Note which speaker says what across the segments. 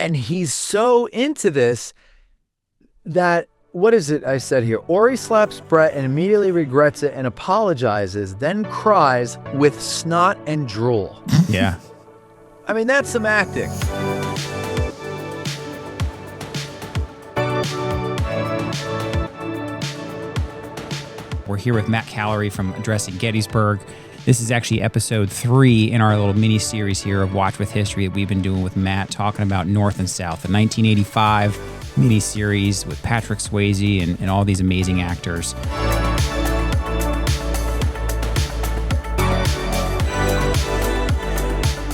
Speaker 1: And he's so into this that, what is it I said here? Orry slaps Brett and immediately regrets it and apologizes, then cries with snot and drool.
Speaker 2: Yeah.
Speaker 1: I mean, that's some acting.
Speaker 2: We're here with Matt Callery from Addressing Gettysburg. This is actually episode 3 in our little mini-series here of Watch with History that we've been doing with Matt, talking about North and South, the 1985 mini-series with Patrick Swayze and all these amazing actors.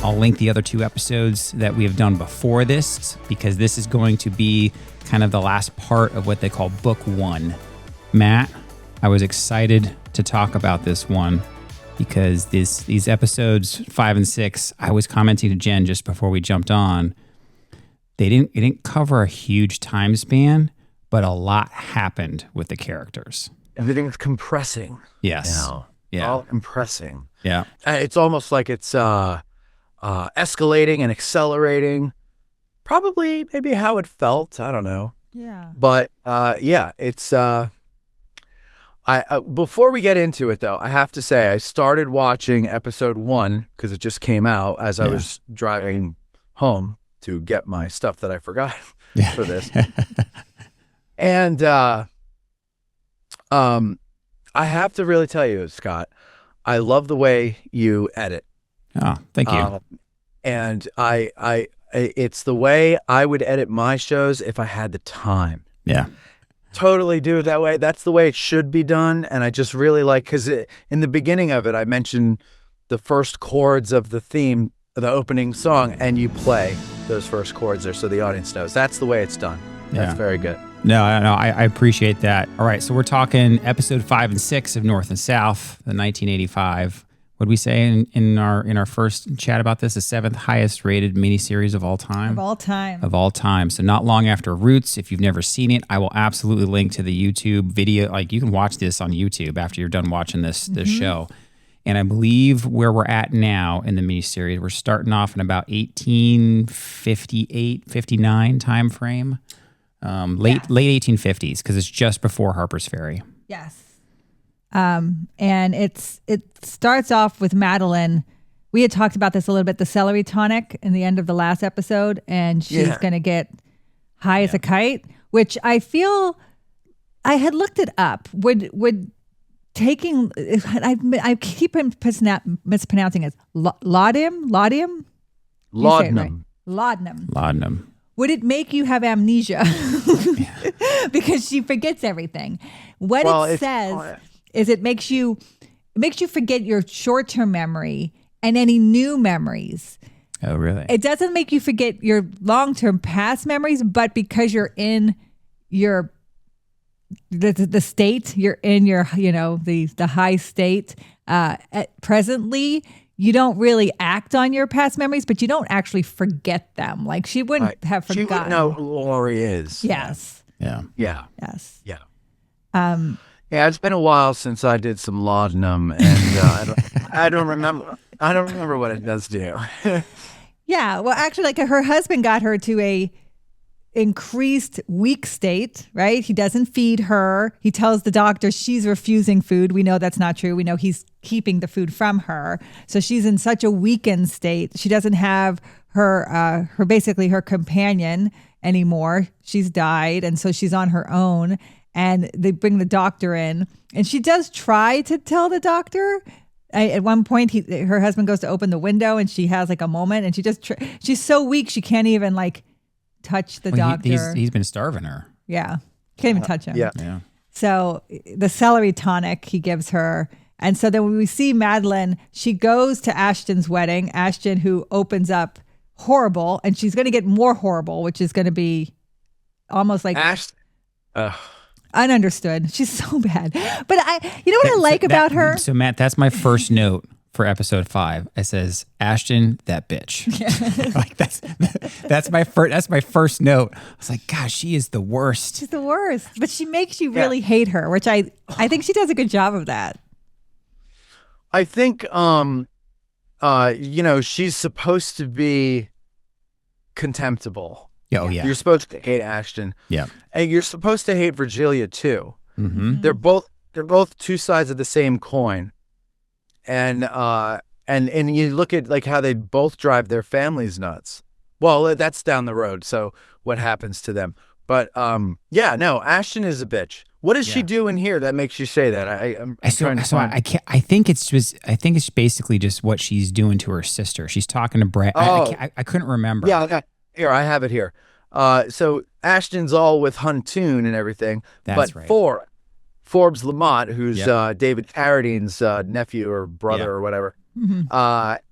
Speaker 2: I'll link the other 2 episodes that we have done before this, because this is going to be kind of the last part of what they call Book 1. Matt, I was excited to talk about this one because these episodes 5 and 6, I was commenting to Jen just before we jumped on, it didn't cover a huge time span, but a lot happened with the characters.
Speaker 1: Everything's compressing.
Speaker 2: Yes.
Speaker 1: Now.
Speaker 2: Yeah.
Speaker 1: All compressing.
Speaker 2: Yeah.
Speaker 1: It's almost like it's escalating and accelerating. Probably maybe how it felt. I don't know.
Speaker 3: Yeah.
Speaker 1: But yeah, it's before we get into it though, I have to say I started watching episode 1 because it just came out as I was driving home to get my stuff that I forgot for this. And I have to really tell you, Scott, I love the way you edit.
Speaker 2: Oh, thank you.
Speaker 1: And it's the way I would edit my shows if I had the time.
Speaker 2: Yeah.
Speaker 1: Totally do it that way. That's the way it should be done. And I just really like, because in the beginning of it, I mentioned the first chords of the theme, the opening song, and you play those first chords there so the audience knows. That's the way it's done. That's very good.
Speaker 2: No, I appreciate that. All right, so we're talking episode 5 and 6 of North and South, the 1985. What did we say in our first chat about this? The 7th highest rated miniseries of all time.
Speaker 3: Of all time.
Speaker 2: So not long after Roots. If you've never seen it, I will absolutely link to the YouTube video. Like, you can watch this on YouTube after you're done watching this show. And I believe where we're at now in the miniseries, we're starting off in about 1858, 59 time frame. Late 1850s, because it's just before Harper's Ferry.
Speaker 3: Yes. And it starts off with Madeline. We had talked about this a little bit, the celery tonic in the end of the last episode, and she's going to get high as a kite, which I feel I had looked it up. Would taking, I keep mispronouncing it, laudanum. Would it make you have amnesia? Because she forgets everything. What it says is it makes you forget your short-term memory and any new memories.
Speaker 2: Oh, really?
Speaker 3: It doesn't make you forget your long-term past memories, but because you're in the state, you're in your, the high state presently, you don't really act on your past memories, but you don't actually forget them. Like, she wouldn't have forgotten.
Speaker 1: She would know who Orry is.
Speaker 3: Yes.
Speaker 2: Yeah.
Speaker 1: Yeah.
Speaker 3: Yes.
Speaker 1: Yeah.
Speaker 3: Yeah,
Speaker 1: it's been a while since I did some laudanum, and I don't remember. I don't remember what it does to you.
Speaker 3: Yeah. Well, actually, like, her husband got her to a increased weak state, right? He doesn't feed her. He tells the doctor she's refusing food. We know that's not true. We know he's keeping the food from her. So she's in such a weakened state. She doesn't have her basically her companion anymore. She's died, and so she's on her own. And they bring the doctor in, and she does try to tell the doctor. At one point, her husband goes to open the window, and she has like a moment, and she's so weak she can't even like touch the doctor.
Speaker 2: He's been starving her.
Speaker 3: Yeah, can't even touch him.
Speaker 1: Yeah.
Speaker 3: So the celery tonic he gives her, and so then when we see Madeline, she goes to Ashton's wedding. Ashton, who opens up horrible, and she's going to get more horrible, which is going to be almost like ununderstood. She's so bad. But you know what I like about her?
Speaker 2: So Matt, that's my first note for episode 5. It says, Ashton, that bitch. Yeah. Like, that's my first note. I was like, gosh, she is the worst.
Speaker 3: She's the worst. But she makes you really hate her, which I think she does a good job of that.
Speaker 1: I think she's supposed to be contemptible.
Speaker 2: Yeah, oh yeah.
Speaker 1: You're supposed to hate Ashton.
Speaker 2: Yeah.
Speaker 1: And you're supposed to hate Virgilia too.
Speaker 2: Mm-hmm.
Speaker 1: They're both two sides of the same coin. And you look at like how they both drive their families nuts. Well, that's down the road. So what happens to them? But yeah, no, Ashton is a bitch. What does she do in here that makes you say that? I'm trying to find.
Speaker 2: I think it's basically just what she's doing to her sister. She's talking to Brad. I couldn't remember.
Speaker 1: Yeah, okay. Here, I have it here. So Ashton's all with Huntoon and everything.
Speaker 2: That's
Speaker 1: but
Speaker 2: right.
Speaker 1: Forbes Lamont, who's David Carradine's nephew or brother or whatever,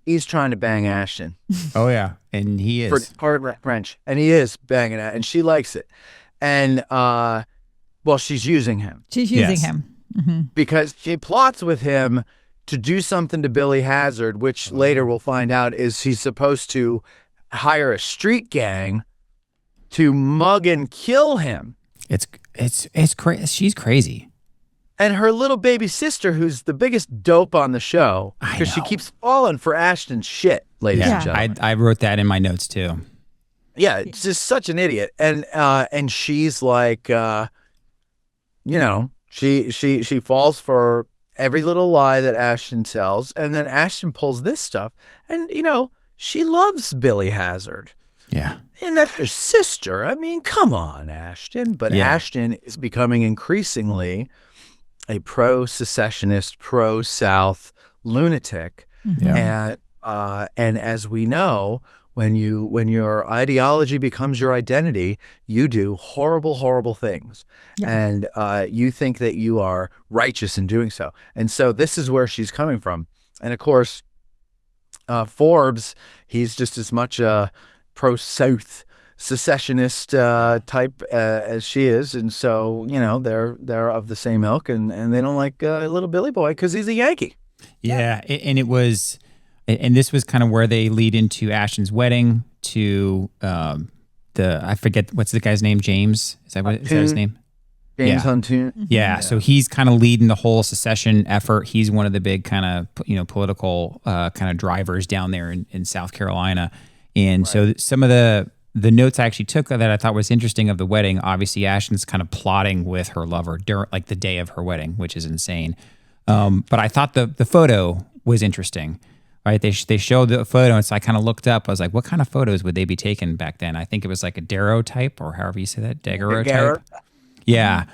Speaker 1: he's trying to bang Ashton.
Speaker 2: Oh, yeah. And he is.
Speaker 1: For hard wrench. And he is banging it. And she likes it. And, well, she's using him.
Speaker 3: She's using him. Mm-hmm.
Speaker 1: Because she plots with him to do something to Billy Hazard, which later we'll find out is he's supposed to hire a street gang to mug and kill him.
Speaker 2: It's crazy. She's crazy.
Speaker 1: And her little baby sister, who's the biggest dope on the show, because she keeps falling for Ashton's shit, ladies and gentlemen.
Speaker 2: I wrote that in my notes too.
Speaker 1: Yeah, it's just such an idiot. And she's like, she falls for every little lie that Ashton tells, and then Ashton pulls this stuff, and she loves Billy Hazard.
Speaker 2: Yeah.
Speaker 1: And that's her sister. I mean, come on, Ashton. But Ashton is becoming increasingly a pro-secessionist, pro-South lunatic.
Speaker 2: Yeah.
Speaker 1: And as we know, when your ideology becomes your identity, you do horrible, horrible things. Yeah. And you think that you are righteous in doing so. And so this is where she's coming from. And of course, Forbes, he's just as much a pro-South secessionist type as she is, and so they're of the same ilk, and they don't like little Billy Boy because he's a Yankee.
Speaker 2: Yeah, and this was kind of where they lead into Ashton's wedding to I forget what's the guy's name, James. Is that his name?
Speaker 1: James Huntoon.
Speaker 2: Yeah, so he's kind of leading the whole secession effort. He's one of the big kind of political kind of drivers down there in South Carolina, and so some of the notes I actually took that I thought was interesting of the wedding, obviously Ashton's kind of plotting with her lover during like the day of her wedding, which is insane. But I thought the photo was interesting, right? They showed the photo, and so I kind of looked up. I was like, what kind of photos would they be taking back then? I think it was like a daguerreotype, or however you say that, daguerreotype. Yeah.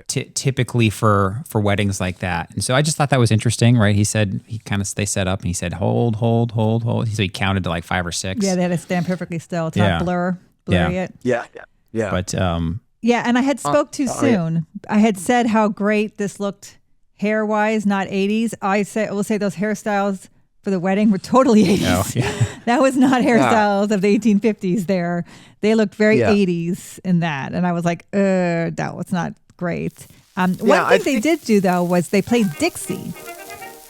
Speaker 2: Typically for weddings like that. And so I just thought that was interesting, right? He said, they set up and he said, hold. So he counted to like 5 or 6.
Speaker 3: Yeah, they had to stand perfectly still to not blur it.
Speaker 1: Yeah.
Speaker 2: But,
Speaker 3: yeah, and I had spoke too soon. I had said how great this looked hair-wise, not 80s. I will say those hairstyles for the wedding were totally 80s.
Speaker 2: Oh, yeah.
Speaker 3: That was not hairstyles of the 1850s there. They looked very 80s in that. And I was like, that was not great. One thing they did do, though, was they played Dixie.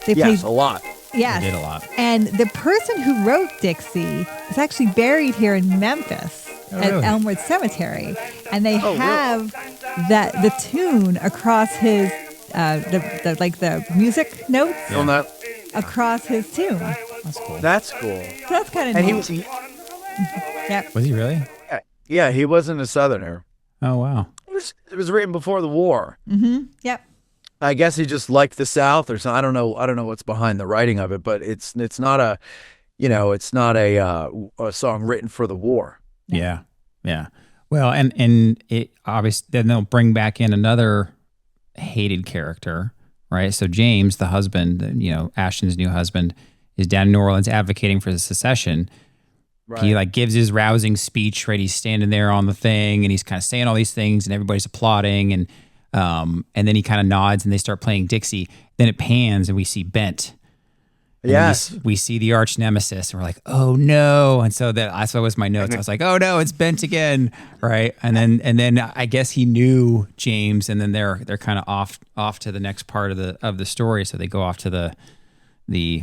Speaker 3: They played
Speaker 1: a lot.
Speaker 3: Yes.
Speaker 2: They did a lot.
Speaker 3: And the person who wrote Dixie is actually buried here in Memphis at Elmwood Cemetery. And they have the tune across his, the music notes. Across his tomb.
Speaker 2: That's cool.
Speaker 1: That's cool.
Speaker 3: So that's kind of neat. Yep.
Speaker 2: Was he really?
Speaker 1: Yeah, he wasn't a Southerner.
Speaker 2: Oh, wow.
Speaker 1: It was written before the war.
Speaker 3: Mm-hmm. Yep.
Speaker 1: I guess he just liked the South or something. I don't know what's behind the writing of it, but it's not a song written for the war.
Speaker 2: Yeah. Well, and it obviously then they'll bring back in another hated character. Right, so James, the husband, Ashton's new husband, is down in New Orleans advocating for the secession. Right. He gives his rousing speech. Right, he's standing there on the thing, and he's kind of saying all these things, and everybody's applauding, and then he kind of nods, and they start playing Dixie. Then it pans, and we see Bent.
Speaker 1: Yes,
Speaker 2: we see the arch nemesis, and we're like, "Oh no!" And so that's what was my notes. I was like, "Oh no, it's Bent again!" Right? And then I guess he knew James, and then they're kind of off to the next part of the story. So they go off to the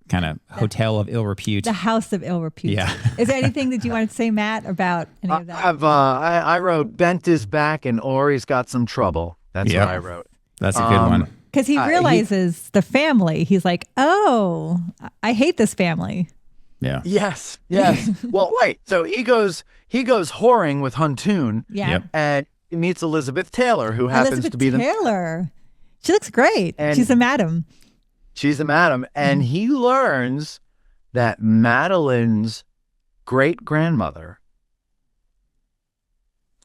Speaker 2: kind of hotel of ill repute,
Speaker 3: the house of ill repute.
Speaker 2: Yeah.
Speaker 3: Is there anything that you want to say, Matt, about any of that?
Speaker 1: I wrote Bent is back and Orry's got some trouble. That's what I wrote.
Speaker 2: That's a good one.
Speaker 3: Because he realizes the family. He's like, oh, I hate this family.
Speaker 2: Yeah.
Speaker 1: Yes. Well, wait. So he goes whoring with Huntoon.
Speaker 3: Yeah.
Speaker 2: Yep.
Speaker 1: And he meets Elizabeth Taylor, who happens
Speaker 3: Elizabeth
Speaker 1: to be
Speaker 3: Taylor. She looks great.
Speaker 1: And
Speaker 3: She's a madam.
Speaker 1: She's a madam. And he learns that Madeline's great-grandmother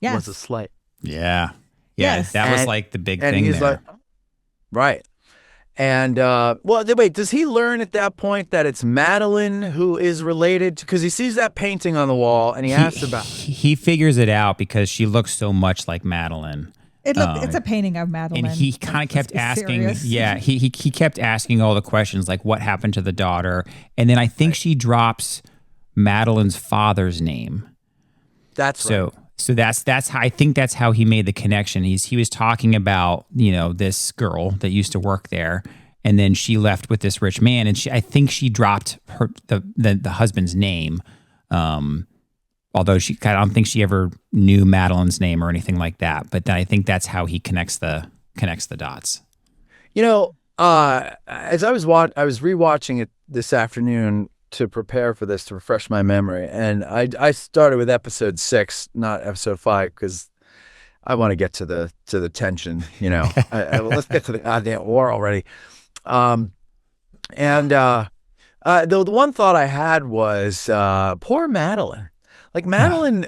Speaker 3: Yes.
Speaker 1: was a slave.
Speaker 2: Yeah.
Speaker 3: Yes.
Speaker 2: That was
Speaker 1: And-
Speaker 2: like the big
Speaker 1: And
Speaker 2: thing
Speaker 1: he's
Speaker 2: there.
Speaker 1: like, right. And, wait, does he learn at that point that it's Madeline who is related? Because he sees that painting on the wall and he asks about it.
Speaker 2: He figures it out because she looks so much like Madeline.
Speaker 3: It's a painting of Madeline.
Speaker 2: And he kind of kept
Speaker 3: Let's be
Speaker 2: asking,
Speaker 3: serious.
Speaker 2: yeah, he kept asking all the questions like what happened to the daughter. And then I think she drops Madeline's father's name.
Speaker 1: That's right.
Speaker 2: So that's how I think that's how he made the connection. He was talking about, this girl that used to work there, and then she left with this rich man, and I think she dropped the husband's name. Although I don't think she ever knew Madeline's name or anything like that. But I think that's how he connects the dots.
Speaker 1: As I was rewatching it this afternoon to prepare for this, to refresh my memory, and I started with episode 6, not episode 5, because I want to get to the tension. Let's get to the goddamn war already. The one thought I had was poor Madeline. Like Madeline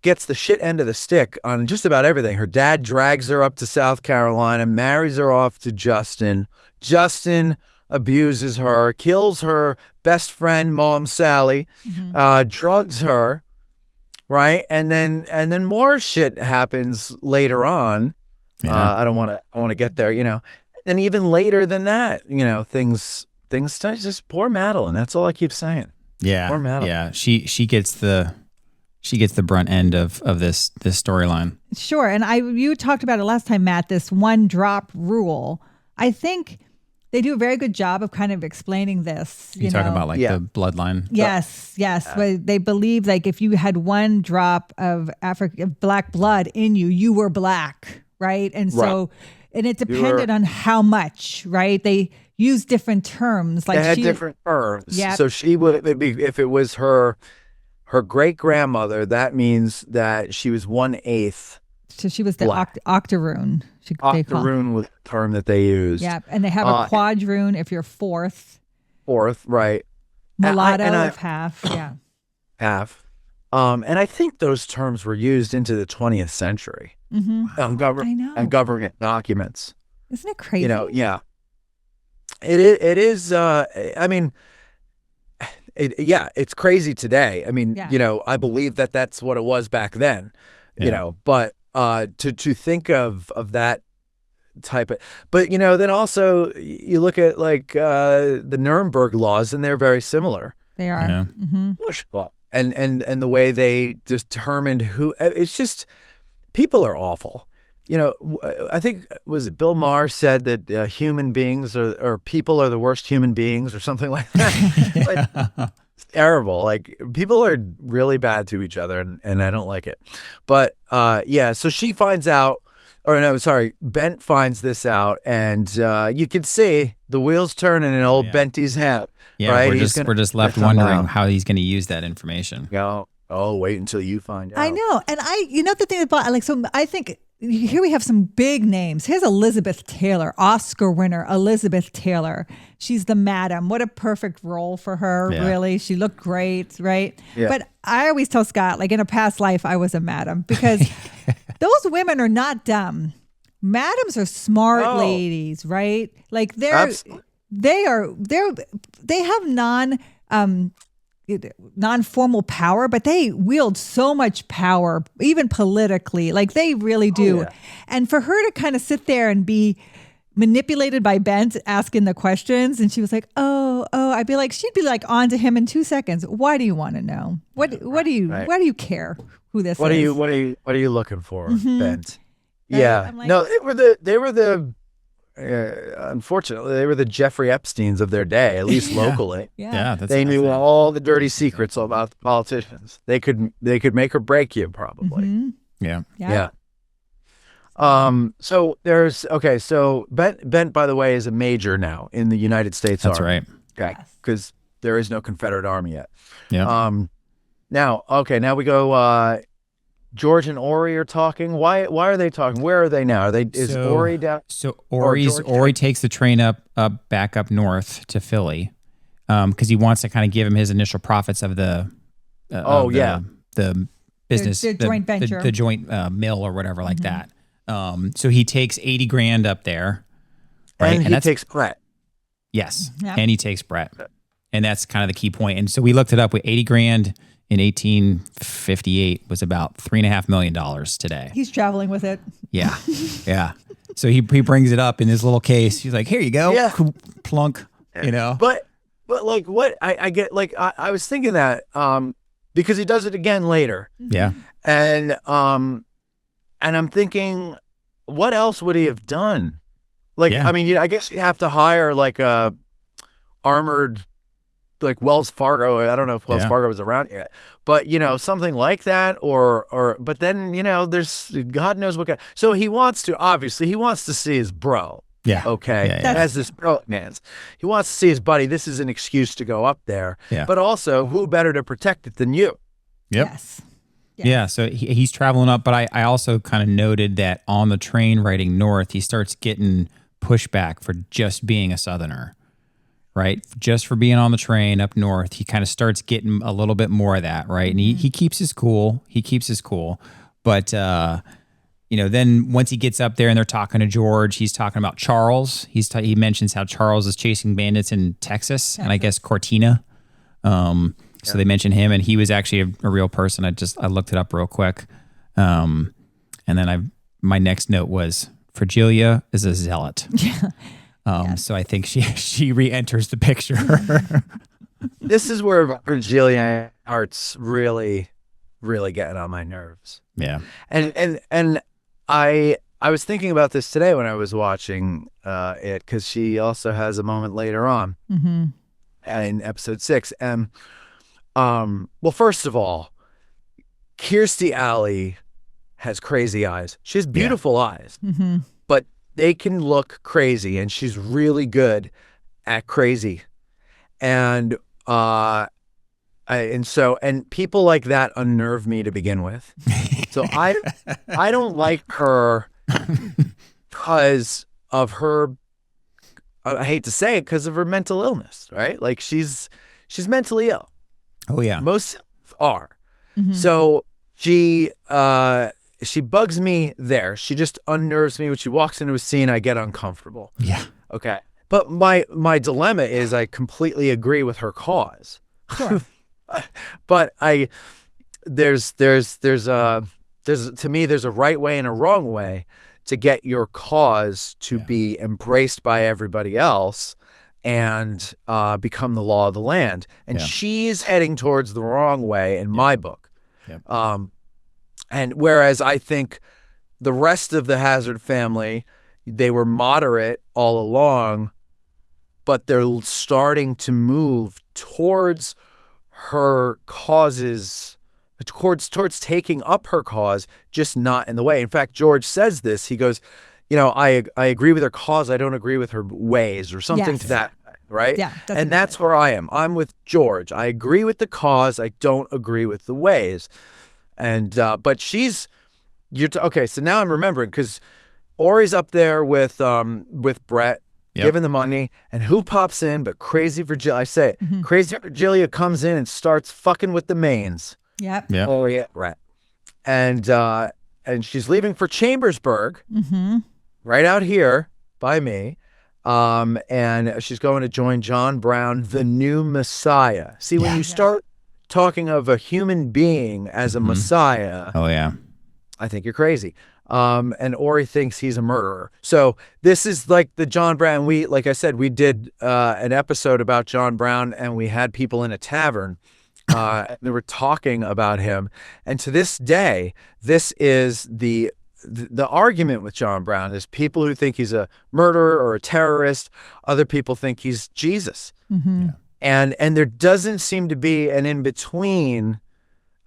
Speaker 1: gets the shit end of the stick on just about everything. Her dad drags her up to South Carolina, marries her off to Justin. Justin abuses her, kills her best friend, Mom Sally, drugs her, right? And then more shit happens later on.
Speaker 2: Yeah.
Speaker 1: I want to get there, And even later than that, things just poor Madeline. That's all I keep saying.
Speaker 2: Yeah.
Speaker 1: Poor Madeline.
Speaker 2: Yeah. She gets the brunt end of this storyline.
Speaker 3: Sure. And you talked about it last time, Matt, this one drop rule. I think they do a very good job of kind of explaining this.
Speaker 2: You talking about the bloodline?
Speaker 3: Yes. But they believe like if you had one drop of black blood in you, you were black, right? And so, and it depended on how much, right? They use different terms. Like
Speaker 1: they had different terms.
Speaker 3: Yep.
Speaker 1: So she would be, if it was her great grandmother, that means that she was 1/8.
Speaker 3: So she was the
Speaker 1: black.
Speaker 3: octoroon.
Speaker 1: Octoroon was the term that they used.
Speaker 3: Yeah, and they have a quadroon if you're fourth.
Speaker 1: Fourth, right.
Speaker 3: Mulatto if half, yeah.
Speaker 1: Half. And I think those terms were used into the 20th century.
Speaker 3: Mm-hmm. I know.
Speaker 1: And government documents.
Speaker 3: Isn't it crazy?
Speaker 1: Yeah. It is, it's crazy today. I mean, I believe that that's what it was back then, but to think of that type of, but then also you look at like the Nuremberg laws, and they're very similar.
Speaker 3: They are.
Speaker 2: Yeah.
Speaker 3: Mm-hmm.
Speaker 1: And the way they determined who, it's just, people are awful. I think, was it Bill Maher said that human beings or people are the worst human beings or something like that. It's terrible. Like, people are really bad to each other, and I don't like it. But so she finds out, Bent finds this out, and you can see the wheels turning in old Benty's head.
Speaker 2: Yeah,
Speaker 1: right?
Speaker 2: we're just left wondering how he's going to use that information.
Speaker 1: Oh, wait until you find out.
Speaker 3: I know. And the thing about, I think here we have some big names. Here's Elizabeth Taylor, Oscar winner, Elizabeth Taylor. She's the madam. What a perfect role for her, really. She looked great, right? Yeah. But I always tell Scott, like in a past life, I was a madam, because those women are not dumb. Madams are smart ladies, right? Like they have non-formal power, but they wield so much power, even politically. Like they really do. Yeah. And for her to kind of sit there and be manipulated by Bent asking the questions, and she was like, oh, she'd be like on to him in 2 seconds. Why do you want to know? Why do you care who this is?
Speaker 1: What are you looking for, Bent?
Speaker 3: Right?
Speaker 1: Yeah.
Speaker 3: Like,
Speaker 1: no, they were the unfortunately, they were the Jeffrey Epsteins of their day, at least locally.
Speaker 2: Yeah,
Speaker 1: they knew all the dirty secrets about the politicians. They could make or break you, probably.
Speaker 3: Mm-hmm.
Speaker 2: Yeah.
Speaker 1: So there's so Bent, by the way, is a major now in the United States Army.
Speaker 2: That's right.
Speaker 1: Okay, because there is no Confederate army yet.
Speaker 2: Yeah.
Speaker 1: Now we go. George and Orry are talking. Why are they talking? Where are they now? Is Orry down?
Speaker 2: So Orry takes the train back up north to Philly, because he wants to kind of give him his initial profits of the business,
Speaker 3: the joint venture,
Speaker 2: the joint mill or whatever like that. So he takes $80,000 up there, right?
Speaker 1: And he takes Brett.
Speaker 2: Yes,
Speaker 3: Yep.
Speaker 2: and he takes Brett, and that's kind of the key point. And so we looked it up. With $80,000 in 1858 was about $3.5 million today.
Speaker 3: He's traveling with it.
Speaker 2: Yeah, yeah. So he brings it up in his little case. He's like, "Here you go,
Speaker 1: Yeah.
Speaker 2: plunk." You know,
Speaker 1: But like what I get, like I was thinking that because he does it again later.
Speaker 2: yeah,
Speaker 1: And I'm thinking, what else would he have done? Like,
Speaker 2: Yeah.
Speaker 1: I mean, I guess you have to hire like a armored, like Wells Fargo. I don't know if Wells
Speaker 2: Yeah.
Speaker 1: Fargo was around yet, but something like that, or but then there's God knows what. So he wants to see his bro.
Speaker 2: yeah,
Speaker 1: Okay,
Speaker 2: Yeah, yeah.
Speaker 1: as this bromance, he wants to see his buddy. This is an excuse to go up there.
Speaker 2: Yeah.
Speaker 1: But also, who better to protect it than you?
Speaker 2: Yep.
Speaker 3: Yes.
Speaker 2: Yeah, so he's traveling up, but I also kind of noted that on the train riding north, he starts getting pushback for just being a Southerner, right? Just for being on the train up north, he kind of starts getting a little bit more of that, right? And he keeps his cool. But, then once he gets up there and they're talking to George, he's talking about Charles. He mentions how Charles is chasing bandits in Texas and I guess Cortina. So they mentioned him, and he was actually a real person. I looked it up real quick. And then my next note was Virgilia is a zealot. So I think she re-enters the picture.
Speaker 1: This is where Virgilia art's really, really getting on my nerves.
Speaker 2: Yeah.
Speaker 1: And I was thinking about this today when I was watching it, because she also has a moment later on in episode 6. And well, first of all, Kirstie Alley has crazy eyes. She has beautiful eyes, but they can look crazy, and she's really good at crazy. And and people like that unnerve me to begin with. So I don't like her because of her. I hate to say it, because of her mental illness, right? Like she's mentally ill.
Speaker 2: Oh yeah.
Speaker 1: Most are. So she bugs me there. She just unnerves me. When she walks into a scene, I get uncomfortable.
Speaker 2: Yeah.
Speaker 1: Okay. But my dilemma is I completely agree with her cause.
Speaker 3: Sure.
Speaker 1: But there's to me, there's a right way and a wrong way to get your cause to be embraced by everybody else and become the law of the land. And she's heading towards the wrong way in my book.
Speaker 2: Yep.
Speaker 1: And whereas I think the rest of the Hazard family, they were moderate all along, but they're starting to move towards her causes, towards taking up her cause, just not in the way. In fact, George says this. He goes, I agree with her cause. I don't agree with her ways, or something to that, right?
Speaker 3: Yeah.
Speaker 1: And that's where I am. I'm with George. I agree with the cause. I don't agree with the ways. And but okay. So now I'm remembering, because Orry's up there with Brett, giving the money, and who pops in but Crazy Virgilia? I say it. Crazy Virgilia comes in and starts fucking with the mains.
Speaker 3: Yep.
Speaker 2: Yeah.
Speaker 1: Oh yeah, right. And she's leaving for Chambersburg, right out here by me. And she's going to join John Brown, the new Messiah. See, when you start talking of a human being as a Messiah,
Speaker 2: Oh yeah.
Speaker 1: I think you're crazy. And Orry thinks he's a murderer. So this is like the John Brown. Like I said, we did an episode about John Brown, and we had people in a tavern. They were talking about him, and to this day, this is the argument with John Brown is people who think he's a murderer or a terrorist. Other people think he's Jesus. And there doesn't seem to be an in-between,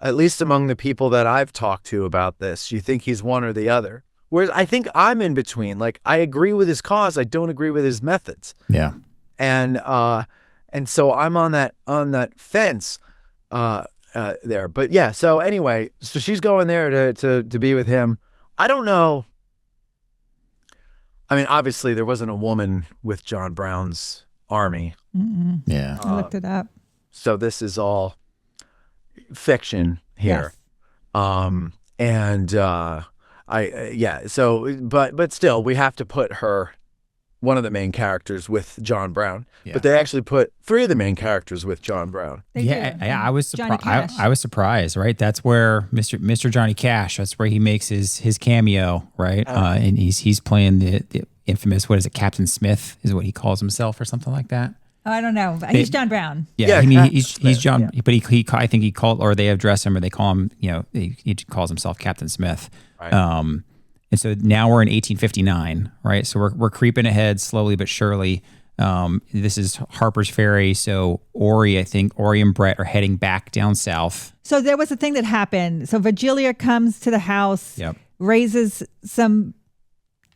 Speaker 1: at least among the people that I've talked to about this. You think he's one or the other. Whereas I think I'm in between. Like, I agree with his cause. I don't agree with his methods.
Speaker 2: Yeah.
Speaker 1: And And so I'm on that fence there. But yeah, so anyway, so she's going there to be with him. I don't know. I mean, obviously there wasn't a woman with John Brown's army.
Speaker 3: Mm-mm.
Speaker 2: Yeah.
Speaker 3: I looked it up.
Speaker 1: So this is all fiction here.
Speaker 3: Yes.
Speaker 1: But still we have to put her, one of the main characters, with John Brown.
Speaker 2: Yeah.
Speaker 1: But they actually put 3 of the main characters with John Brown.
Speaker 3: They
Speaker 2: Yeah,
Speaker 3: do.
Speaker 2: I was
Speaker 3: Johnny
Speaker 2: surprised.
Speaker 3: Cash.
Speaker 2: I was surprised, right? That's where Mr. Johnny Cash. That's where he makes his cameo, right? And he's playing the infamous, what is it, Captain Smith is what he calls himself, or something like that.
Speaker 3: Oh, I don't know. But he's John Brown.
Speaker 2: Yeah,
Speaker 1: Captain
Speaker 2: he's
Speaker 1: Smith,
Speaker 2: John,
Speaker 1: yeah.
Speaker 2: but he I think he called, or they address him, or they call him, he calls himself Captain Smith.
Speaker 1: Right.
Speaker 2: And so now we're in 1859, right? So we're creeping ahead slowly but surely. This is Harper's Ferry. So Orry and Brett are heading back down south.
Speaker 3: So there was a thing that happened. So Virgilia comes to the house,
Speaker 2: Yep.
Speaker 3: raises some.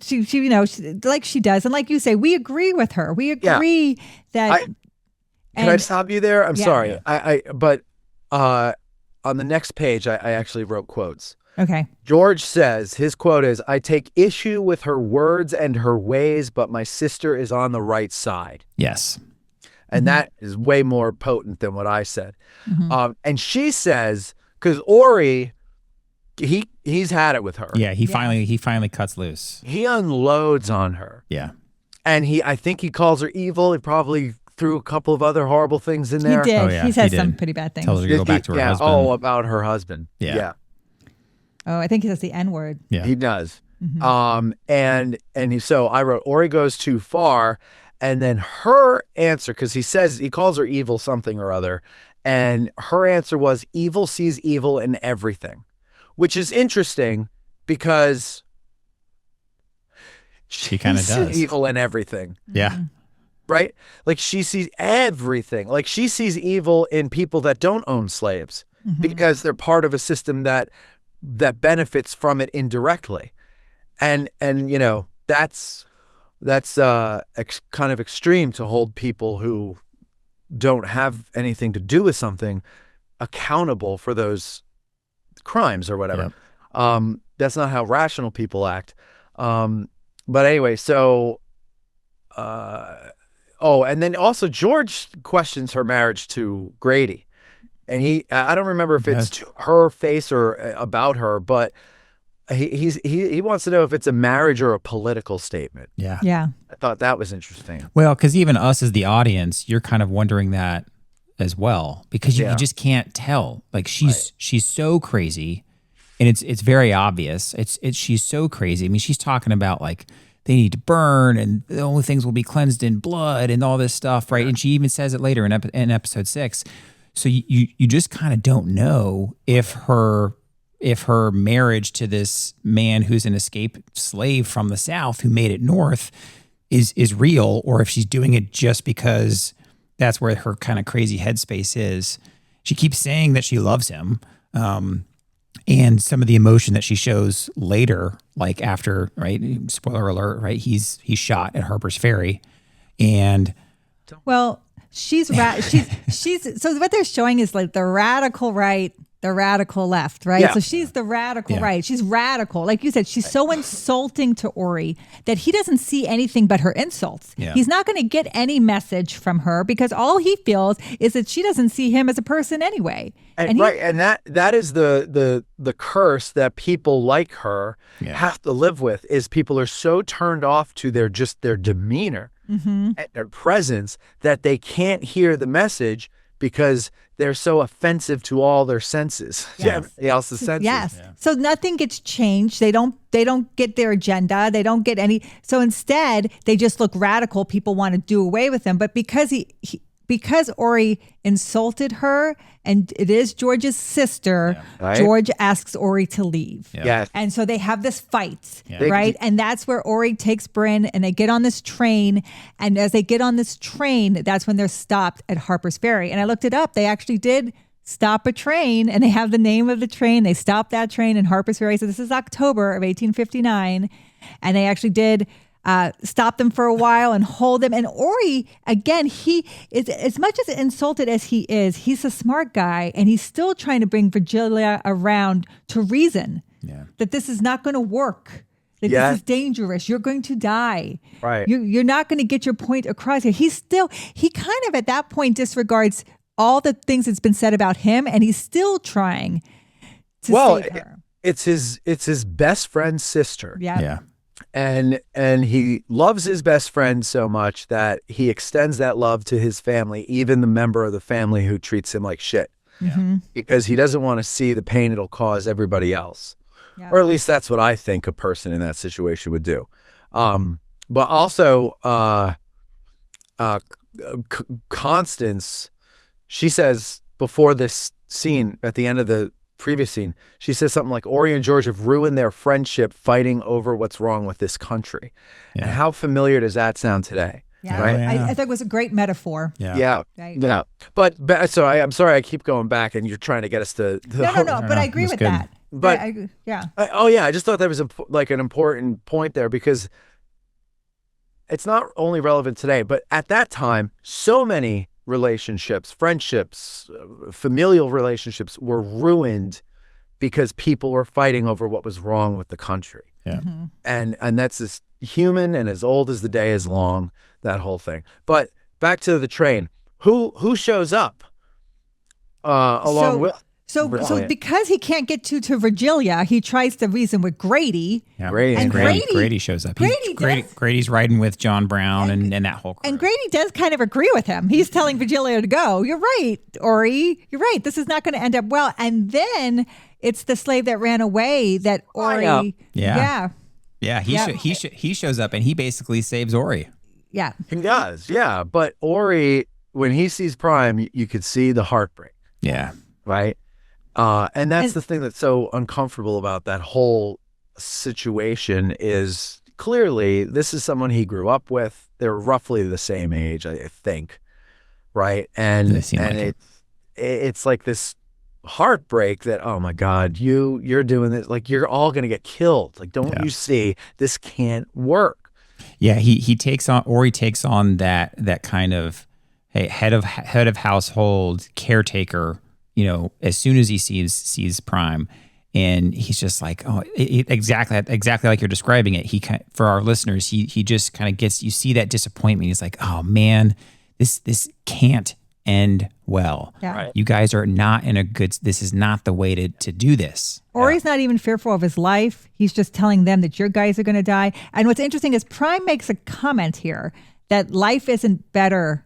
Speaker 3: She like she does, and like you say, we agree with her. We agree that.
Speaker 1: Can I stop you there? I'm
Speaker 3: Yeah.
Speaker 1: sorry. But on the next page, I actually wrote quotes.
Speaker 3: Okay.
Speaker 1: George says, his quote is, "I take issue with her words and her ways, but my sister is on the right side."
Speaker 2: Yes.
Speaker 1: And that is way more potent than what I said.
Speaker 3: Mm-hmm.
Speaker 1: And she says, because Orry, he's had it with her.
Speaker 2: Yeah. He finally cuts loose.
Speaker 1: He unloads on her.
Speaker 2: Yeah.
Speaker 1: And I think he calls her evil. He probably threw a couple of other horrible things in
Speaker 3: He
Speaker 1: there.
Speaker 3: did.
Speaker 2: Oh, yeah,
Speaker 3: he said
Speaker 2: he
Speaker 3: some
Speaker 2: did.
Speaker 3: pretty bad things.
Speaker 2: Tells her to go back to her
Speaker 1: Yeah.
Speaker 2: husband.
Speaker 1: Oh, about her husband.
Speaker 2: Yeah.
Speaker 3: Oh, I think he says the N word.
Speaker 2: Yeah.
Speaker 1: He does.
Speaker 3: Mm-hmm.
Speaker 1: So I wrote, Orry goes too far. And then her answer, because he calls her evil something or other. And her answer was, evil sees evil in everything, which is interesting because
Speaker 2: She kind of
Speaker 1: sees
Speaker 2: does.
Speaker 1: evil in everything,
Speaker 2: Yeah.
Speaker 1: right? Like she sees everything. Like she sees evil in people that don't own slaves because they're part of a system that benefits from it indirectly. And that's kind of extreme to hold people who don't have anything to do with something accountable for those crimes or whatever.
Speaker 2: Yep.
Speaker 1: That's not how rational people act. But anyway, so and then also George questions her marriage to Grady. And I don't remember if it's to her face or about her, but he wants to know if it's a marriage or a political statement.
Speaker 2: Yeah.
Speaker 3: Yeah.
Speaker 1: I thought that was interesting.
Speaker 2: Well, because even us as the audience, you're kind of wondering that as well, because you just can't tell. Like she's so crazy, and it's very obvious. She's so crazy. I mean, she's talking about like they need to burn, and the only things will be cleansed in blood, and all this stuff, right? And she even says it later in episode 6. So you just kind of don't know if her marriage to this man who's an escaped slave from the South who made it north is real, or if she's doing it just because that's where her kind of crazy headspace is. She keeps saying that she loves him, and some of the emotion that she shows later, like after, right? Spoiler alert, right? He's shot at Harper's Ferry, and
Speaker 3: Well, she's so what they're showing is like the radical right, the radical left, right?
Speaker 1: Yeah.
Speaker 3: So she's the radical
Speaker 2: Yeah.
Speaker 3: right. She's radical. Like you said, she's so insulting to Orry that he doesn't see anything but her insults.
Speaker 2: Yeah.
Speaker 3: He's not going to get any message from her because all he feels is that she doesn't see him as a person anyway.
Speaker 1: And that is the curse that people like her have to live with, is people are so turned off to their demeanor and their presence that they can't hear the message because they're so offensive to all their senses.
Speaker 3: Yes.
Speaker 1: Everybody else's senses.
Speaker 3: Yes. So nothing gets changed. They don't get their agenda. They don't get any. So instead, they just look radical. People want to do away with them. But because because Orry insulted her, and it is George's sister,
Speaker 1: Right.
Speaker 3: George asks Orry to leave.
Speaker 2: Yeah.
Speaker 1: Yes.
Speaker 3: And so they have this fight,
Speaker 2: Yeah.
Speaker 3: right? And that's where Orry takes Bryn and they get on this train. And as they get on this train, that's when they're stopped at Harper's Ferry. And I looked it up. They actually did stop a train, and they have the name of the train. They stopped that train in Harper's Ferry. So this is October of 1859. And they actually did stop them for a while and hold them. And Orry, again, he is, as much as insulted as he is, he's a smart guy, and he's still trying to bring Virgilia around to reason that this is not going to work. That this is dangerous. You're going to die.
Speaker 1: Right.
Speaker 3: You're not going to get your point across here. He kind of at that point disregards all the things that's been said about him, and he's still trying to save her.
Speaker 1: It's his best friend's sister.
Speaker 2: Yeah.
Speaker 1: And he loves his best friend so much that he extends that love to his family, even the member of the family who treats him like shit. Because he doesn't want to see the pain it'll cause everybody else. Or at least that's what I think a person in that situation would do. But also, Constance, she says before this scene, at the end of the previous scene, she says something like, Orry and George have ruined their friendship fighting over what's wrong with this country. And how familiar does that sound today?
Speaker 3: Yeah,
Speaker 1: right.
Speaker 3: I think it was a great metaphor.
Speaker 1: Yeah.
Speaker 3: Right.
Speaker 1: Yeah. But so I'm sorry I keep going back, and you're trying to get us to
Speaker 3: No. But I agree with that.
Speaker 1: But
Speaker 3: I
Speaker 1: I just thought that was an important point there, because it's not only relevant today, but at that time, so many relationships, friendships, familial relationships were ruined because people were fighting over what was wrong with the country.
Speaker 2: Yeah.
Speaker 1: And that's as human and as old as the day is long, that whole thing. But back to the train. Who shows up along with?
Speaker 3: So because he can't get to Virgilia, he tries to reason with Grady.
Speaker 2: Yeah.
Speaker 3: Grady
Speaker 2: shows up.
Speaker 3: Grady's
Speaker 2: riding with John Brown and that whole crew.
Speaker 3: And Grady does kind of agree with him. He's telling Virgilia to go. You're right, Orry. You're right. This is not going to end up well. And then it's the slave that ran away that Orry.
Speaker 2: Yeah. He shows up and he basically saves Orry.
Speaker 3: Yeah.
Speaker 1: He does. Yeah. But Orry, when he sees Prime, you could see the heartbreak.
Speaker 2: Yeah.
Speaker 1: Right. And that's the thing that's so uncomfortable about that whole situation is clearly this is someone he grew up with. They're roughly the same age, I think. Right. And it's like this heartbreak that, oh my God, you're doing this. Like, you're all going to get killed. Like, don't you see this can't work?
Speaker 2: Yeah. Orry takes on that kind of head of household caretaker, as soon as he sees Prime, and he's just like, exactly like you're describing it. For our listeners, he just kind of gets, you see that disappointment. He's like, oh man, this can't end well.
Speaker 3: Yeah. Right.
Speaker 2: You guys are not this is not the way to do this.
Speaker 3: Orry's not even fearful of his life. He's just telling them that your guys are going to die. And what's interesting is Prime makes a comment here that life isn't better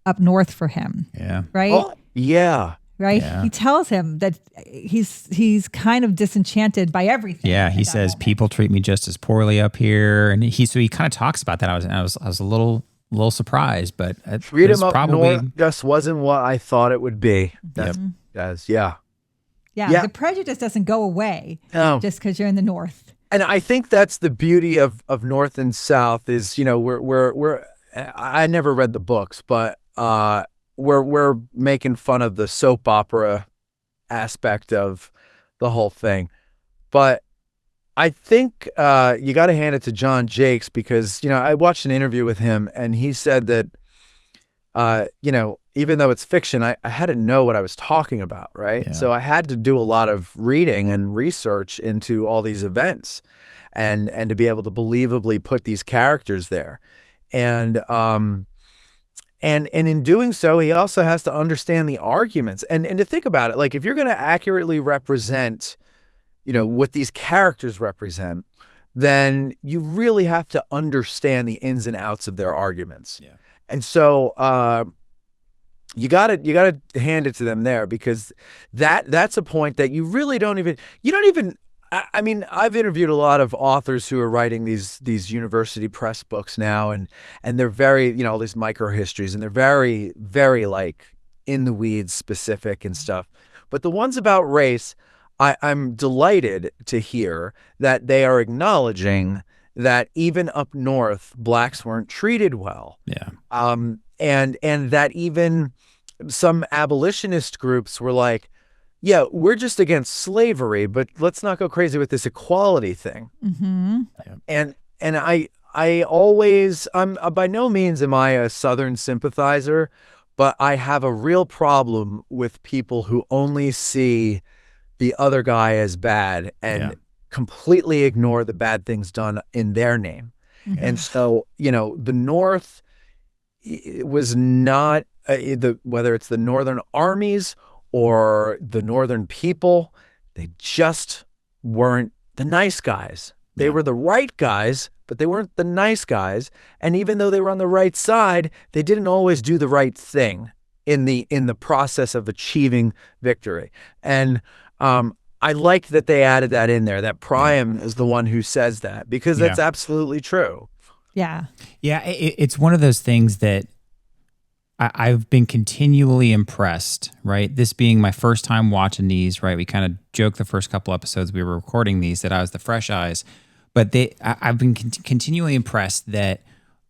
Speaker 3: up north for him.
Speaker 2: Yeah.
Speaker 3: Right?
Speaker 1: Oh, yeah.
Speaker 3: Right?
Speaker 2: Yeah.
Speaker 3: He tells him that he's kind of disenchanted by everything.
Speaker 2: Yeah, he says people treat me just as poorly up here, and he kind of talks about that. I was a little surprised, but
Speaker 1: freedom up
Speaker 2: probably
Speaker 1: north just wasn't what I thought it would be. Yeah.
Speaker 3: The prejudice doesn't go away just because you're in the north.
Speaker 1: And I think that's the beauty of North and South is, we're I never read the books, but we're making fun of the soap opera aspect of the whole thing. But I think you got to hand it to John Jakes, because, I watched an interview with him and he said that, even though it's fiction, I had to know what I was talking about, right?
Speaker 2: Yeah.
Speaker 1: So I had to do a lot of reading and research into all these events and to be able to believably put these characters there. And in doing so, he also has to understand the arguments and to think about it. Like, if you're going to accurately represent, what these characters represent, then you really have to understand the ins and outs of their arguments.
Speaker 2: Yeah.
Speaker 1: And so you gotta hand it to them there, because that's a point that you really don't even. I mean, I've interviewed a lot of authors who are writing these university press books now, and they're very, all these micro histories, and they're very, very like in the weeds specific and stuff. But the ones about race, I'm delighted to hear that they are acknowledging that even up north, blacks weren't treated well.
Speaker 2: Yeah.
Speaker 1: And that even some abolitionist groups were like, yeah, we're just against slavery, but let's not go crazy with this equality thing.
Speaker 3: Mm-hmm.
Speaker 1: And I always, I'm by no means am I a Southern sympathizer, but I have a real problem with people who only see the other guy as bad and
Speaker 2: Yeah.
Speaker 1: completely ignore the bad things done in their name. And so, the North was not whether it's the Northern armies or the Northern people, they just weren't the nice guys. They were the right guys, but they weren't the nice guys. And even though they were on the right side, they didn't always do the right thing in the process of achieving victory. And I liked that they added that in there, that Priam is the one who says that, because that's absolutely true.
Speaker 3: Yeah.
Speaker 2: Yeah, it's one of those things that I've been continually impressed, right? This being my first time watching these, right? We kind of joked the first couple episodes we were recording these that I was the fresh eyes, but I've been continually impressed that,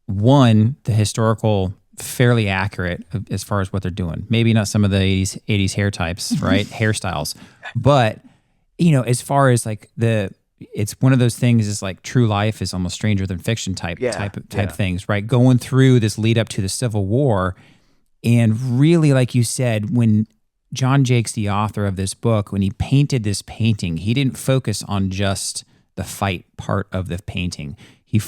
Speaker 2: one, the historical, fairly accurate as far as what they're doing. Maybe not some of the 80s hair types, right? Hairstyles, but as far as like it's one of those things is like true life is almost stranger than fiction type things, right? Going through this lead up to the Civil War. And really, like you said, when John Jakes, the author of this book, when he painted this painting, he didn't focus on just the fight part of the painting. He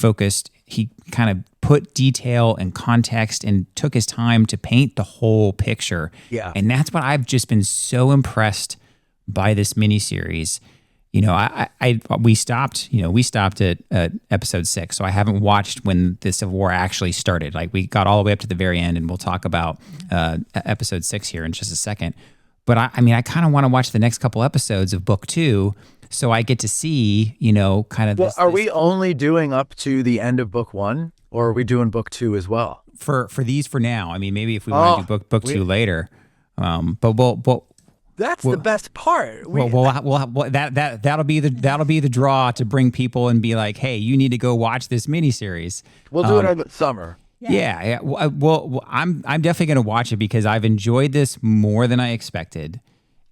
Speaker 2: kind of put detail and context and took his time to paint the whole picture.
Speaker 1: Yeah.
Speaker 2: And that's what I've just been so impressed by this miniseries. We stopped at episode 6, so I haven't watched when the Civil War actually started. Like, we got all the way up to the very end, and we'll talk about episode 6 here in just a second. But I kind of want to watch the next couple episodes of book 2, so I get to see, kind of.
Speaker 1: Well, are we only doing up to the end of book 1, or are we doing book 2 as well?
Speaker 2: For these for now? I mean, maybe if we want to do book 2 later, but we'll.
Speaker 1: That's the best part.
Speaker 2: That'll be the draw to bring people and be like, hey, you need to go watch this miniseries.
Speaker 1: We'll do it in the summer.
Speaker 2: Yeah. Well, I'm definitely going to watch it because I've enjoyed this more than I expected,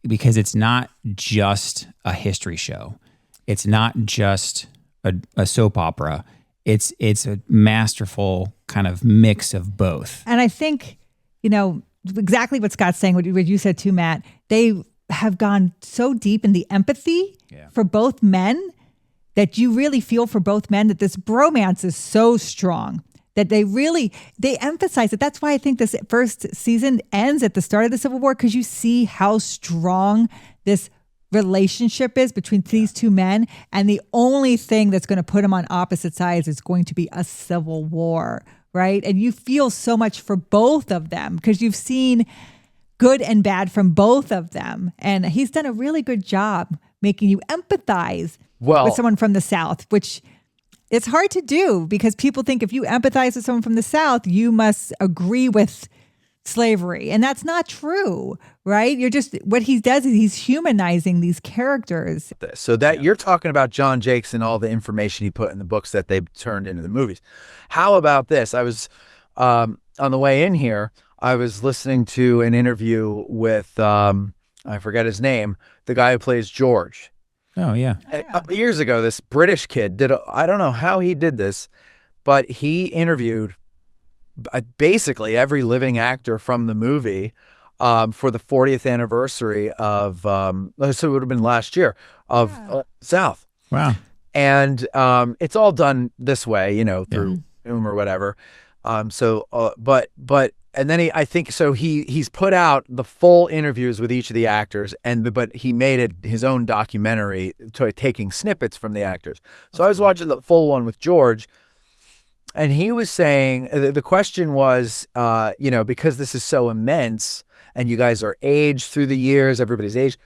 Speaker 2: because it's not just a history show. It's not just a soap opera. It's a masterful kind of mix of both.
Speaker 3: And I think, exactly what Scott's saying, what you said too, Matt, they have gone so deep in the empathy for both men that you really feel for both men, that this bromance is so strong that they emphasize it. That's why I think this first season ends at the start of the Civil War, because you see how strong this relationship is between these two men. And the only thing that's going to put them on opposite sides is going to be a civil war, right? And you feel so much for both of them because you've seen good and bad from both of them. And he's done a really good job making you empathize with someone from the South, which it's hard to do because people think if you empathize with someone from the South, you must agree with slavery. And that's not true, right? What he does is he's humanizing these characters.
Speaker 1: So that you're talking about John Jakes and all the information he put in the books that they've turned into the movies. How about this? I was, on the way in here, I was listening to an interview with, I forget his name, the guy who plays George.
Speaker 2: Oh, yeah.
Speaker 1: A couple years ago, this British kid I don't know how he did this, but he interviewed basically every living actor from the movie for the 40th anniversary of, so it would have been last year, of South.
Speaker 2: Wow.
Speaker 1: And it's all done this way, through Zoom or whatever. And then I think he's put out the full interviews with each of the actors, but he made it his own documentary, taking snippets from the actors. So I was watching the full one with George, and he was saying, the question was, because this is so immense and you guys are aged through the years, everybody's aged,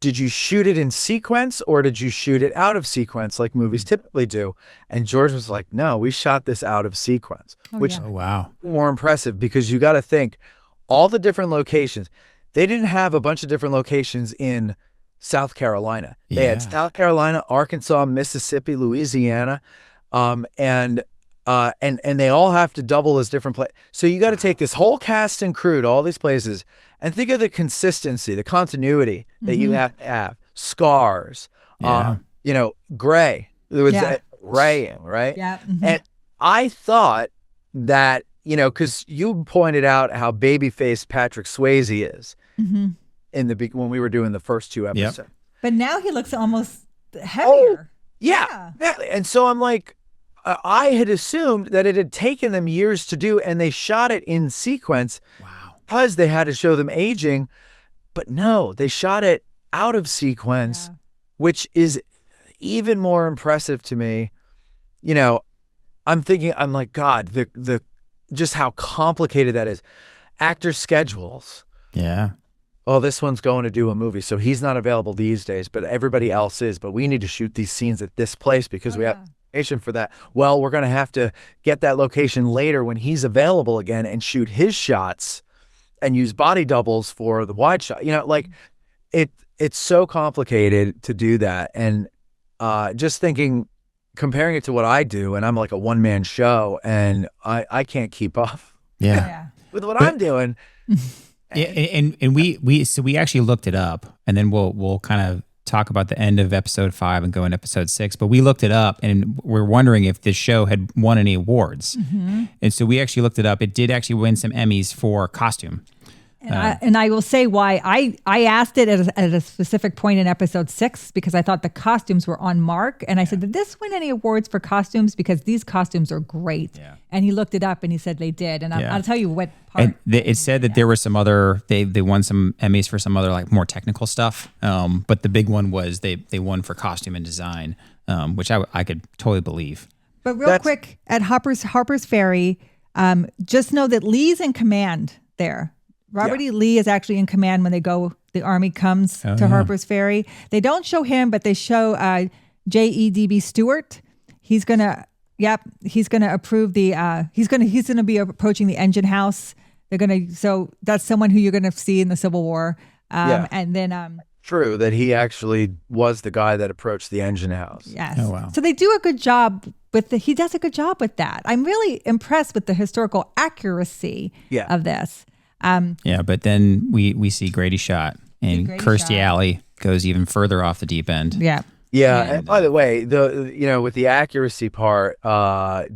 Speaker 1: did you shoot it in sequence or did you shoot it out of sequence like movies typically do? And George was like, no, we shot this out of sequence, which is more impressive because you got to think all the different locations. They didn't have a bunch of different locations in South Carolina. They had South Carolina, Arkansas, Mississippi, Louisiana, and they all have to double as different places. So you got to take this whole cast and crew to all these places and think of the consistency, the continuity that you have to have. Scars, Gray. There was Ray, right?
Speaker 3: Yeah.
Speaker 1: And I thought that, because you pointed out how baby-faced Patrick Swayze is in when we were doing the first two episodes.
Speaker 3: But now he looks almost heavier.
Speaker 1: Yeah. And so I'm like, I had assumed that it had taken them years to do, and they shot it in sequence.
Speaker 2: Wow.
Speaker 1: Because they had to show them aging. But no, they shot it out of sequence, which is even more impressive to me. I'm like, God, the just how complicated that is. Actor schedules.
Speaker 2: Yeah.
Speaker 1: Oh, this one's going to do a movie, so he's not available these days, but everybody else is. But we need to shoot these scenes at this place because we have location for that. Well, we're going to have to get that location later when he's available again and shoot his shots and use body doubles for the wide shot. It's so complicated to do that. And just thinking, comparing it to what I do, and I'm like a one-man show, and I can't keep up with what I'm doing.
Speaker 2: Yeah, and we actually looked it up, and then we'll kind of talk about the end of episode 5 and go into episode 6. But we looked it up, and we're wondering if this show had won any awards. And so we actually looked it up. It did actually win some Emmys for costume.
Speaker 3: And I will say why I asked it at a specific point in episode 6 because I thought the costumes were on mark. And I said, did this win any awards for costumes? Because these costumes are great. Yeah. And he looked it up and he said they did. And I'll tell you what part.
Speaker 2: And it said that there were some other, they won some Emmys for some other like more technical stuff. But the big one was they won for costume and design, which I could totally believe.
Speaker 3: But real quick, at Harper's Ferry, just know that Lee's in command there. Robert E. Lee is actually in command when the army comes to Harper's Ferry. They don't show him, but they show J.E.D.B. Stewart. He's gonna approve the. He's gonna be approaching the engine house. So that's someone who you're gonna see in the Civil War. And then
Speaker 1: true that he actually was the guy that approached the engine house.
Speaker 3: Yes.
Speaker 2: Oh wow.
Speaker 3: So they do a good job he does a good job with that. I'm really impressed with the historical accuracy of this.
Speaker 2: But then we see Grady shot, and Kirstie Alley goes even further off the deep end.
Speaker 1: Yeah. And by the way, with the accuracy part,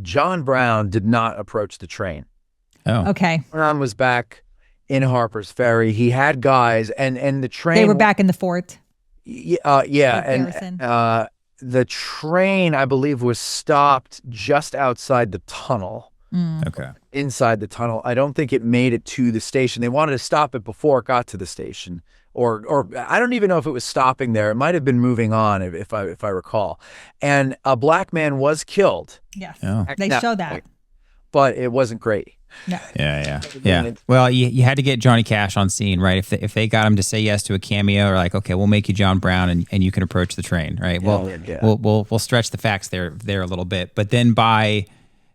Speaker 1: John Brown did not approach the train.
Speaker 2: Oh,
Speaker 3: okay.
Speaker 1: Brown was back in Harper's Ferry. He had guys, and the train.
Speaker 3: They were back in the fort.
Speaker 1: And the train, I believe, was stopped just outside the tunnel.
Speaker 2: Okay.
Speaker 1: Inside the tunnel. I don't think it made it to the station. They wanted to stop it before it got to the station. Or I don't even know if it was stopping there. It might have been moving on if I recall. And a black man was killed.
Speaker 3: Yes. Oh. They show that.
Speaker 1: But it wasn't Grady.
Speaker 3: No.
Speaker 2: Yeah. Well, you had to get Johnny Cash on scene, right? If they got him to say yes to a cameo, or like, okay, we'll make you John Brown and you can approach the train, right? We'll stretch the facts there a little bit. But then by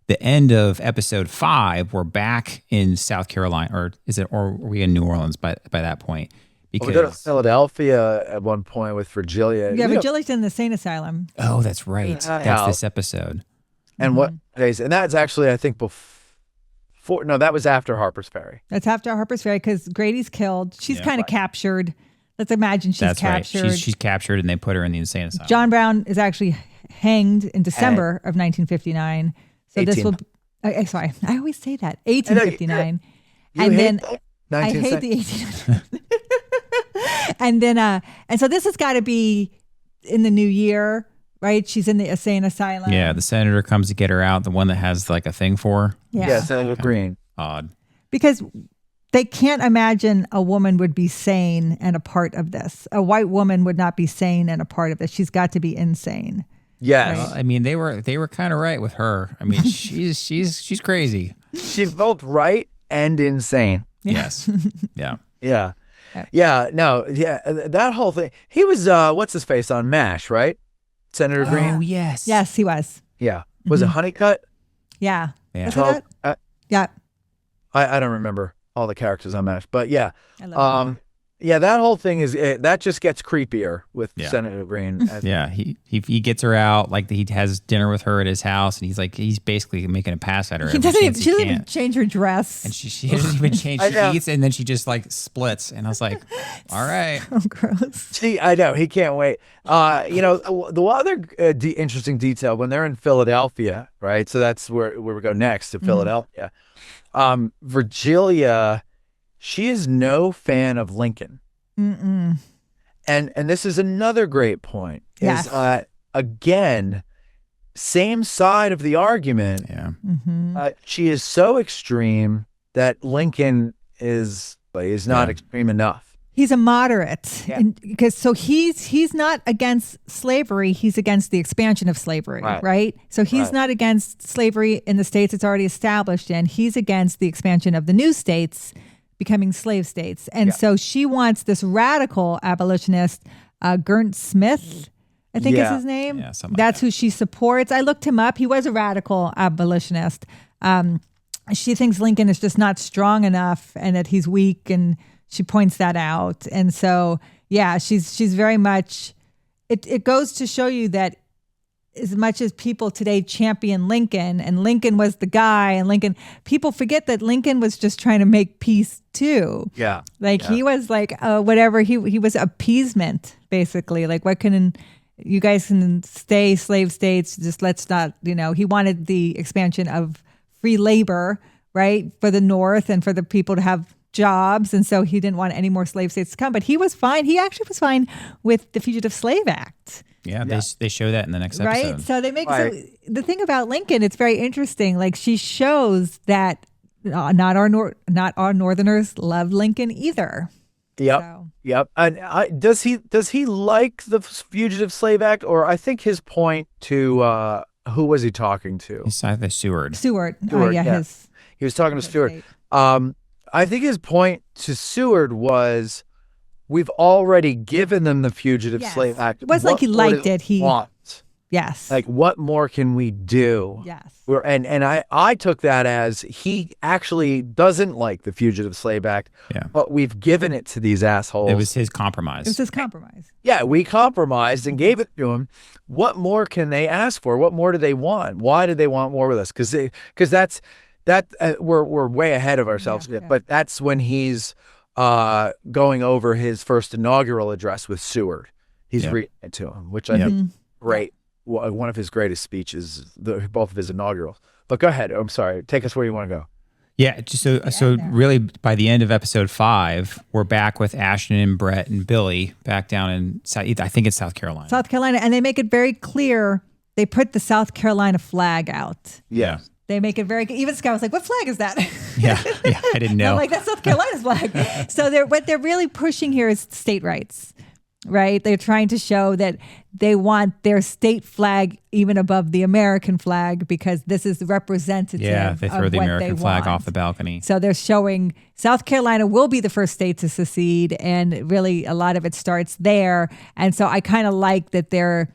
Speaker 2: the end of episode 5, we're back in South Carolina, or are we in New Orleans by that point? Because
Speaker 1: we go to Philadelphia at one point with Virgilia.
Speaker 3: Yeah, Virgilia's in the insane asylum.
Speaker 2: Oh, that's right. That's this episode.
Speaker 1: And what days? And that's actually, I think, before. No, that was after Harper's Ferry.
Speaker 3: That's after Harper's Ferry because Grady's killed. She's kind of captured. Let's imagine she's captured.
Speaker 2: Right. She's captured, and they put her in the insane asylum.
Speaker 3: John Brown is actually hanged in December of 1959. So 18. This will be, sorry, I always say that, 1859. I hate the 18. And then, and so this has got to be in the new year, right? She's in the insane asylum.
Speaker 2: Yeah, the senator comes to get her out, the one that has like a thing for her.
Speaker 1: Yeah, Senator Green.
Speaker 2: Odd.
Speaker 3: Because they can't imagine a woman would be sane and a part of this. A white woman would not be sane and a part of this. She's got to be insane.
Speaker 1: Yes.
Speaker 2: Well, I mean, they were kind of right with her. I mean, she's crazy.
Speaker 1: She's both right and insane.
Speaker 2: Yes. Yeah.
Speaker 1: Yeah. That whole thing. He was what's his face on MASH, right? Senator Green.
Speaker 2: Oh yes.
Speaker 3: Yes, he was.
Speaker 1: Yeah. Was it Honeycutt?
Speaker 3: Yeah.
Speaker 1: Yeah.
Speaker 3: Yeah.
Speaker 1: I don't remember all the characters on MASH, but yeah.
Speaker 3: I love
Speaker 1: Yeah, that whole thing is that just gets creepier with
Speaker 2: Yeah.
Speaker 1: Senator Green.
Speaker 2: Yeah, he gets her out, like he has dinner with her at his house, and he's basically making a pass at her.
Speaker 3: He
Speaker 2: every
Speaker 3: doesn't
Speaker 2: chance
Speaker 3: even, she doesn't
Speaker 2: can.
Speaker 3: even change her dress.
Speaker 2: And she doesn't even change.
Speaker 1: I
Speaker 2: She
Speaker 1: know.
Speaker 2: eats, and then she just like splits. And I was like, all right.
Speaker 3: Oh, gross.
Speaker 1: See, I know he can't wait. The other interesting detail when they're in Philadelphia, right? So that's where we go next to Philadelphia. Virgilia, she is no fan of Lincoln.
Speaker 3: Mm-mm.
Speaker 1: And this is another great point.
Speaker 3: Yes.
Speaker 1: Is again, same side of the argument.
Speaker 2: Yeah.
Speaker 1: She is so extreme that Lincoln is not extreme enough.
Speaker 3: He's a moderate,
Speaker 1: Yeah.
Speaker 3: and because he's not against slavery. He's against the expansion of slavery, right? So he's
Speaker 1: Right.
Speaker 3: not against slavery in the states it's already established in. He's against the expansion of the new states becoming slave states. And so she wants this radical abolitionist, Gert Smith, I think is his name.
Speaker 2: Yeah, something like
Speaker 3: That's
Speaker 2: that.
Speaker 3: who she supports. I looked him up. He was a radical abolitionist. She thinks Lincoln is just not strong enough and that he's weak, and she points that out. And so, yeah, she's very much, it goes to show you that as much as people today champion Lincoln, and Lincoln was the guy, and people forget that Lincoln was just trying to make peace too.
Speaker 1: Yeah.
Speaker 3: He was like, whatever, he was appeasement, basically. Like, what can, you guys can stay slave states, just let's not, he wanted the expansion of free labor, right, for the North and for the people to have jobs. And so he didn't want any more slave states to come. But he was fine. He actually was fine with the Fugitive Slave Act.
Speaker 2: Yeah, they show that in the next episode.
Speaker 3: Right. So they make so the thing about Lincoln, it's very interesting. Like, she shows that not our Northerners love Lincoln either.
Speaker 1: Yep.
Speaker 3: So.
Speaker 1: Yep. And does he like the Fugitive Slave Act, or I think his point to who was he talking to?
Speaker 2: He's either Seward.
Speaker 3: Stewart.
Speaker 1: Stewart, yeah. He was talking to Stewart. I think his point to Seward was, we've already given them the Fugitive Slave Act.
Speaker 3: It wasn't like he liked it. He
Speaker 1: wants.
Speaker 3: Yes.
Speaker 1: Like, what more can we do?
Speaker 3: Yes.
Speaker 1: And I took that as he actually doesn't like the Fugitive Slave Act, but we've given it to these assholes.
Speaker 2: It was his compromise.
Speaker 3: It was his compromise.
Speaker 1: Yeah, we compromised and gave it to him. What more can they ask for? What more do they want? Why do they want more with us? Because that's we're way ahead of ourselves. But that's when he's going over his first inaugural address with Seward. He's reading it to him, which I think is great. One of his greatest speeches, both of his inaugurals. But go ahead. I'm sorry. Take us where you want to go.
Speaker 2: Yeah. So really, by the end of episode 5, we're back with Ashton and Brett and Billy back down in I think it's South Carolina.
Speaker 3: South Carolina, and they make it very clear. They put the South Carolina flag out.
Speaker 2: Yeah.
Speaker 3: They make it very. Even Scott was like, "What flag is that?"
Speaker 2: Yeah. I didn't know.
Speaker 3: I'm like, that's South Carolina's flag. So what they're really pushing here is state rights, right? They're trying to show that they want their state flag even above the American flag because this is representative.
Speaker 2: Yeah, they throw
Speaker 3: of
Speaker 2: the
Speaker 3: what
Speaker 2: American
Speaker 3: they
Speaker 2: flag
Speaker 3: want.
Speaker 2: off the balcony.
Speaker 3: So they're showing South Carolina will be the first state to secede, and really a lot of it starts there. And so I kind of like that they're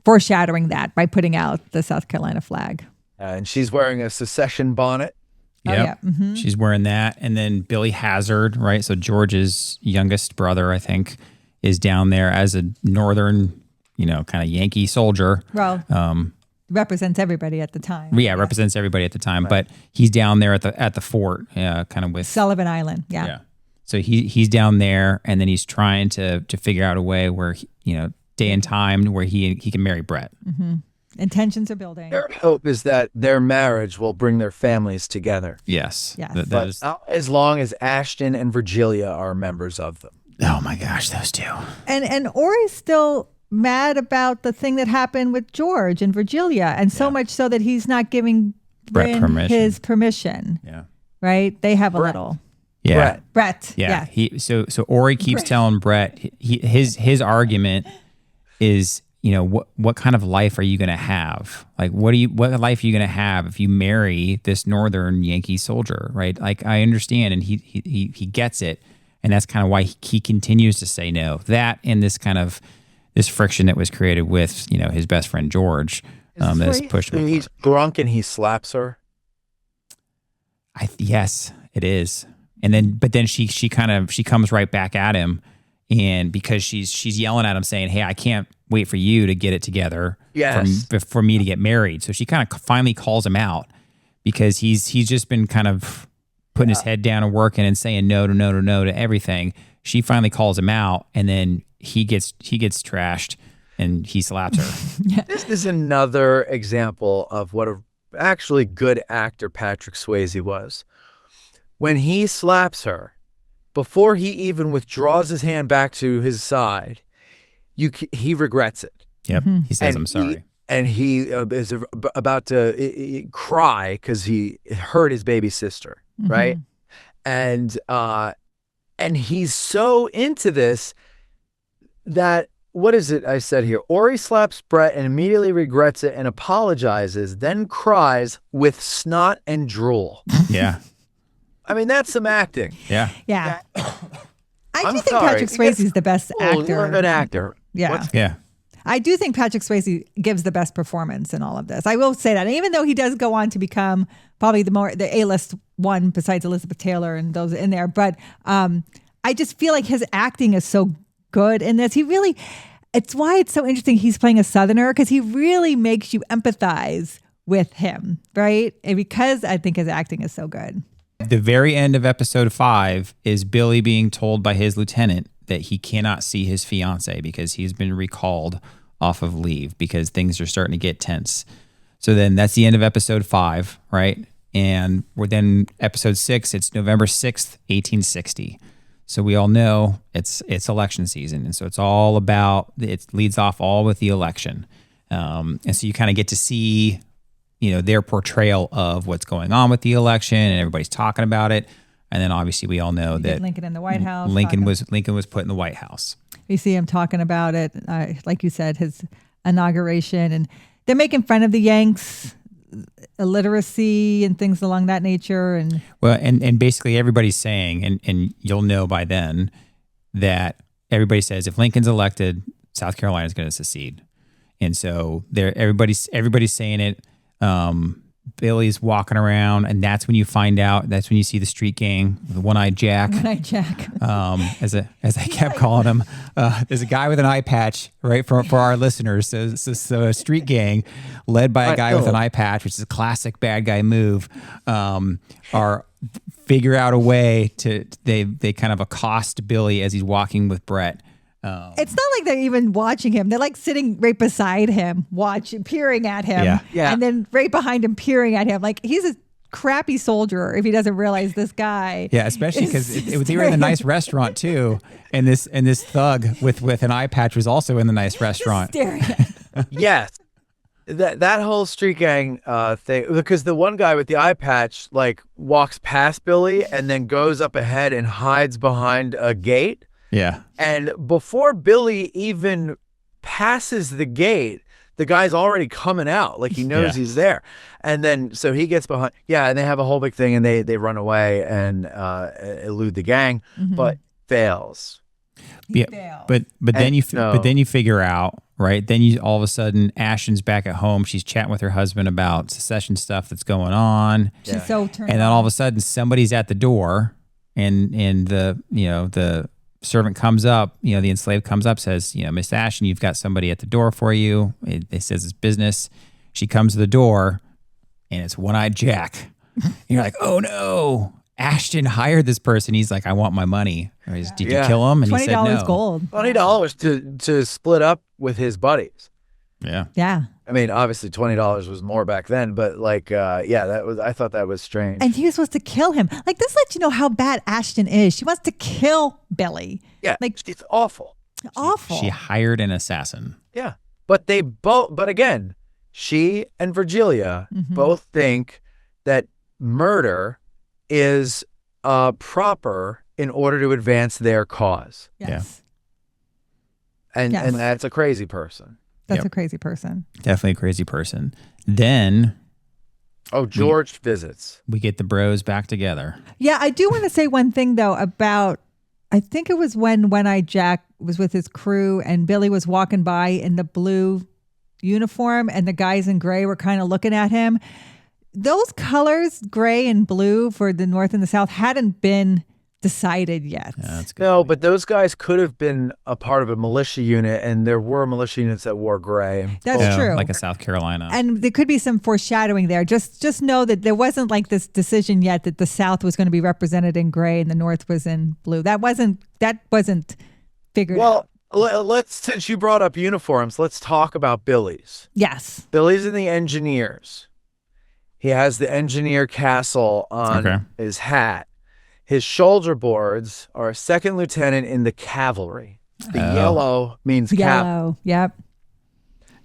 Speaker 3: foreshadowing that by putting out the South Carolina flag.
Speaker 1: And she's wearing a secession bonnet.
Speaker 2: Yep. She's wearing that. And then Billy Hazard, right? So George's youngest brother, I think, is down there as a northern, kind of Yankee soldier.
Speaker 3: Well, represents everybody at the time.
Speaker 2: Yeah, represents everybody at the time. Right. But he's down there at the fort, kind of with
Speaker 3: Sullivan Island. Yeah.
Speaker 2: So he's down there, and then he's trying to figure out a way where day and time where he can marry Brett.
Speaker 3: Mm-hmm. Intentions are building.
Speaker 1: Their hope is that their marriage will bring their families together.
Speaker 2: Yes.
Speaker 1: But as long as Ashton and Virgilia are members of them.
Speaker 2: Oh my gosh, those two.
Speaker 3: And Orry's still mad about the thing that happened with George and Virgilia, and so much so that he's not giving
Speaker 2: Brett
Speaker 3: his permission.
Speaker 2: Yeah.
Speaker 3: Right? They have a little.
Speaker 2: Yeah.
Speaker 3: Brett.
Speaker 2: Yeah. So Orry keeps telling Brett his argument is, what kind of life are you going to have? Like, what life are you going to have if you marry this northern Yankee soldier, right? Like, I understand, and he gets it, and that's kind of why he continues to say no. That and this kind of this friction that was created with his best friend George, that's pushed him.
Speaker 1: He's drunk and he slaps her.
Speaker 2: Yes, it is. And then, but then she comes right back at him, and because she's yelling at him saying, "Hey, I can't wait for you to get it together for me to get married." So she kind of finally calls him out because he's just been kind of putting his head down and working and saying no to everything. She finally calls him out, and then he gets trashed and he slaps her.
Speaker 1: This is another example of what a actually good actor Patrick Swayze was. When he slaps her, before he even withdraws his hand back to his side, he regrets it.
Speaker 2: Yep. He says, "I'm sorry."
Speaker 1: He is about to cry because he hurt his baby sister, right? And he's so into this that, what is it I said here? Orry slaps Brett and immediately regrets it and apologizes, then cries with snot and drool.
Speaker 2: Yeah.
Speaker 1: I mean, that's some acting.
Speaker 2: Yeah.
Speaker 3: Yeah. I do think Patrick Swayze is the best actor.
Speaker 1: You're a good actor.
Speaker 3: Yeah.
Speaker 2: Yeah.
Speaker 3: I do think Patrick Swayze gives the best performance in all of this. I will say that. And even though he does go on to become probably the A-list one besides Elizabeth Taylor and those in there, but I just feel like his acting is so good in this. It's why it's so interesting he's playing a Southerner, because he really makes you empathize with him, right? And because I think his acting is so good.
Speaker 2: The very end of episode 5 is Billy being told by his lieutenant that he cannot see his fiance because he's been recalled off of leave because things are starting to get tense. So then that's the end of episode 5, right? And we're then episode 6, it's November 6th, 1860. So we all know it's election season. And so it's all about, it leads off all with the election. And so you kind of get to see, their portrayal of what's going on with the election, and everybody's talking about it. And then obviously we all know that
Speaker 3: Lincoln in the White House.
Speaker 2: Lincoln was put in the White House.
Speaker 3: You see him talking about it, like you said, his inauguration, and they're making fun of the Yanks, illiteracy and things along that nature. And
Speaker 2: basically everybody's saying, and you'll know by then, that everybody says if Lincoln's elected, South Carolina is going to secede. And so everybody's saying it. Billy's walking around, and that's when you find out. That's when you see the street gang, the One-Eyed Jack.
Speaker 3: One-Eyed Jack.
Speaker 2: As I kept calling him, there's a guy with an eye patch, right? For our listeners, so a street gang led by a guy with an eye patch, which is a classic bad guy move. Are figure out a way to they kind of accost Billy as he's walking with Brett.
Speaker 3: It's not like they're even watching him. They're like sitting right beside him, peering at him.
Speaker 2: Yeah.
Speaker 3: And then right behind him, peering at him. Like, he's a crappy soldier if he doesn't realize this guy.
Speaker 2: Yeah, especially because they were in a nice restaurant too. And this thug with an eye patch was also in the nice restaurant.
Speaker 3: Staring at him.
Speaker 1: Yes. That whole street gang thing, because the one guy with the eye patch like walks past Billy and then goes up ahead and hides behind a gate.
Speaker 2: Yeah.
Speaker 1: And before Billy even passes the gate, the guy's already coming out. Like, he knows he's there. And then, so he gets behind. Yeah. And they have a whole big thing, and they run away and elude the gang, but fails.
Speaker 2: Yeah. But then you figure out, right? Then you all of a sudden, Ashton's back at home. She's chatting with her husband about secession stuff that's going on.
Speaker 3: She's so turned
Speaker 2: And then all of a sudden, somebody's at the door, and the servant comes up, the enslaved comes up, says, Miss Ashton, you've got somebody at the door for you. It says it's business. She comes to the door, and it's One-Eyed Jack. And you're like, oh no, Ashton hired this person. He's like, I want my money. Did you kill him? And he said no.
Speaker 3: $20 gold.
Speaker 1: $20 to split up with his buddies.
Speaker 2: Yeah.
Speaker 3: Yeah.
Speaker 1: I mean, obviously $20 was more back then, but like, I thought that was strange.
Speaker 3: And he was supposed to kill him. Like, this lets you know how bad Ashton is. She wants to kill Billy.
Speaker 1: Yeah,
Speaker 3: like,
Speaker 1: it's awful.
Speaker 3: Awful.
Speaker 2: She hired an assassin.
Speaker 1: Yeah, but again, she and Virgilia both think that murder is proper in order to advance their cause.
Speaker 3: Yes.
Speaker 1: And that's a crazy person.
Speaker 3: That's a crazy person.
Speaker 2: Definitely a crazy person. Then
Speaker 1: George visits.
Speaker 2: We get the bros back together.
Speaker 3: Yeah, I do want to say one thing though about, I think it was when One-Eyed Jack was with his crew and Billy was walking by in the blue uniform and the guys in gray were kind of looking at him. Those colors, gray and blue for the North and the South, hadn't been decided yet.
Speaker 2: Yeah, that's good.
Speaker 1: No, but those guys could have been a part of a militia unit, and there were militia units that wore gray.
Speaker 3: That's true.
Speaker 2: Like a South Carolina.
Speaker 3: And there could be some foreshadowing there. Just know that there wasn't like this decision yet that the South was going to be represented in gray and the North was in blue. That wasn't figured out.
Speaker 1: Well, let's, since you brought up uniforms, let's talk about Billy's.
Speaker 3: Yes.
Speaker 1: Billy's in the engineers. He has the engineer castle on his hat. His shoulder boards are a second lieutenant in the cavalry. The yellow means
Speaker 3: Yellow. Yep.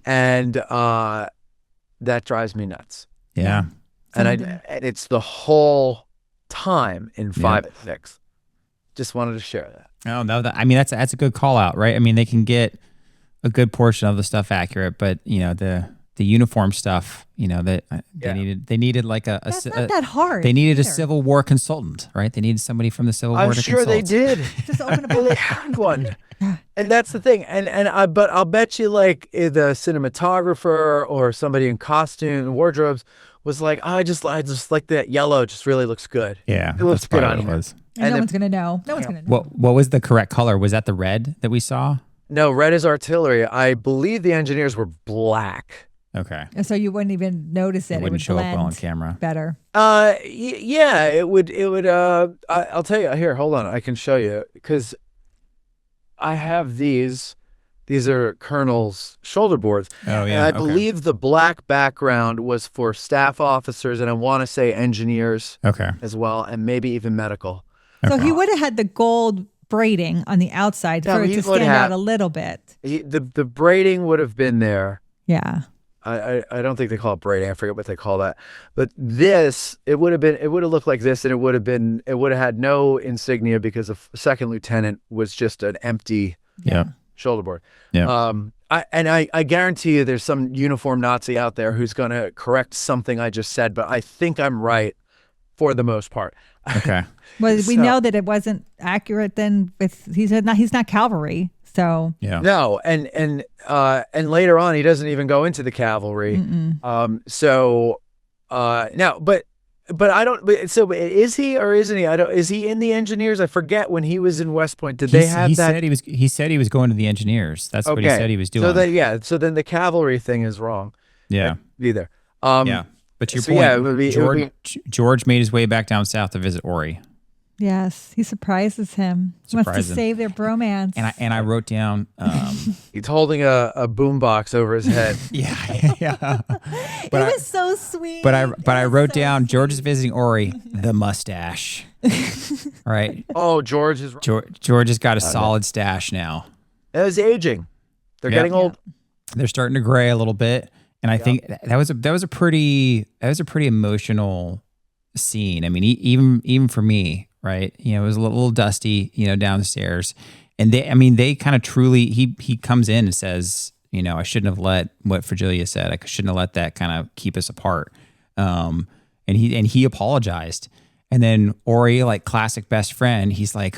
Speaker 1: And that drives me nuts.
Speaker 2: Yeah.
Speaker 1: And it's the whole time in 5 and 6. Just wanted to share that.
Speaker 2: Oh no, I mean that's a good call out, right? I mean they can get a good portion of the stuff accurate, but the uniform stuff, that they needed like
Speaker 3: That's not that hard.
Speaker 2: They needed
Speaker 3: either.
Speaker 2: a Civil War consultant, right? They needed somebody from the Civil War to consult.
Speaker 1: I'm sure they did.
Speaker 3: Just open up
Speaker 1: Well, they had one. And that's the thing. But I'll bet you like the cinematographer or somebody in costume and wardrobes was like, I just like that yellow just really looks good.
Speaker 2: Yeah.
Speaker 1: It looks good on you.
Speaker 3: And no one's going to know. No one's going to know.
Speaker 2: What was the correct color? Was that the red that we saw?
Speaker 1: No, red is artillery. I believe the engineers were black.
Speaker 2: Okay.
Speaker 3: So you wouldn't even notice it.
Speaker 2: It wouldn't show up
Speaker 3: blend
Speaker 2: well on camera.
Speaker 3: better.
Speaker 1: Yeah, it would. I'll tell you here. Hold on, I can show you because I have these. These are Colonel's shoulder boards.
Speaker 2: Oh yeah.
Speaker 1: And I believe the black background was for staff officers, and I want to say engineers. As well, and maybe even medical.
Speaker 3: So he would have had the gold braiding on the outside for it to stand out a little bit.
Speaker 1: The braiding would have been there.
Speaker 3: Yeah.
Speaker 1: I don't think they call it braiding. I forget what they call that. But this, it would have looked like this, and it would have had no insignia because a second lieutenant was just an empty shoulder board.
Speaker 2: Yeah.
Speaker 1: I guarantee you there's some uniform Nazi out there who's going to correct something I just said, but I think I'm right for the most part.
Speaker 2: Okay.
Speaker 3: Well, we know that it wasn't accurate then he's not cavalry. So
Speaker 1: no, and later on he doesn't even go into the cavalry. No, but I don't. So is he or isn't he? Is he in the engineers? I forget when he was in West Point. Did they have that?
Speaker 2: He said he was going to the engineers. That's what he said he was doing.
Speaker 1: So then the cavalry thing is wrong.
Speaker 2: Yeah.
Speaker 1: Either.
Speaker 2: But to your point, George made his way back down south to visit Orry.
Speaker 3: Yes, he surprises him. He wants to save their bromance.
Speaker 2: And I wrote down.
Speaker 1: He's holding a boombox over his head.
Speaker 3: Yeah. But it was so sweet.
Speaker 2: But I wrote down George is visiting Orry, the mustache. Right.
Speaker 1: Oh, George
Speaker 2: has got a solid stash now.
Speaker 1: It was aging. They're getting old.
Speaker 2: They're starting to gray a little bit, and I think that was a pretty emotional scene. I mean, even for me. Right. It was a little dusty, down the stairs. And they kind of truly, he comes in and says, I shouldn't have let what Virgilia said. I shouldn't have let that kind of keep us apart. And he apologized. And then Orry, like classic best friend, he's like,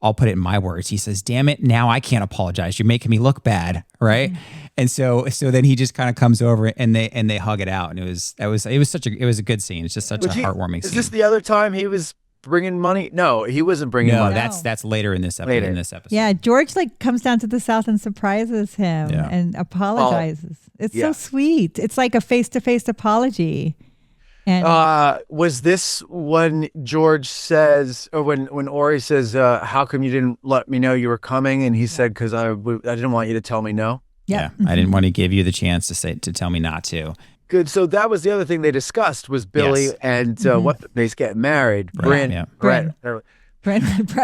Speaker 2: I'll put it in my words. He says, damn it. Now I can't apologize. You're making me look bad. Right. Mm-hmm. And so then he just kind of comes over and they hug it out. And it was a good scene. It's just such a heartwarming scene.
Speaker 1: Is this the other time he was bringing money? No, he wasn't bringing money.
Speaker 2: No, that's later in this episode.
Speaker 3: Yeah. George comes down to the South and surprises him and apologizes. It's so sweet. It's like a face-to-face apology. And
Speaker 1: was this when George says, or when Orry says, how come you didn't let me know you were coming? And he said, because I didn't want you to tell me no.
Speaker 2: Yeah. I didn't want to give you the chance to tell me not to.
Speaker 1: Good. So that was the other thing they discussed was Billy and they get married. Bryn, Brett,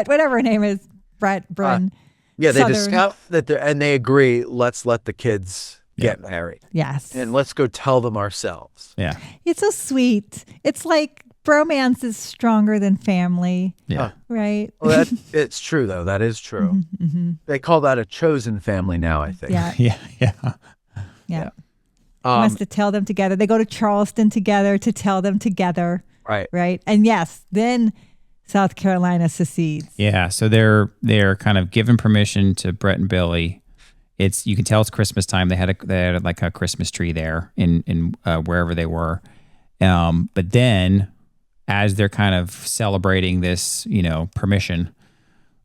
Speaker 3: whatever her name is, Bryn.
Speaker 1: They discussed that and they agree, let's let the kids get married.
Speaker 3: Yes.
Speaker 1: And let's go tell them ourselves.
Speaker 2: Yeah.
Speaker 3: It's so sweet. It's like bromance is stronger than family.
Speaker 2: Yeah.
Speaker 3: Right?
Speaker 1: Well, it's true, though. That is true. Mm-hmm. They call that a chosen family now, I think.
Speaker 3: Yeah.
Speaker 1: Yeah.
Speaker 3: He wants to tell them together. They go to Charleston together to tell them together. Right. And yes, then South Carolina secedes.
Speaker 2: Yeah. So they're kind of given permission to Brett and Billy. You can tell it's Christmas time. They had like a Christmas tree there in wherever they were. But then as they're kind of celebrating this, permission,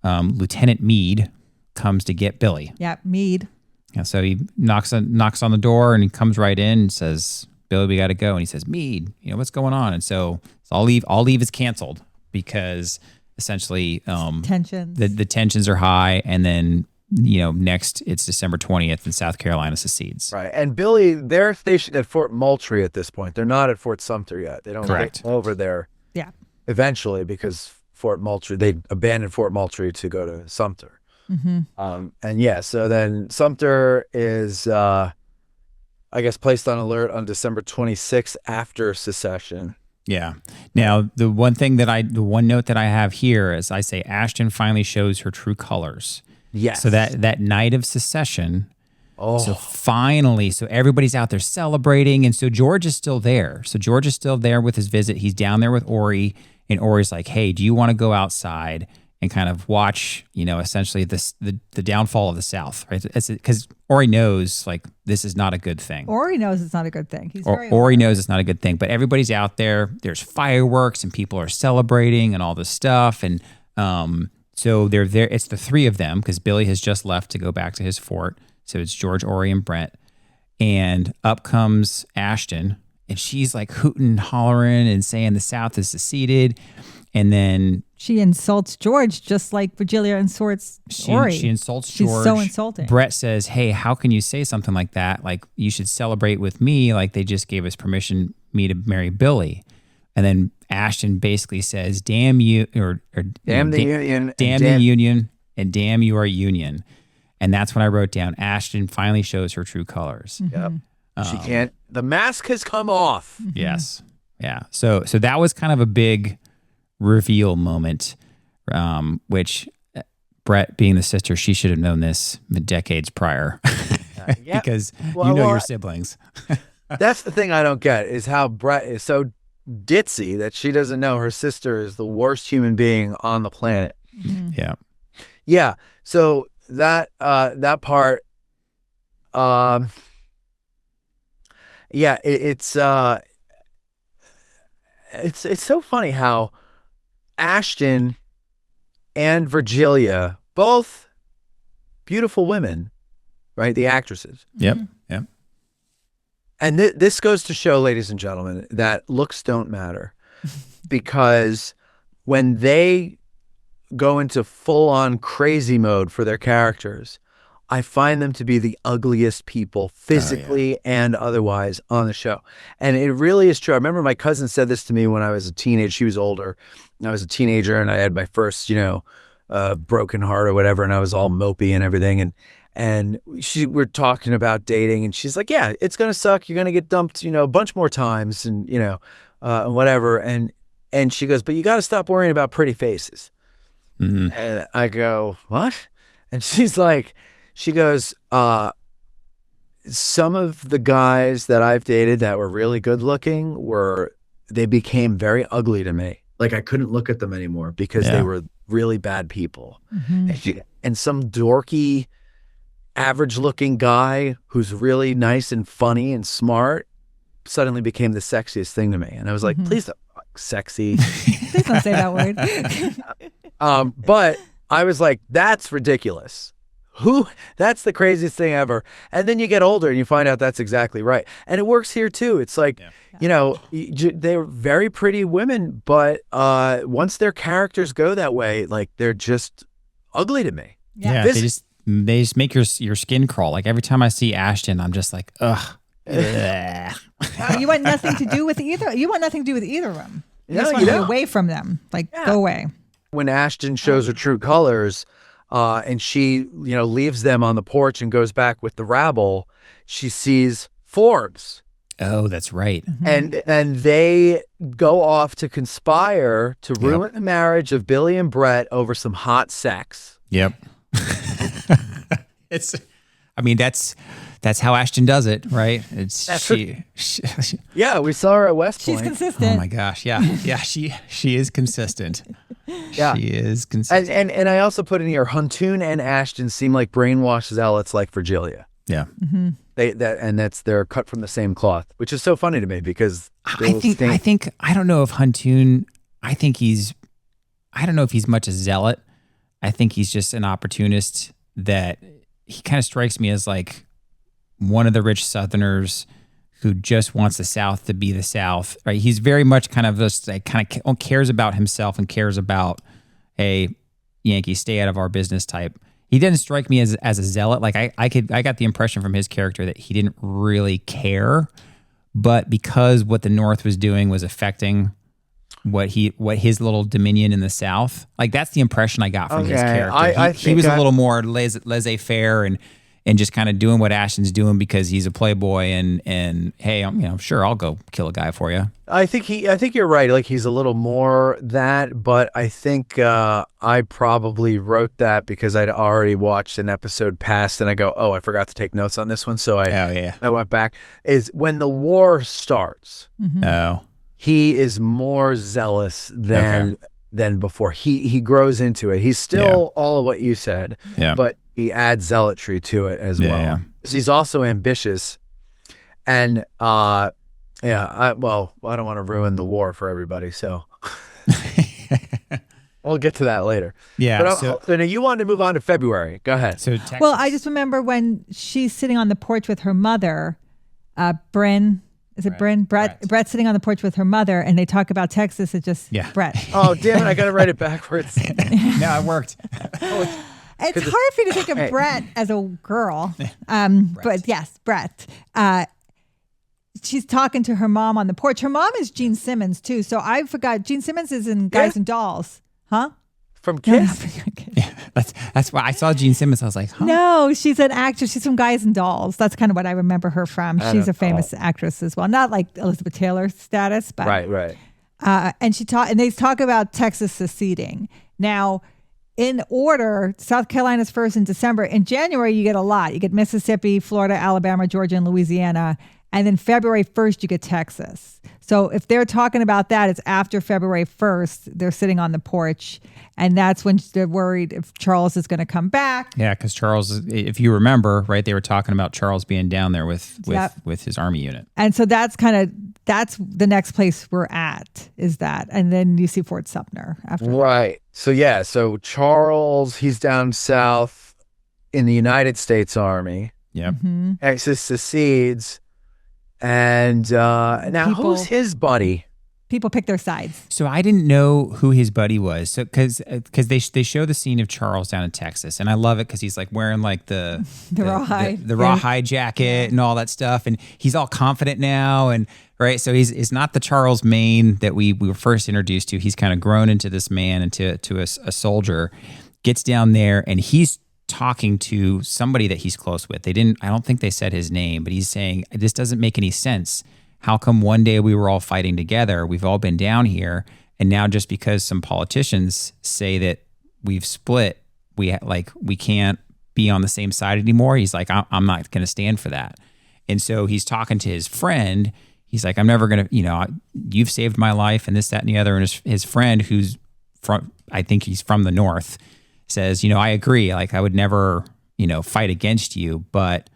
Speaker 2: Lieutenant Meade comes to get Billy.
Speaker 3: Yeah, Meade.
Speaker 2: And so he knocks on the door and he comes right in and says, "Billy, we got to go." And he says, "Meade, what's going on?" And so all leave is canceled because essentially
Speaker 3: Tensions.
Speaker 2: the tensions are high. And then, next it's December 20th and South Carolina secedes.
Speaker 1: Right. And Billy, they're stationed at Fort Moultrie at this point. They're not at Fort Sumter yet. They don't
Speaker 2: Correct.
Speaker 1: get over there
Speaker 3: Yeah.
Speaker 1: eventually because Fort Moultrie, they abandoned Fort Moultrie to go to Sumter. So then Sumter is, I guess, placed on alert on December 26th after secession.
Speaker 2: Yeah. Now, the one note that I have here is I say Ashton finally shows her true colors.
Speaker 1: Yes.
Speaker 2: So that night of secession,
Speaker 1: Oh.
Speaker 2: so finally, so everybody's out there celebrating, and so George is still there. So George is still there with his visit. He's down there with Orry, and Orry's like, "Hey, do you want to go outside and kind of watch, essentially the downfall of the South?" Right? Because Orry knows like this is not a good thing.
Speaker 3: Orry knows it's not a good thing. He's very
Speaker 2: Orry knows it's not a good thing, but everybody's out there. There's fireworks and people are celebrating and all this stuff, and so they're there. It's the three of them because Billy has just left to go back to his fort. So it's George, Orry, and Brett. And up comes Ashton, and she's like hooting and hollering and saying the South is seceded. And then
Speaker 3: she insults George just like Virgilia insults Orry.
Speaker 2: She insults
Speaker 3: She's
Speaker 2: George.
Speaker 3: so insulting.
Speaker 2: Brett says, "Hey, how can you say something like that? Like, you should celebrate with me. Like, they just gave us permission, me to marry Billy." And then Ashton basically says, "Damn you," or
Speaker 1: Damn the Union.
Speaker 2: damn the Union, and damn your Union. And that's when I wrote down, Ashton finally shows her true colors.
Speaker 1: Yep. She can't. The mask has come off.
Speaker 2: Yes. Yeah. So that was kind of a big reveal moment, which Brett, being the sister, she should have known this decades prior
Speaker 1: Yeah.
Speaker 2: because
Speaker 1: Well,
Speaker 2: your siblings.
Speaker 1: That's the thing I don't get is how Brett is so ditzy that she doesn't know her sister is the worst human being on the planet.
Speaker 2: Yeah.
Speaker 1: Yeah. So that part, it's so funny how Ashton and Virgilia, both beautiful women, right? The actresses.
Speaker 2: Yep. Yep.
Speaker 1: And this goes to show, ladies and gentlemen, that looks don't matter because when they go into full-on crazy mode for their characters, I find them to be the ugliest people physically and otherwise on the show. And it really is true. I remember my cousin said this to me when I was a teenager. She was older. And I was a teenager and I had my first, broken heart or whatever. And I was all mopey and everything. And we're talking about dating and she's like, "Yeah, it's going to suck. You're going to get dumped, a bunch more times and, whatever." And she goes, "But you got to stop worrying about pretty faces."
Speaker 2: Mm-hmm.
Speaker 1: And I go, "What?" And she goes, "Some of the guys that I've dated that were really good looking they became very ugly to me. Like I couldn't look at them anymore because they were really bad people." And some dorky, average looking guy who's really nice and funny and smart suddenly became the sexiest thing to me. And I was like, "Please don't sexy."
Speaker 3: Please don't say that word.
Speaker 1: But I was like, that's ridiculous. That's the craziest thing ever. And then you get older and you find out that's exactly right. And it works here too. It's like, they're very pretty women, but once their characters go that way, like they're just ugly to me.
Speaker 2: Yeah. They just make your skin crawl. Like every time I see Ashton, I'm just like, ugh.
Speaker 3: You want nothing to do with either. You want nothing to do with either of them. You just want to be away from them. Like, go away.
Speaker 1: When Ashton shows her true colors, and she, leaves them on the porch and goes back with the rabble, she sees Forbes.
Speaker 2: Oh, that's right.
Speaker 1: And they go off to conspire to ruin the marriage of Billy and Brett over some hot sex.
Speaker 2: Yep. That's how Ashton does it, right?
Speaker 1: Yeah, we saw her at West Point.
Speaker 3: She's consistent.
Speaker 2: Oh my gosh, yeah, she is consistent.
Speaker 1: Yeah,
Speaker 2: she is consistent.
Speaker 1: And I also put in here, Huntoon and Ashton seem like brainwashed zealots like Virgilia.
Speaker 2: Yeah,
Speaker 1: they're cut from the same cloth, which is so funny to me because
Speaker 2: I don't know if Huntoon I think I don't know if he's much a zealot. I think he's just an opportunist that he kind of strikes me as like one of the rich Southerners who just wants the South to be the South, right? He's very much kind of just like cares about himself and cares about a Yankee stay out of our business type. He didn't strike me as a zealot. Like I got the impression from his character that he didn't really care, but because what the North was doing was affecting what his little dominion in the South, like that's the impression I got from his character. He was a little more laissez-faire and just kind of doing what Ashton's doing because he's a playboy and hey, I'm sure I'll go kill a guy for you.
Speaker 1: I think you're right. Like he's a little more that, but I think I probably wrote that because I'd already watched an episode past and I go, oh, I forgot to take notes on this one. So I went back. Is when the war starts.
Speaker 3: Mm-hmm.
Speaker 2: Oh.
Speaker 1: He is more zealous than before. He grows into it. He's still all of what you said, but he adds zealotry to it as well. Yeah. He's also ambitious, and I don't want to ruin the war for everybody, so we'll get to that later.
Speaker 2: Yeah.
Speaker 1: But so now you wanted to move on to February. Go ahead.
Speaker 2: So Texas.
Speaker 3: Well, I just remember when she's sitting on the porch with her mother, Bryn. Is it Bryn? Brett's sitting on the porch with her mother, and they talk about Texas. It's just Brett.
Speaker 1: Oh, damn it. I got to write it backwards.
Speaker 2: No, it worked.
Speaker 3: It's hard for you to think of Brett as a girl. But yes, Brett. She's talking to her mom on the porch. Her mom is Gene Simmons, too. So I forgot. Gene Simmons is in Guys and Dolls. Huh?
Speaker 1: From Kids?
Speaker 2: Yeah, that's why I saw Gene Simmons. I was like, huh?
Speaker 3: No, she's an actress. She's from Guys and Dolls. That's kind of what I remember her from. She's a famous actress as well. Not like Elizabeth Taylor status, but
Speaker 1: right.
Speaker 3: And they talk about Texas seceding. Now, in order, South Carolina's first in December. In January, you get a lot. You get Mississippi, Florida, Alabama, Georgia, and Louisiana. And then February 1st, you get Texas. So if they're talking about that, it's after February 1st. They're sitting on the porch. And that's when they're worried if Charles is going to come back.
Speaker 2: Yeah, because Charles, if you remember, right, they were talking about Charles being down there with his army unit.
Speaker 3: And so that's the next place we're at is that. And then you see Fort Sumter after that.
Speaker 1: Right. So Charles, he's down south in the United States Army.
Speaker 2: Yep.
Speaker 3: Mm-hmm.
Speaker 1: Texas secedes. And now who's his buddy?
Speaker 3: People pick their sides.
Speaker 2: So I didn't know who his buddy was. So because they show the scene of Charles down in Texas, and I love it because he's like wearing like the rawhide jacket and all that stuff, and he's all confident now, and right. So he's not the Charles Maine that we were first introduced to. He's kind of grown into this man, into a soldier. Gets down there, and he's talking to somebody that he's close with. I don't think they said his name, but he's saying this doesn't make any sense. How come one day we were all fighting together? We've all been down here. And now just because some politicians say that we've split, we can't be on the same side anymore. He's like, I'm not going to stand for that. And so he's talking to his friend. He's like, I'm never going to, you've saved my life and this, that, and the other. And his friend who's I think he's from the North says, I agree. Like I would never, fight against you, but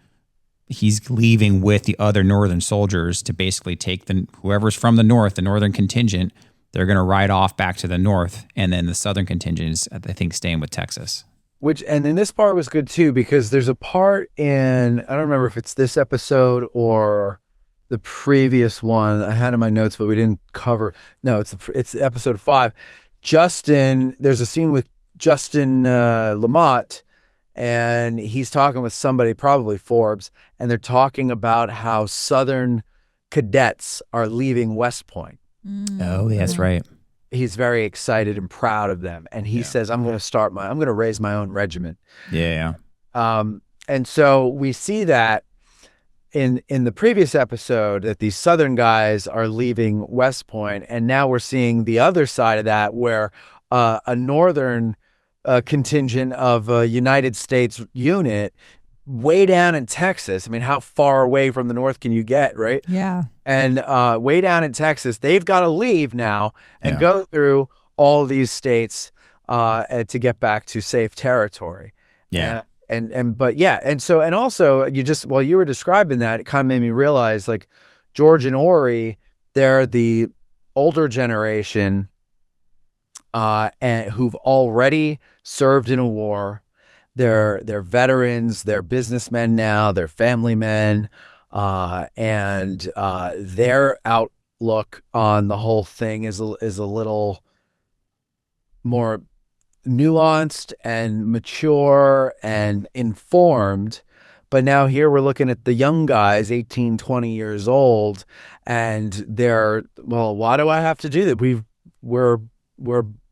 Speaker 2: he's leaving with the other Northern soldiers to basically take whoever's from the North, the Northern contingent, they're going to ride off back to the North. And then the Southern contingent is, I think, staying with Texas.
Speaker 1: And then this part was good too, because there's a part in, I don't remember if it's this episode or the previous one I had in my notes, but we didn't cover. No, it's episode 5. There's a scene with Justin Lamott, and he's talking with somebody, probably Forbes, and they're talking about how Southern cadets are leaving West Point.
Speaker 2: Oh, that's right.
Speaker 1: He's very excited and proud of them. And he says, I'm going to raise my own regiment.
Speaker 2: Yeah.
Speaker 1: And so we see that in the previous episode that these Southern guys are leaving West Point. And now we're seeing the other side of that where a Northern contingent of a United States unit way down in Texas. I mean, how far away from the North can you get, right?
Speaker 3: Yeah.
Speaker 1: And way down in Texas, they've got to leave now and go through all these states to get back to safe territory.
Speaker 2: Yeah.
Speaker 1: And also while you were describing that, it kind of made me realize like George and Orry, they're the older generation and who've already served in a war. They're veterans, they're businessmen now, they're family men, and their outlook on the whole thing is a little more nuanced and mature and informed. But now here we're looking at the young guys, 18, 20 years old, and they're, well, why do I have to do that? We're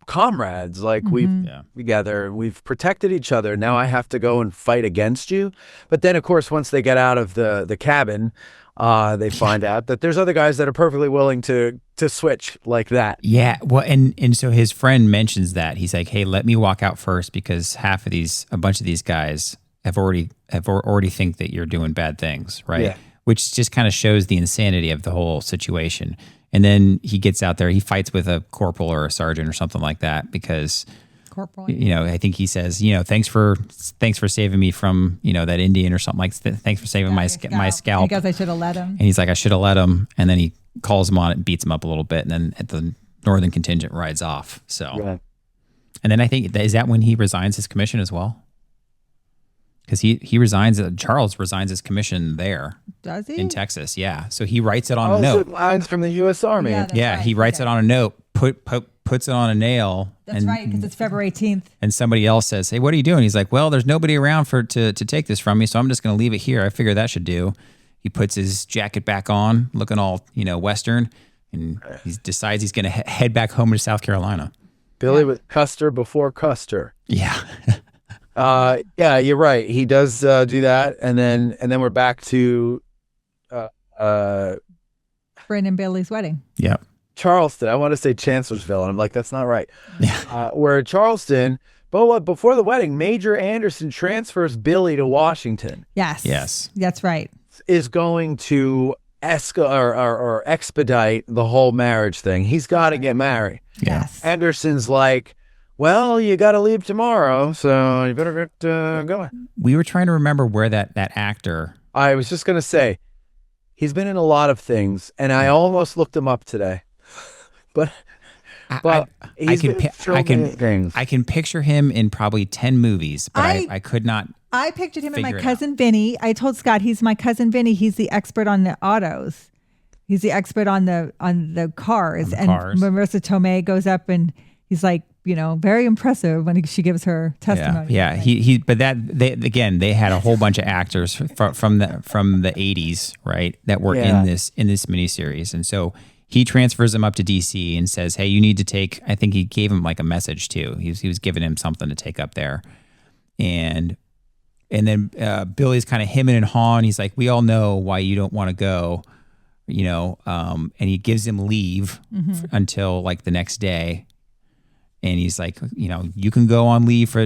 Speaker 1: comrades, like we've together, we've protected each other. Now I have to go and fight against you. But then, of course, once they get out of the cabin, they find out that there's other guys that are perfectly willing to switch like that.
Speaker 2: Yeah. Well, and so his friend mentions that. He's like, hey, let me walk out first because a bunch of these guys have already think that you're doing bad things, right?
Speaker 1: Yeah.
Speaker 2: Which just kind of shows the insanity of the whole situation. And then he gets out there, he fights with a corporal or a sergeant or something like that because,
Speaker 3: Corporal.
Speaker 2: I think he says, thanks for saving me from, that Indian or something like that. Thanks for saving my scalp.
Speaker 3: I guess I should have let him.
Speaker 2: And he's like, I should have let him. And then he calls him on it and beats him up a little bit. And then the northern contingent rides off. So, And then I think, is that when he resigns his commission as well? Because Charles resigns his commission there.
Speaker 3: Does he?
Speaker 2: In Texas, yeah. So he writes it on a note.
Speaker 1: So lines from the U.S. Army.
Speaker 3: Yeah,
Speaker 2: he writes it on a note, puts it on a nail.
Speaker 3: That's right, because it's February 18th.
Speaker 2: And somebody else says, hey, what are you doing? He's like, well, there's nobody around to take this from me, so I'm just going to leave it here. I figure that should do. He puts his jacket back on, looking all, Western, and he decides he's going to head back home to South Carolina.
Speaker 1: Billy with Custer before Custer.
Speaker 2: Yeah.
Speaker 1: Yeah, you're right. He does do that, and then we're back to
Speaker 3: Bryn and Billy's wedding.
Speaker 2: Yeah.
Speaker 1: Charleston. I want to say Chancellorsville, and I'm like, that's not right.
Speaker 2: Yeah.
Speaker 1: We're at Charleston, but before the wedding, Major Anderson transfers Billy to Washington.
Speaker 3: Yes. That's right.
Speaker 1: Is going to or expedite the whole marriage thing. He's got to get married.
Speaker 3: Yes.
Speaker 1: Anderson's like, well, you got to leave tomorrow, so you better get going.
Speaker 2: We were trying to remember where that actor.
Speaker 1: I was just going to say, he's been in a lot of things, and I almost looked him up today. But he's been in so many things.
Speaker 2: I can picture him in probably 10 movies, but I could not.
Speaker 3: I pictured him in My Cousin Vinny. I told Scott he's My Cousin Vinny. He's the expert on the autos. He's the expert on the cars. And Marissa Tomei goes up and he's like, very impressive when she gives her testimony.
Speaker 2: Yeah. But they had a whole bunch of actors from the 80s, right, that were in this miniseries, and so he transfers him up to DC and says, "Hey, you need to take." I think he gave him like a message too. He was giving him something to take up there, and then Billy's kind of hemming and hawing. He's like, "We all know why you don't want to go." And he gives him leave until like the next day. And he's like, you can go on leave for,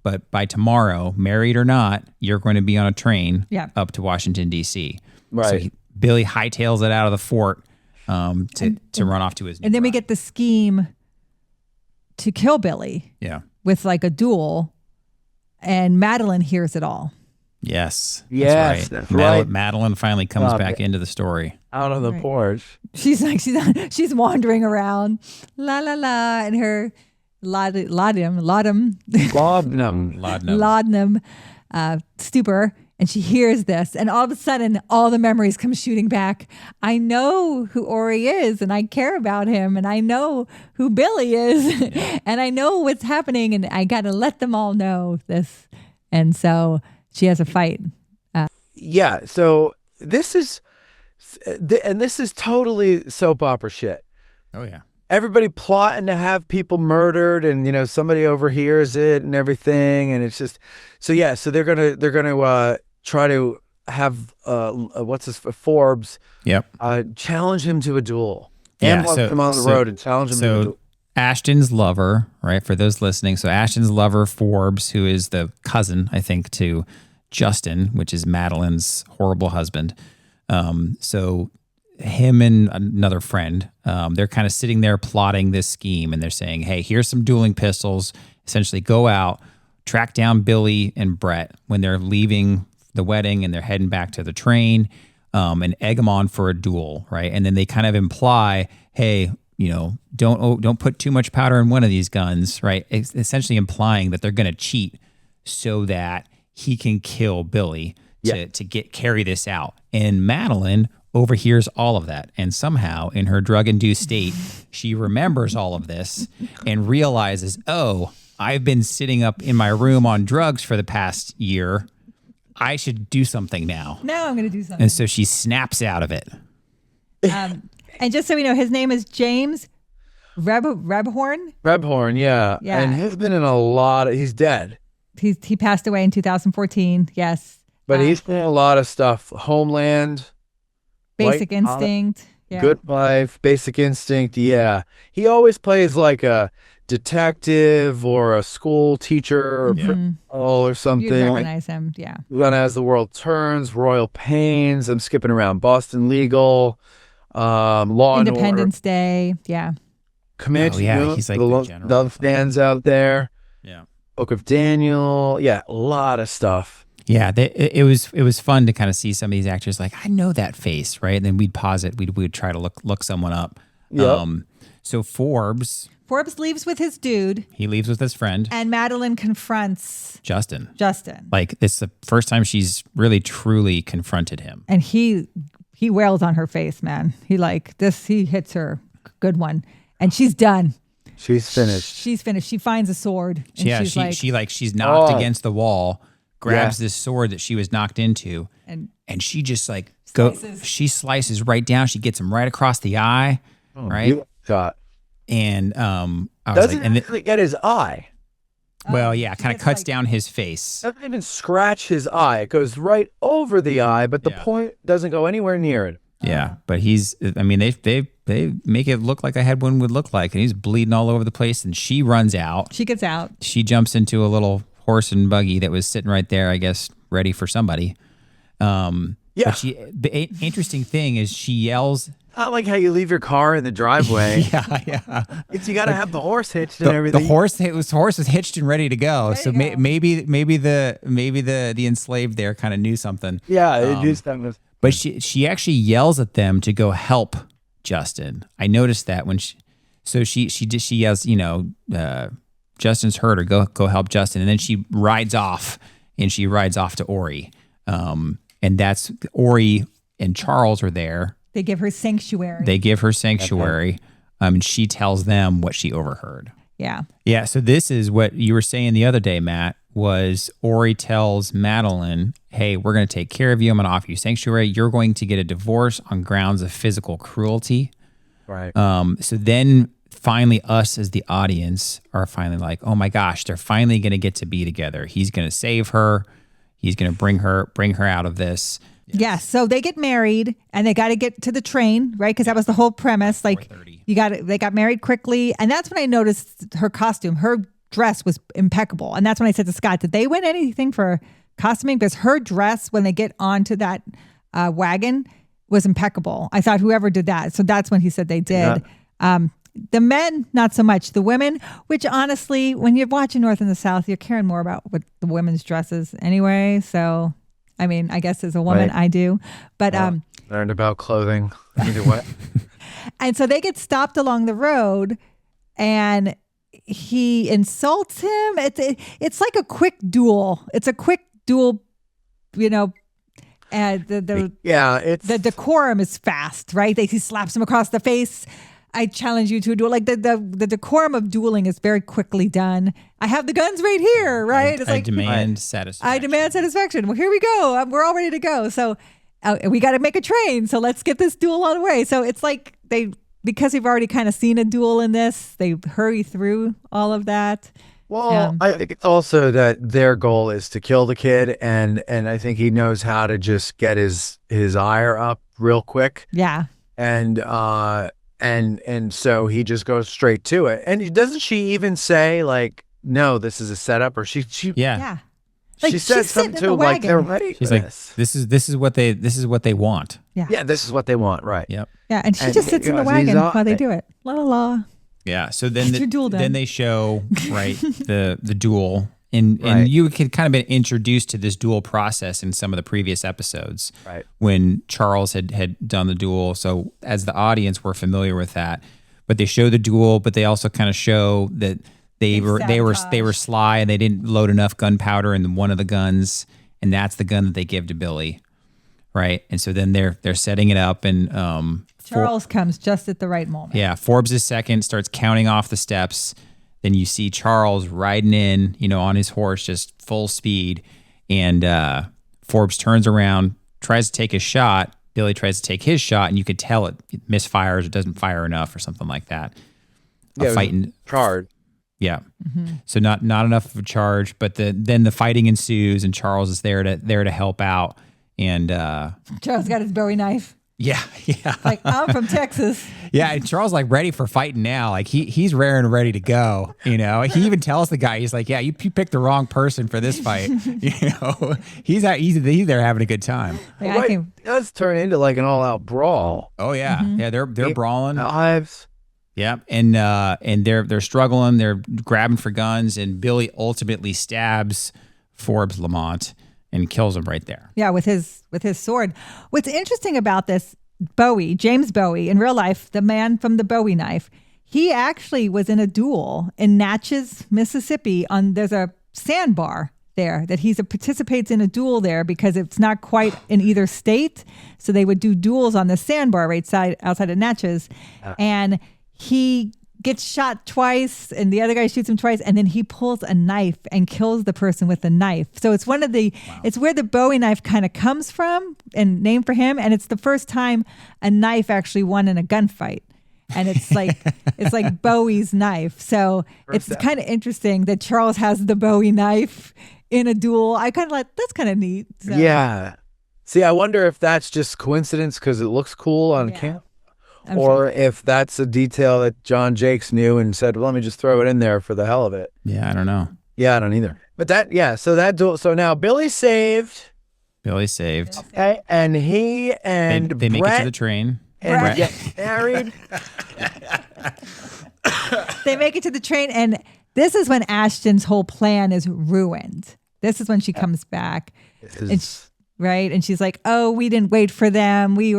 Speaker 2: but by tomorrow, married or not, you're going to be on a train up to Washington, D.C.
Speaker 1: Right.
Speaker 2: So Billy hightails it out of the fort to run off to his new
Speaker 3: And then we
Speaker 2: bride.
Speaker 3: get the scheme to kill Billy.
Speaker 2: Yeah.
Speaker 3: With like a duel. And Madeline hears it all.
Speaker 2: Yes.
Speaker 1: Yes,
Speaker 2: That's
Speaker 1: that's right.
Speaker 2: Madeline finally comes back into the story.
Speaker 1: Out on the porch.
Speaker 3: She's like, she's wandering around, la la la, in her laudanum stupor, and she hears this, and all of a sudden, all the memories come shooting back. I know who Orry is, and I care about him, and I know who Billy is, and I know what's happening, and I got to let them all know this, and so she has a fight.
Speaker 1: So this is totally soap opera shit.
Speaker 2: Oh yeah.
Speaker 1: Everybody plotting to have people murdered, and somebody overhears it and everything, and it's just so they're gonna try to have Forbes challenge him to a duel. Ambulance him on the road and challenge him to a duel.
Speaker 2: Ashton's lover, right? For those listening, so Ashton's lover Forbes, who is the cousin, I think, to Justin, which is Madeline's horrible husband. So him and another friend, they're kind of sitting there plotting this scheme, and they're saying, hey, here's some dueling pistols. Essentially go out, track down Billy and Brett when they're leaving the wedding and they're heading back to the train, and egg them on for a duel, right? And then they kind of imply, hey, don't put too much powder in one of these guns, right? It's essentially implying that they're going to cheat so that he can kill Billy to carry this out. And Madeline overhears all of that. And somehow in her drug-induced state, she remembers all of this and realizes, oh, I've been sitting up in my room on drugs for the past year. I should do something now.
Speaker 3: Now I'm going to do something.
Speaker 2: And so she snaps out of it.
Speaker 3: And just so we know, his name is James Rebhorn.
Speaker 1: Rebhorn, yeah.
Speaker 3: Yeah.
Speaker 1: And he's been in a lot of, he's dead.
Speaker 3: He passed away in 2014. Yes.
Speaker 1: But he's been in a lot of stuff. Homeland.
Speaker 3: Basic
Speaker 1: White
Speaker 3: Instinct. Yeah.
Speaker 1: Good Life, Basic Instinct. Yeah. He always plays like a detective or a school teacher or principal or something.
Speaker 3: You'd recognize him. Yeah.
Speaker 1: Run As the World Turns, Royal Pains. I'm skipping around. Boston Legal. Law and Order.
Speaker 3: Independence Day. Yeah.
Speaker 1: Comanche.
Speaker 2: He's like the general.
Speaker 1: Love stands out there.
Speaker 2: Yeah.
Speaker 1: Book of Daniel. Yeah, a lot of stuff.
Speaker 2: Yeah, it was fun to kind of see some of these actors like, I know that face, right? And then we'd pause it. We'd try to look someone up.
Speaker 1: Yep.
Speaker 2: So Forbes
Speaker 3: leaves with his dude.
Speaker 2: He leaves with his friend.
Speaker 3: And Madeline confronts
Speaker 2: Justin.
Speaker 3: Like,
Speaker 2: it's the first time she's really truly confronted him.
Speaker 3: And he wails on her face, man. He hits her. Good one. And she's done.
Speaker 1: She's finished.
Speaker 3: She finds a sword. And
Speaker 2: she's knocked against the wall, grabs this sword that she was knocked into, and she just she slices right down. She gets him right across the eye, right?
Speaker 1: Shot.
Speaker 2: And I was
Speaker 1: doesn't
Speaker 2: like, and
Speaker 1: really get his eye.
Speaker 2: Well, yeah, kind of cuts down his face.
Speaker 1: Doesn't even scratch his eye. It goes right over the eye, but the point doesn't go anywhere near it.
Speaker 2: Yeah, but they make it look like a head wound would look like, and he's bleeding all over the place. And she runs out.
Speaker 3: She gets out.
Speaker 2: She jumps into a little horse and buggy that was sitting right there, I guess, ready for somebody. But the interesting thing is she yells.
Speaker 1: Not like how you leave your car in the driveway.
Speaker 2: Yeah.
Speaker 1: You got to have the horse hitched and everything.
Speaker 2: The horse was hitched and ready to go. So maybe the enslaved there kind of knew something.
Speaker 1: Yeah, it knew something.
Speaker 2: But she actually yells at them to go help Justin. I noticed that when she yells, Justin's hurt, or go help Justin, and then she rides off to Orry, and that's Orry and Charles are there.
Speaker 3: They give her sanctuary.
Speaker 2: And she tells them what she overheard.
Speaker 3: Yeah.
Speaker 2: So this is what you were saying the other day, Matt. Was Orry tells Madeline, "Hey, we're going to take care of you. I'm going to offer you sanctuary. You're going to get a divorce on grounds of physical cruelty."
Speaker 1: Right.
Speaker 2: So then finally us as the audience are finally like, oh my gosh, they're finally going to get to be together. He's going to save her. He's going to bring her out of this.
Speaker 3: Yes. So they get married and they got to get to the train, right? Because that was the whole premise. Like they got married quickly. And that's when I noticed her costume. Her dress was impeccable. And that's when I said to Scott, did they win anything for costuming? Because her dress, when they get onto that wagon, was impeccable. I thought whoever did that. So that's when he said they did. Yeah. The men, not so much. The women, which honestly, when you're watching North and the South, you're caring more about what the women's dresses anyway. So, I mean, I guess as a woman, I do. But
Speaker 1: learned about clothing either way.
Speaker 3: And so they get stopped along the road, and he insults him. It's like a quick duel. It's a quick duel, and the decorum is fast, right? He slaps him across the face. I challenge you to a duel. Like the decorum of dueling is very quickly done. I have the guns right here, right?
Speaker 2: I demand satisfaction.
Speaker 3: I demand satisfaction. Well, here we go. We're all ready to go. So we got to make a train. So let's get this duel on the way. So it's like because we've already kind of seen a duel in this, they hurry through all of that.
Speaker 1: Well, I think it's also that their goal is to kill the kid, and I think he knows how to just get his ire up real quick.
Speaker 3: Yeah.
Speaker 1: And so he just goes straight to it. And doesn't she even say like, no, this is a setup? Or she
Speaker 2: yeah.
Speaker 3: Like,
Speaker 1: she said something to him like they're ready for
Speaker 2: this. Like, this is what they want.
Speaker 3: Yeah,
Speaker 1: this is what they want, right?
Speaker 2: Yep.
Speaker 3: Yeah, and she just sits in the wagon while they do it. La la la.
Speaker 2: Yeah. So then then they show the duel. And you had kind of been introduced to this duel process in some of the previous episodes,
Speaker 1: right?
Speaker 2: When Charles had done the duel. So as the audience, we're familiar with that. but they show the duel, but they also kind of show that they were sly and they didn't load enough gunpowder in one of the guns, and that's the gun that they give to Billy, right? And so then they're setting it up, and
Speaker 3: Charles comes just at the right moment.
Speaker 2: Yeah, Forbes is second, starts counting off the steps. Then you see Charles riding in, on his horse, just full speed, and Forbes turns around, tries to take his shot. Billy tries to take his shot, and you could tell it misfires, it doesn't fire enough, or something like that.
Speaker 1: Fighting charge.
Speaker 2: Yeah. Mm-hmm. So not enough of a charge, but then the fighting ensues, and Charles is there to help out. And
Speaker 3: Charles got his Bowie knife.
Speaker 2: Yeah.
Speaker 3: Like, I'm from Texas.
Speaker 2: Yeah, and Charles ready for fighting now. Like he's raring and ready to go. He even tells the guy, he's like, "Yeah, you picked the wrong person for this fight." He's there having a good time.
Speaker 3: Like,
Speaker 1: It does turn into like an all-out brawl.
Speaker 2: Oh yeah, yeah. They're brawling.
Speaker 1: Knives.
Speaker 2: Yeah, and they're struggling. They're grabbing for guns, and Billy ultimately stabs Forbes Lamont and kills him right there.
Speaker 3: Yeah, with his sword. What's interesting about this, James Bowie, in real life, the man from the Bowie knife, he actually was in a duel in Natchez, Mississippi. There's a sandbar there that he participates in a duel there because it's not quite in either state. So they would do duels on the sandbar outside of Natchez. And he gets shot twice and the other guy shoots him twice, and then he pulls a knife and kills the person with the knife. So it's it's where the Bowie knife kind of comes from and named for him, and it's the first time a knife actually won in a gunfight. And it's like Bowie's knife. So it's kind of interesting that Charles has the Bowie knife in a duel. I kind of like, that's kind of neat. So.
Speaker 1: Yeah. See, I wonder if that's just coincidence because it looks cool on camp. Or if that's a detail that John Jakes knew and said, well, let me just throw it in there for the hell of it.
Speaker 2: Yeah, I don't know.
Speaker 1: Yeah, I don't either. But so now Billy's saved.
Speaker 2: Okay,
Speaker 1: and he and
Speaker 2: they make it to the train.
Speaker 1: And Brett get married.
Speaker 3: They make it to the train, and this is when Ashton's whole plan is ruined. This is when she comes back. Right? And she's like, "Oh, we didn't wait for them. We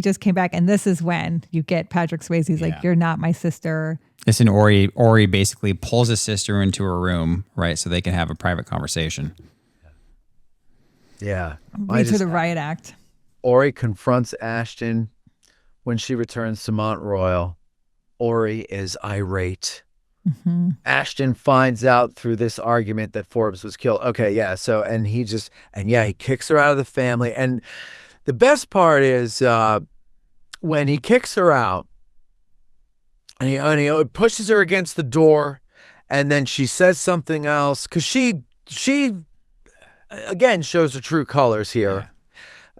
Speaker 3: just came back." And this is when you get Patrick Swayze's like, "You're not my sister."
Speaker 2: Listen, Orry basically pulls his sister into a room, right, so they can have a private conversation.
Speaker 1: Yeah.
Speaker 3: Leads to the riot act.
Speaker 1: Orry confronts Ashton when she returns to Mont Royal. Orry is irate. Mm-hmm. Ashton finds out through this argument that Forbes was killed. Okay, yeah. So, he kicks her out of the family. And the best part is when he kicks her out and he pushes her against the door, and then she says something else because she again shows her true colors here. Yeah.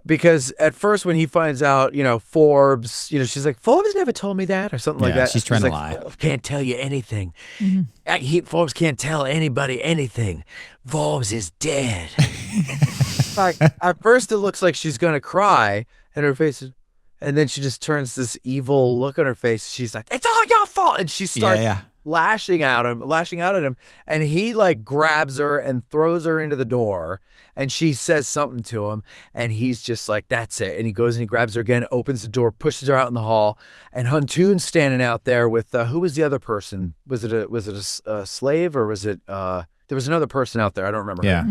Speaker 1: Because at first when he finds out, Forbes, she's like, Forbes never told me that or something like that.
Speaker 2: She's trying to lie.
Speaker 1: Forbes can't tell you anything. Mm-hmm. Forbes can't tell anybody anything. Forbes is dead. At first it looks like she's going to cry and her face is, and then she just turns this evil look on her face. She's like, it's all your fault. And she starts lashing out at him. And he grabs her and throws her into the door. And she says something to him, and he's just like, that's it. And he goes and he grabs her again, opens the door, pushes her out in the hall. And Huntoon's standing out there with, who was the other person? Was it a slave, or was it, there was another person out there. I don't remember.
Speaker 2: Yeah.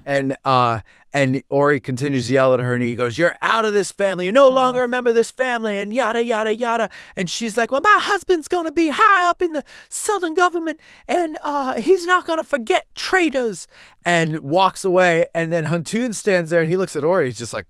Speaker 3: Yeah.
Speaker 1: And Orry continues to yell at her, and he goes, you're out of this family. You no longer remember this family, and yada, yada, yada. And she's like, well, my husband's going to be high up in the Southern government, and he's not going to forget traitors, and walks away. And then Huntoon stands there, and he looks at Orry. He's just like,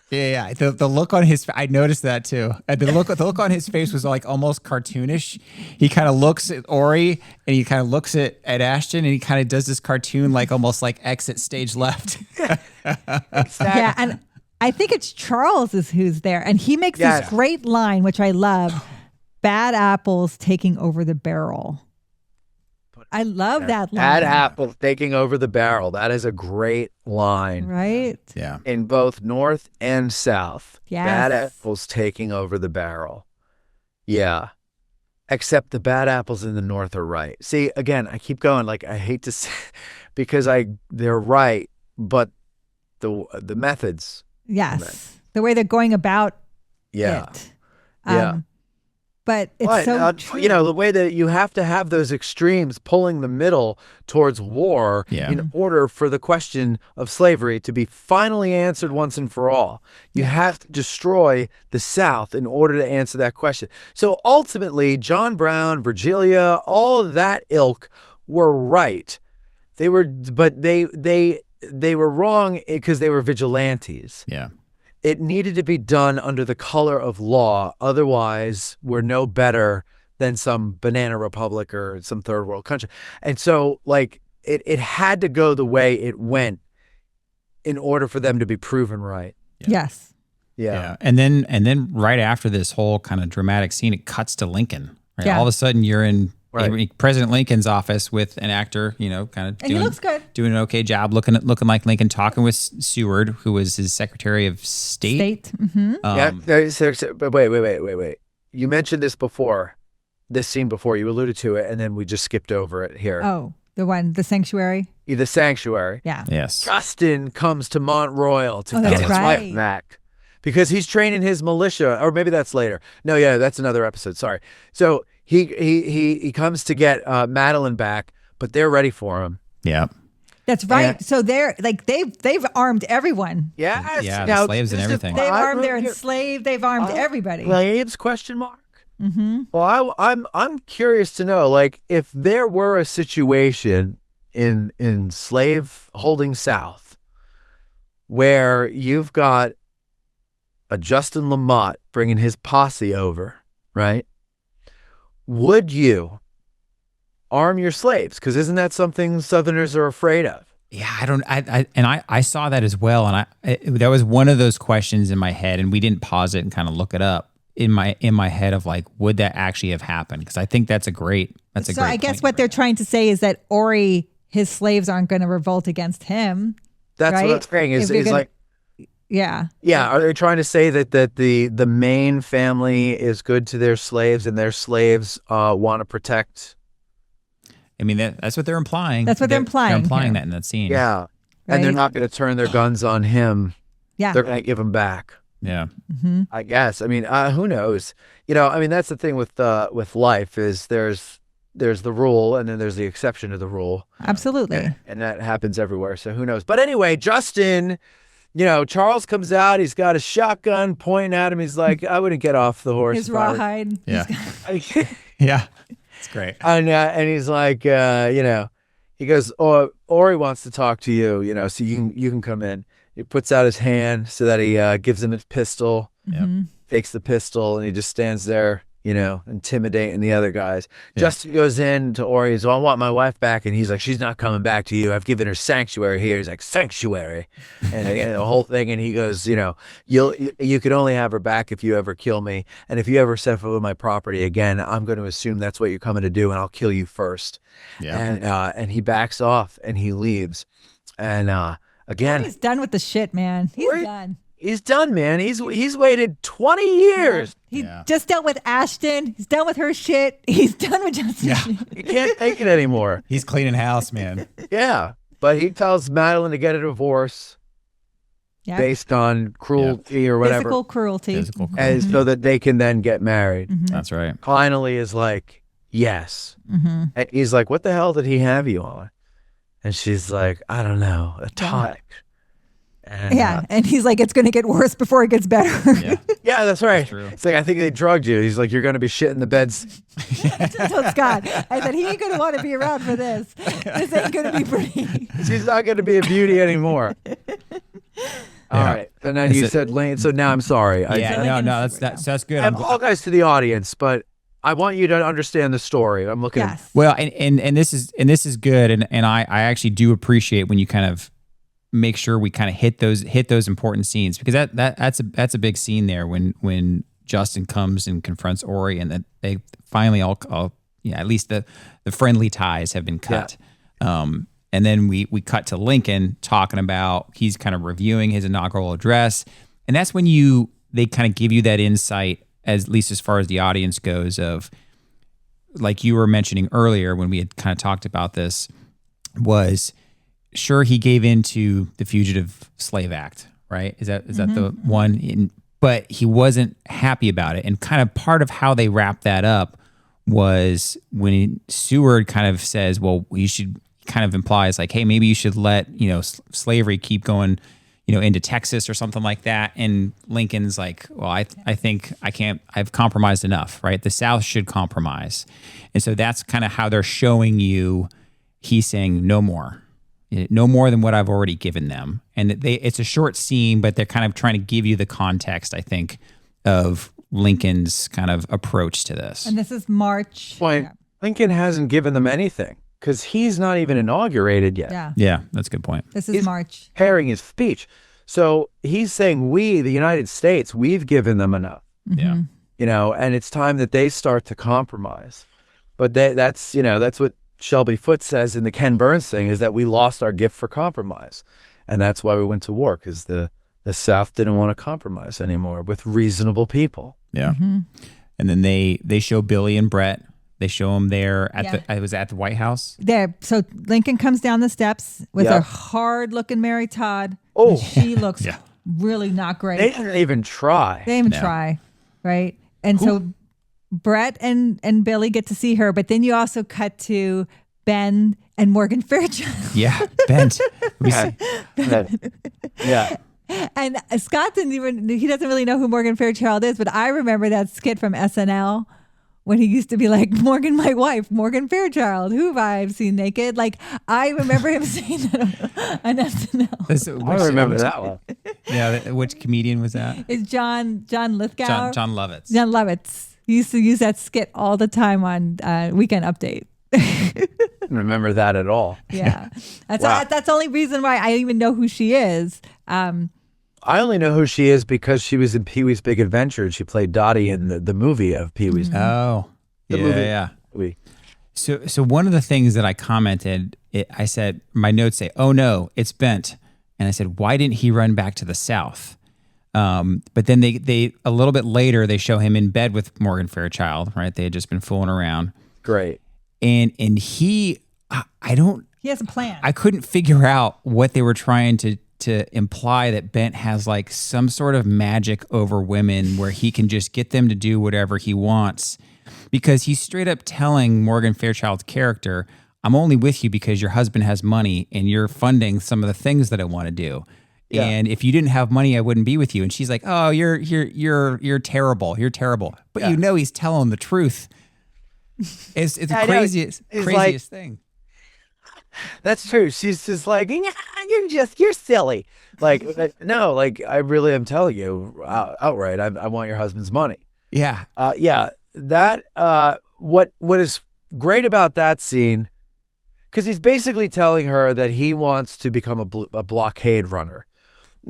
Speaker 2: Yeah. The look on his, I noticed that too. The look on his face was almost cartoonish. He kind of looks at Orry and he kind of looks at Ashton, and he kind of does this cartoon, almost like exit stage left.
Speaker 3: Yeah, and I think it's Charles who's there, and he makes this great line, which I love: "Bad apples taking over the barrel." I love that line.
Speaker 1: Bad apples taking over the barrel. That is a great line.
Speaker 3: Right?
Speaker 2: Yeah.
Speaker 1: In both North and South.
Speaker 3: Yes.
Speaker 1: Bad apples taking over the barrel. Yeah. Except the bad apples in the North are right. See, again, I keep going. I hate to say, because they're right, but the methods.
Speaker 3: Yes. The way they're going about
Speaker 1: it.
Speaker 3: Yeah. But it's so true.
Speaker 1: You know, the way that you have to have those extremes pulling the middle towards war in order for the question of slavery to be finally answered once and for all. You have to destroy the South in order to answer that question. So ultimately, John Brown, Virgilia, all of that ilk were right. They were, but they were wrong because they were vigilantes.
Speaker 2: Yeah.
Speaker 1: It needed to be done under the color of law. Otherwise, we're no better than some banana republic or some third world country. And so, like, it had to go the way it went in order for them to be proven right.
Speaker 2: Yeah.
Speaker 3: Yes.
Speaker 1: Yeah.
Speaker 2: And then right after this whole kind of dramatic scene, it cuts to Lincoln. Right?
Speaker 3: Yeah.
Speaker 2: All of a sudden, you're in
Speaker 1: Right.
Speaker 2: President Lincoln's office with an actor, you know, kind of
Speaker 3: And he looks good.
Speaker 2: doing an okay job, looking like Lincoln, talking with Seward, who was his Secretary of State.
Speaker 3: Mm-hmm.
Speaker 1: But wait. You mentioned this before, this scene before. You alluded to it, and then we just skipped over it here.
Speaker 3: Oh, the sanctuary.
Speaker 1: The sanctuary.
Speaker 3: Yeah.
Speaker 2: Yes.
Speaker 1: Justin comes to Mont Royal to
Speaker 3: that's
Speaker 1: get his
Speaker 3: right.
Speaker 1: wife back because he's training his militia, or maybe that's later. No, yeah, that's another episode. Sorry. So he comes to get Madeline back, but they're ready for him.
Speaker 2: Yeah.
Speaker 3: That's right.
Speaker 1: Yeah.
Speaker 3: So they're like they've armed everyone.
Speaker 1: Yes.
Speaker 2: Yeah, the
Speaker 1: Now,
Speaker 2: slaves and
Speaker 1: this is
Speaker 2: everything.
Speaker 3: They've
Speaker 1: I
Speaker 3: armed their
Speaker 1: wrote here-
Speaker 3: enslaved. They've armed everybody.
Speaker 1: Slaves? Question mark.
Speaker 3: Mm-hmm.
Speaker 1: Well, I'm curious to know, like, if there were a situation in slave holding South where you've got a Justin Lamott bringing his posse over, right? Would you arm your slaves? Because isn't that something Southerners are afraid of?
Speaker 2: Yeah, I saw that as well, and that was one of those questions in my head, and we didn't pause it and kind of look it up in my head of like, would that actually have happened? Because I think that's a great.
Speaker 3: So I guess what they're trying to say is that Orry, his slaves aren't going to revolt against him.
Speaker 1: That's
Speaker 3: right?
Speaker 1: what I'm saying. Is like.
Speaker 3: Yeah.
Speaker 1: Yeah, are they trying to say that the main family is good to their slaves and their slaves want to protect?
Speaker 2: I mean, that's what they're implying.
Speaker 3: That's what they're implying
Speaker 2: They're implying
Speaker 3: here.
Speaker 2: that in that scene.
Speaker 1: Yeah,
Speaker 3: Right.
Speaker 1: and they're not going to turn their guns on him.
Speaker 3: Yeah.
Speaker 1: They're going to give him back.
Speaker 2: Yeah.
Speaker 3: Mm-hmm.
Speaker 1: I guess. I mean, who knows? You know, I mean, that's the thing with life is there's the rule and then there's the exception to the rule.
Speaker 3: Absolutely.
Speaker 1: And that happens everywhere. So who knows? But anyway, Justin. You know, Charles comes out. He's got a shotgun pointing at him. He's like, I wouldn't get off the horse.
Speaker 3: His
Speaker 1: if I were-"
Speaker 3: rawhide.
Speaker 2: Yeah. Yeah. It's great.
Speaker 1: And he's like, you know, he goes, "Oh, Orry wants to talk to you. You know, so you can come in." He puts out his hand so that he gives him his pistol.
Speaker 3: Mm-hmm.
Speaker 1: Takes the pistol, and he just stands there, you know, intimidating the other guys. Justin goes in to Orry. He's, "I want my wife back," and he's like, "She's not coming back to you. I've given her sanctuary here." He's like, "Sanctuary," and the whole thing. And he goes, "You know, you could only have her back if you ever kill me, and if you ever set foot on my property again, I'm going to assume that's what you're coming to do, and I'll kill you first."
Speaker 2: Yeah.
Speaker 1: And he backs off and he leaves, and again,
Speaker 3: He's done with the shit, man. He's done.
Speaker 1: he's done, man. He's waited 20 years.
Speaker 3: He just dealt with Ashton. He's done with her shit. He's done with Justin.
Speaker 2: Yeah.
Speaker 1: He can't take it anymore.
Speaker 2: He's cleaning house, man.
Speaker 1: Yeah, but he tells Madeline to get a divorce
Speaker 3: Yeah.
Speaker 1: based on cruelty or whatever,
Speaker 3: Physical cruelty.
Speaker 2: Physical
Speaker 1: and so that they can then get married.
Speaker 2: That's right.
Speaker 1: Finally is like, yes. And he's like, "What the hell did he have you on?" And she's like, "I don't know, a tonic." And,
Speaker 3: Yeah. And he's like, it's going to get worse before it gets better.
Speaker 2: Yeah.
Speaker 1: yeah, that's right.
Speaker 2: That's true.
Speaker 1: It's like, "I think they drugged you." He's like, "You're going to be shitting the beds."
Speaker 3: I told Scott, I said, he ain't going to want to be around for this. This ain't going to be pretty.
Speaker 1: She's not going to be a beauty anymore. All right. And then
Speaker 2: Is
Speaker 1: you
Speaker 2: it-
Speaker 1: said Lane. So now I'm sorry.
Speaker 2: Yeah. No. That's good.
Speaker 1: I apologize to the audience, but I want you to understand the story. I'm looking.
Speaker 3: Yes.
Speaker 2: Well, and this is good, and I actually do appreciate when you kind of make sure we kind of hit those important scenes, because that's a big scene there when Justin comes and confronts Orry, and that they finally all at least the friendly ties have been cut. And then we cut to Lincoln talking about, he's kind of reviewing his inaugural address, and that's when they kind of give you that insight, at least as far as the audience goes, of, like you were mentioning earlier when we had kind of talked about this, was sure he gave into the Fugitive Slave Act, right? Is that the one? but he wasn't happy about it. And kind of part of how they wrapped that up was when Seward kind of says, well, you should, kind of implies like, hey, maybe you should let, slavery keep going, into Texas or something like that. And Lincoln's like, well, I think I've compromised enough, right? The South should compromise. And so that's kind of how they're showing you, he's saying no more than what I've already given them. And it's a short scene, but they're kind of trying to give you the context, I think, of Lincoln's kind of approach to this.
Speaker 3: And this is March.
Speaker 1: Point. Lincoln hasn't given them anything because he's not even inaugurated yet.
Speaker 2: Yeah, that's a good point.
Speaker 3: This is March.
Speaker 1: Preparing his speech. So he's saying we, the United States, we've given them enough.
Speaker 2: Yeah.
Speaker 1: And it's time that they start to compromise. But that's what Shelby Foote says in the Ken Burns thing, is that we lost our gift for compromise. And that's why we went to war, because the South didn't want to compromise anymore with reasonable people.
Speaker 2: Yeah. Mm-hmm. And then they show Billy and Brett. They show them there I was at the White House.
Speaker 3: There. So Lincoln comes down the steps with a hard-looking Mary Todd.
Speaker 1: Oh.
Speaker 3: She looks really not great.
Speaker 1: They didn't even try.
Speaker 3: They didn't even try, right? And so Brett and Billy get to see her, but then you also cut to Ben and Morgan Fairchild.
Speaker 2: Yeah, Ben.
Speaker 1: Yeah.
Speaker 3: And Scott he doesn't really know who Morgan Fairchild is, but I remember that skit from SNL when he used to be like, Morgan, my wife, Morgan Fairchild, who I've seen naked. Like, I remember him saying that on SNL.
Speaker 1: I remember that one.
Speaker 2: Yeah, which comedian was that?
Speaker 3: It's John Lithgow.
Speaker 2: John Lovitz.
Speaker 3: John Lovitz. He used to use that skit all the time on Weekend Update.
Speaker 1: I don't remember that at all.
Speaker 3: Yeah. That's the only reason why I even know who she is.
Speaker 1: I only know who she is because she was in Pee-wee's Big Adventure and she played Dottie in the movie of Pee-wee's.
Speaker 2: Oh, yeah.
Speaker 1: Movie.
Speaker 2: So one of the things that I commented, I said, my notes say, oh no, it's bent. And I said, why didn't he run back to the South? But then they a little bit later, they show him in bed with Morgan Fairchild, right? They had just been fooling around.
Speaker 1: Great.
Speaker 2: And he
Speaker 3: has a plan.
Speaker 2: I couldn't figure out what they were trying to imply, that Bent has like some sort of magic over women where he can just get them to do whatever he wants, because he's straight up telling Morgan Fairchild's character, I'm only with you because your husband has money and you're funding some of the things that I want to do. Yeah. And if you didn't have money, I wouldn't be with you. And she's like, oh, you're terrible. You're terrible. But he's telling the truth. It's the craziest thing.
Speaker 1: That's true. She's just like, you're silly. Like, no, like, I really am telling you outright, I want your husband's money.
Speaker 2: Yeah.
Speaker 1: That, what is great about that scene, because he's basically telling her that he wants to become a blockade runner.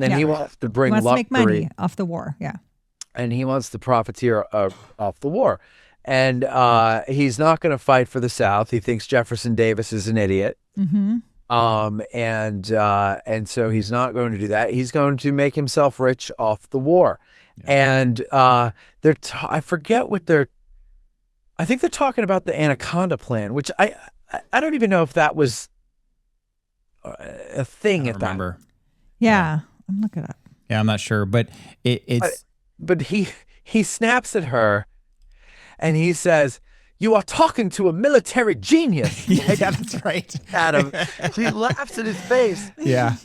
Speaker 1: And he wants to bring luxury.
Speaker 3: He wants to make money off the war. Yeah.
Speaker 1: And he wants to profiteer off the war. And he's not going to fight for the South. He thinks Jefferson Davis is an idiot.
Speaker 3: Mm-hmm.
Speaker 1: And so he's not going to do that. He's going to make himself rich off the war. Yeah. And I forget what I think they're talking about the Anaconda Plan, which I don't even know if that was a thing at that time.
Speaker 3: Yeah, I'm looking it up.
Speaker 2: Yeah, I'm not sure, but it's.
Speaker 1: But he snaps at her. And he says, you are talking to a military genius.
Speaker 2: Yeah, that's right.
Speaker 1: Adam. She laughs in his face.
Speaker 2: Yeah.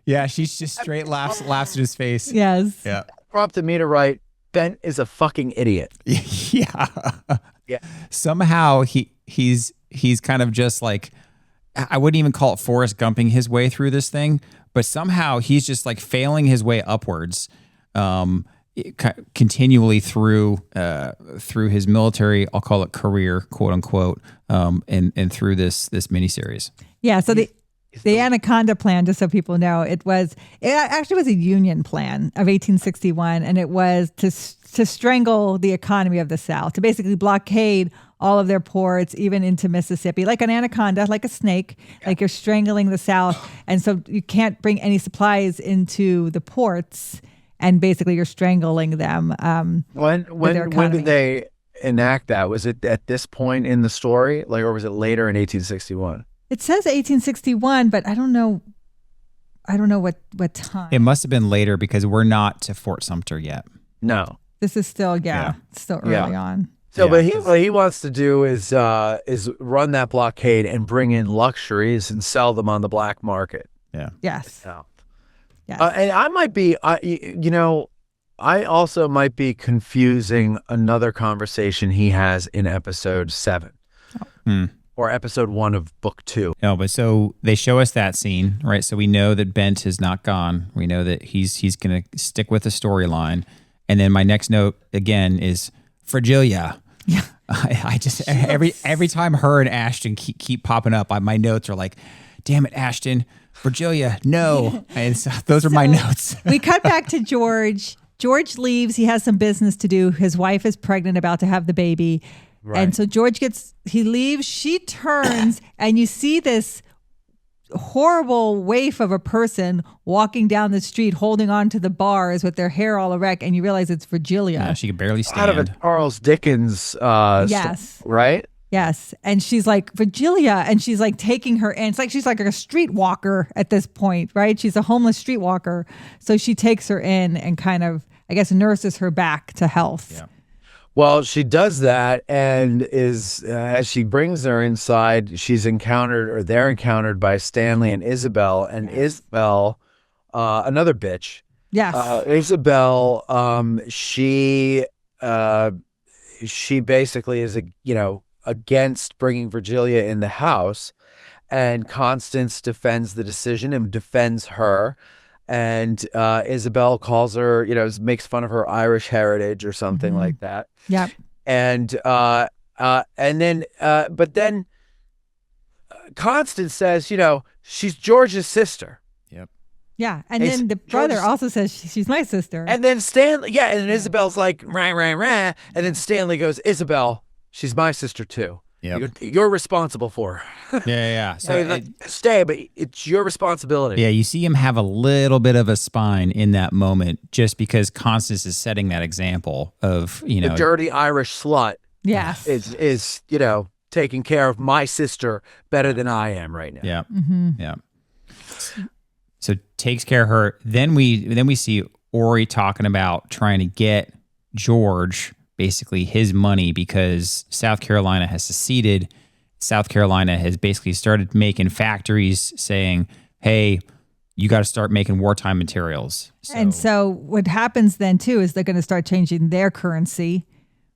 Speaker 2: Yeah, she's just straight laughs in his face.
Speaker 3: Yes.
Speaker 2: Yeah.
Speaker 1: Prompted me to write, Ben is a fucking idiot.
Speaker 2: Yeah.
Speaker 1: Yeah.
Speaker 2: Somehow he's kind of just like, I wouldn't even call it Forrest Gumping his way through this thing, but somehow he's just like failing his way upwards. Continually through his military, I'll call it career, quote unquote, and through this miniseries.
Speaker 3: Yeah. So the Anaconda Plan, just so people know, it actually was a Union plan of 1861, and it was to strangle the economy of the South, to basically blockade all of their ports, even into Mississippi, like an anaconda, like a snake, like you're strangling the South, and so you can't bring any supplies into the ports. And basically, you're strangling them.
Speaker 1: When did they enact that? Was it at this point in the story, or was it later in 1861?
Speaker 3: It says 1861, but I don't know. I don't know what time.
Speaker 2: It must have been later because we're not to Fort Sumter yet.
Speaker 1: No.
Speaker 3: This is still, still early on.
Speaker 1: So,
Speaker 2: Yeah,
Speaker 1: but what he wants to do is run that blockade and bring in luxuries and sell them on the black market.
Speaker 2: Yeah.
Speaker 3: Yes.
Speaker 1: Yeah.
Speaker 3: Yes.
Speaker 1: And I might be, I also might be confusing another conversation he has in episode 7 or episode 1 of book 2.
Speaker 2: No, but so they show us that scene, right? So we know that Bent is not gone. We know that he's going to stick with the storyline. And then my next note again is Fragilia.
Speaker 3: Yeah.
Speaker 2: I just every time her and Ashton keep popping up, my notes are like, "Damn it, Ashton, Virgilia, no!" And so those are my notes.
Speaker 3: We cut back to George. George leaves. He has some business to do. His wife is pregnant, about to have the baby, and so George he leaves. She turns, and you see this horrible waif of a person walking down the street holding on to the bars with their hair all erect, and you realize it's Virgilia.
Speaker 2: Yeah, she could barely stand.
Speaker 1: Out of a Charles Dickens
Speaker 3: yes.
Speaker 1: right?
Speaker 3: Yes. And she's like, Virgilia, and she's like taking her in. It's like she's like a streetwalker at this point, right? She's a homeless streetwalker. So she takes her in and kind of, I guess, nurses her back to health.
Speaker 2: Yeah.
Speaker 1: Well, she does that, and is as she brings her inside, they're encountered by Stanley and Isabel, and Isabel, another bitch.
Speaker 3: Yes.
Speaker 1: Isabel, she basically is against bringing Virgilia in the house, and Constance defends the decision and defends her. And Isabel calls her, makes fun of her Irish heritage or something like that.
Speaker 3: Yeah.
Speaker 1: And then Constance says, she's George's sister.
Speaker 2: Yep.
Speaker 3: Yeah. And then the brother also says she's my sister.
Speaker 1: And then Stanley, and then Isabel's like, rah, rah, rah. And then Stanley goes, Isabel, she's my sister too.
Speaker 2: Yep.
Speaker 1: You're responsible for her.
Speaker 2: Yeah. So
Speaker 1: stay, but it's your responsibility.
Speaker 2: yeah, you see him have a little bit of a spine in that moment, just because Constance is setting that example of
Speaker 1: The dirty Irish slut
Speaker 3: yes.
Speaker 1: is taking care of my sister better than I am right now.
Speaker 2: Yeah. Yeah. So takes care of her. Then we see Orry talking about trying to get George basically his money because South Carolina has seceded. South Carolina has basically started making factories saying, hey, you got to start making wartime materials.
Speaker 3: And so what happens then too is they're going to start changing their currency,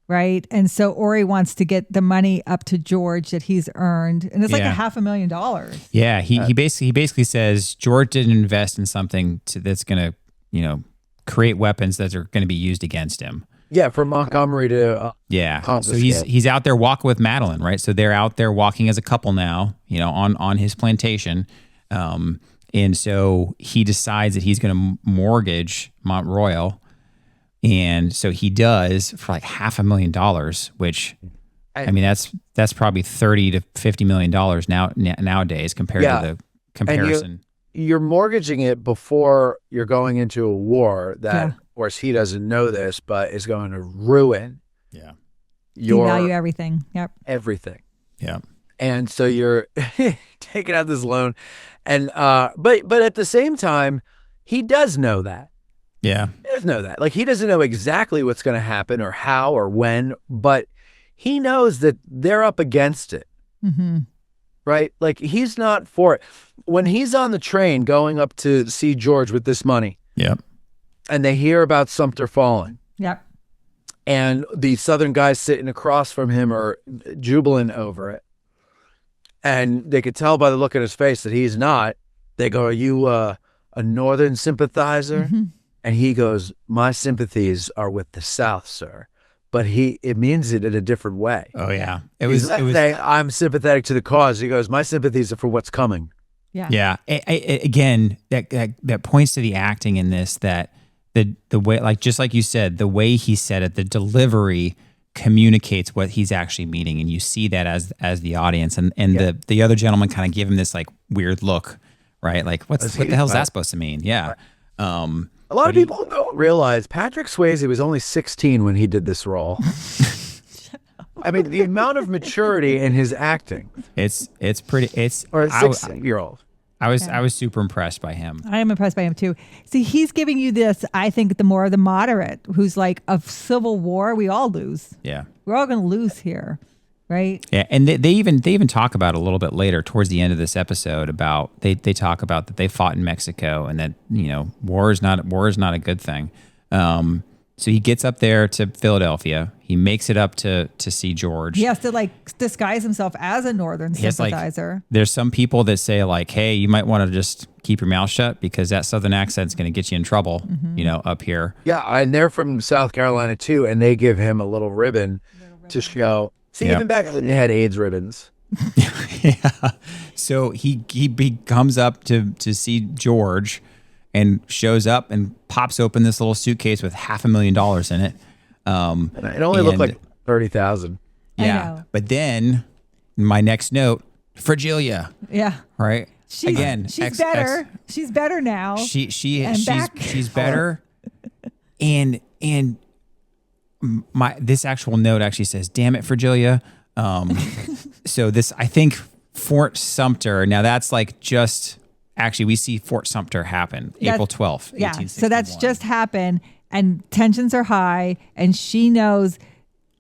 Speaker 3: right? And so Orry wants to get the money up to George that he's earned, and it's like $500,000.
Speaker 2: Yeah, he basically says George didn't invest in something that's going to create weapons that are going to be used against him.
Speaker 1: Yeah, from Montgomery to
Speaker 2: So he's out there walking with Madeline, right? So they're out there walking as a couple now, on his plantation. And so he decides that he's going to mortgage Mont Royal. And so he does for like $500,000, which I mean that's probably $30 to $50 million nowadays compared to the comparison.
Speaker 1: You're mortgaging it before you're going into a war that, of course, he doesn't know this, but is going to ruin your
Speaker 3: value everything. Yep.
Speaker 1: Everything.
Speaker 2: Yeah.
Speaker 1: And so you're taking out this loan, and but at the same time, he does know that.
Speaker 2: Yeah.
Speaker 1: He does know that. Like, he doesn't know exactly what's going to happen or how or when, but he knows that they're up against it.
Speaker 3: Mm-hmm.
Speaker 1: Right? Like, he's not for it. When he's on the train going up to see George with this money, and they hear about Sumter falling, and the Southern guys sitting across from him are jubilant over it, and they could tell by the look on his face that he's not. They go, "Are you a Northern sympathizer?"
Speaker 3: Mm-hmm.
Speaker 1: And he goes, "My sympathies are with the South, sir." But it means it in a different way.
Speaker 2: Oh yeah,
Speaker 1: It was saying, "I'm sympathetic to the cause." He goes, "My sympathies are for what's coming."
Speaker 2: Yeah. Again, that points to the acting in this, that the way, like, just like you said, the way he said it, the delivery communicates what he's actually meaning, and you see that as the audience, and the other gentleman kind of give him this like weird look, right? Like, what the hell is that supposed to mean? Yeah.
Speaker 1: A lot of people don't realize Patrick Swayze was only 16 when he did this role. I mean, the amount of maturity in his acting.
Speaker 2: It's pretty.
Speaker 1: Or a 6-year-old.
Speaker 2: I was super impressed by him.
Speaker 3: I am impressed by him too. See, he's giving you this, I think, the more the moderate, who's like, a civil war, we all lose.
Speaker 2: Yeah.
Speaker 3: We're all going to lose here, right?
Speaker 2: Yeah, and they even talk about a little bit later towards the end of this episode about they talk about that they fought in Mexico and that war is not a good thing. So he gets up there to Philadelphia. He makes it up to see George.
Speaker 3: He has to like disguise himself as a Northern sympathizer.
Speaker 2: There's some people that say like, hey, you might want to just keep your mouth shut because that Southern accent's going to get you in trouble, up here.
Speaker 1: Yeah, and they're from South Carolina too, and they give him a little ribbon to show. See, even back then they had AIDS ribbons.
Speaker 2: Yeah. So he comes up to see George and shows up and pops open this little suitcase with $500,000 in it.
Speaker 1: And it only looked like 30,000.
Speaker 2: Yeah. But then my next note, Fragilia.
Speaker 3: Yeah.
Speaker 2: Right.
Speaker 3: She's better. She's better now.
Speaker 2: She's better. and this actual note actually says, "Damn it, Fragilia." So this, I think, Fort Sumter. Now that's like just actually we see Fort Sumter happen April 12th.
Speaker 3: Yeah.
Speaker 2: 1861.
Speaker 3: So that's just happened, and tensions are high, and she knows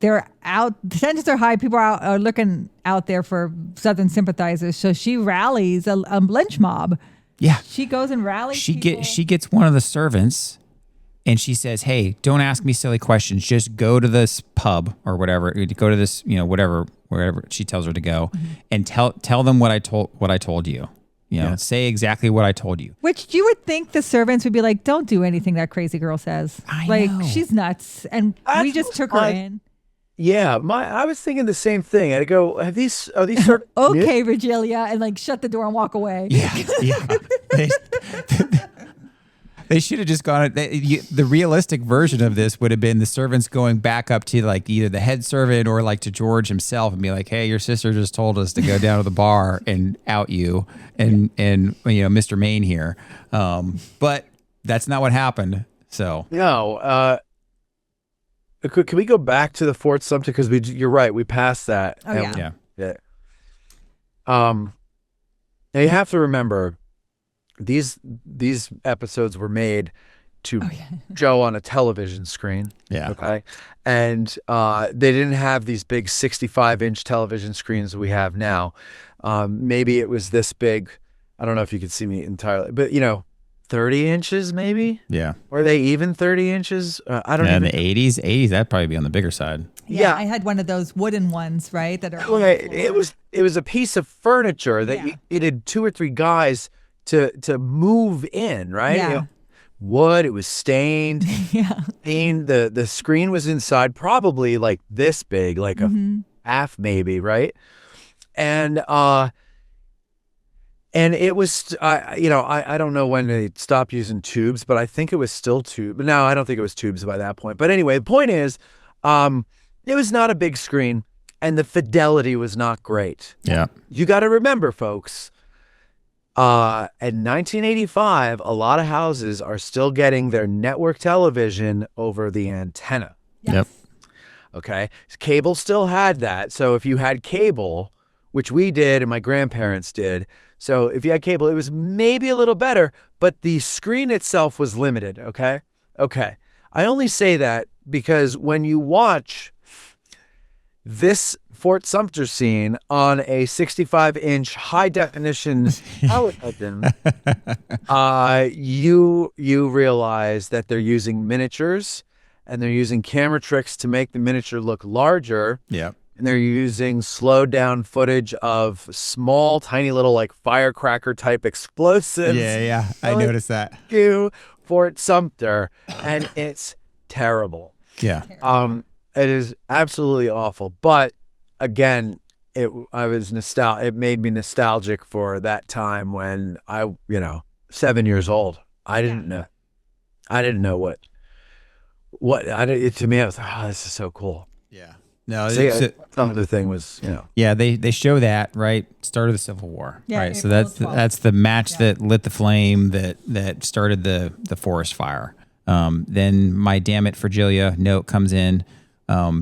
Speaker 3: they're out. The tensions are high. People are looking out there for Southern sympathizers. So she rallies a lynch mob.
Speaker 2: Yeah.
Speaker 3: She goes and rallies.
Speaker 2: She gets one of the servants. And she says, "Hey, don't ask me silly questions. Just go to this pub or whatever. Go to this, wherever she tells her to go, and tell them what I told you. Say exactly what I told you."
Speaker 3: Which you would think the servants would be like, "Don't do anything that crazy girl says.
Speaker 2: I know.
Speaker 3: She's nuts." And we just took her in.
Speaker 1: Yeah, I was thinking the same thing. I'd go, are these certain?
Speaker 3: Okay, Virgilia, and shut the door and walk away.
Speaker 2: Yeah. They should have just gone. The realistic version of this would have been the servants going back up to either the head servant or to George himself and be like, "Hey, your sister just told us to go down to the bar and out you and Mr. Maine here," but that's not what happened. So
Speaker 1: No. Can we go back to the Fort Sumter because you're right, we passed that.
Speaker 3: Oh yeah.
Speaker 1: Yeah. Now you have to remember. These episodes were made to show on a television screen.
Speaker 2: Yeah.
Speaker 1: Okay. And they didn't have these big 65-inch television screens that we have now. Maybe it was this big. I don't know if you could see me entirely, but 30 inches maybe?
Speaker 2: Yeah.
Speaker 1: Were they even 30 inches? I don't know.
Speaker 2: In the 80s, that'd probably be on the bigger side.
Speaker 3: Yeah, I had one of those wooden ones, right? That are.
Speaker 1: It was a piece of furniture that you needed 2 or 3 guys to move in, right?
Speaker 3: Yeah.
Speaker 1: Wood, it was stained.
Speaker 3: Yeah.
Speaker 1: The screen was inside, probably this big, a half maybe, right? And it was, I don't know when they stopped using tubes, but I think it was still tube. No, I don't think it was tubes by that point. But anyway, the point is, it was not a big screen, and the fidelity was not great.
Speaker 2: Yeah.
Speaker 1: You got to remember, folks. In 1985, a lot of houses are still getting their network television over the antenna.
Speaker 2: Yep.
Speaker 1: Okay. Cable still had that. So if you had cable, which we did and my grandparents did, so if you had cable, it was maybe a little better, but the screen itself was limited. Okay. Okay. I only say that because when you watch this Fort Sumter scene on a 65-inch high-definition television, you realize that they're using miniatures and they're using camera tricks to make the miniature look larger.
Speaker 2: Yeah.
Speaker 1: And they're using slowed-down footage of small, tiny little firecracker-type explosives.
Speaker 2: Yeah. I noticed that.
Speaker 1: Fort Sumter, and it's terrible.
Speaker 2: Yeah.
Speaker 1: It is absolutely awful, but again, it made me nostalgic for that time when I, 7 years old. I didn't know to me, I was like, oh, this is so cool.
Speaker 2: Yeah. No,
Speaker 1: some other thing was,
Speaker 2: Yeah, they show that, right? Start of the Civil War.
Speaker 3: Yeah,
Speaker 2: right. So
Speaker 3: April 12th.
Speaker 2: that's the match that lit the flame that started the forest fire. Then my damn it Virgilia note comes in.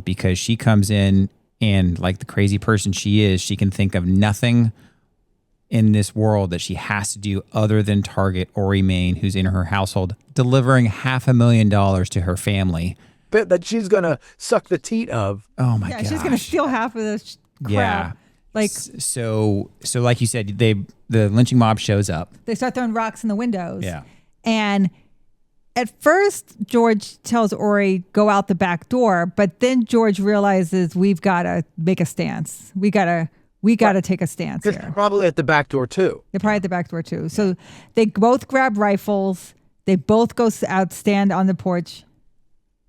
Speaker 2: Because she comes in and like the crazy person she is, she can think of nothing in this world that she has to do other than target Orry Main, who's in her household, delivering $500,000 to her family.
Speaker 1: Bit that she's gonna suck the teat of.
Speaker 2: Oh my
Speaker 3: Yeah,
Speaker 2: god!
Speaker 3: she's gonna steal half of this crap.
Speaker 2: Yeah.
Speaker 3: Like
Speaker 2: So like you said, the lynching mob shows up.
Speaker 3: they start throwing rocks in the windows.
Speaker 2: Yeah.
Speaker 3: And at first, George tells Orry, go out the back door. But then George realizes we've got to make a stance. We got to take a stance here.
Speaker 1: Probably at the back door too.
Speaker 3: They're probably at the back door too. So they both grab rifles. They both go out, stand on the porch.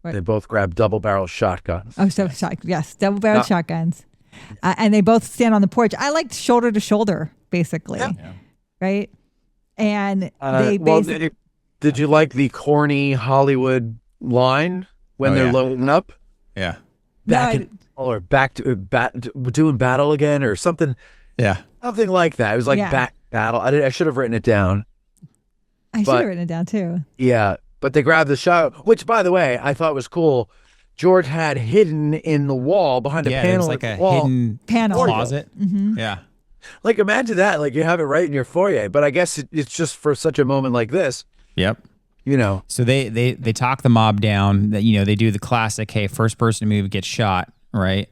Speaker 3: What?
Speaker 1: They both grab double-barrel shotguns.
Speaker 3: Oh, so yes, double-barrel shotguns. And they both stand on the porch. I liked shoulder to shoulder, basically. Yeah. Right? And they basically...
Speaker 1: Did you like the corny Hollywood line when they're loading up?
Speaker 2: Yeah.
Speaker 1: Back to doing battle again or something.
Speaker 2: Yeah.
Speaker 1: Something like that. It was like back battle. I should have written it down.
Speaker 3: I should have written it down too.
Speaker 1: Yeah. But they grabbed the shot, which, by the way, I thought was cool. George had hidden in the wall behind a panel.
Speaker 2: Like a
Speaker 1: hidden
Speaker 3: panel
Speaker 2: closet.
Speaker 3: Mm-hmm.
Speaker 2: Yeah.
Speaker 1: Like, imagine that. Like, you have it right in your foyer. But I guess it's just for such a moment like this.
Speaker 2: Yep.
Speaker 1: You know.
Speaker 2: So they talk the mob down. That they do the classic, hey, first person to move gets shot, right?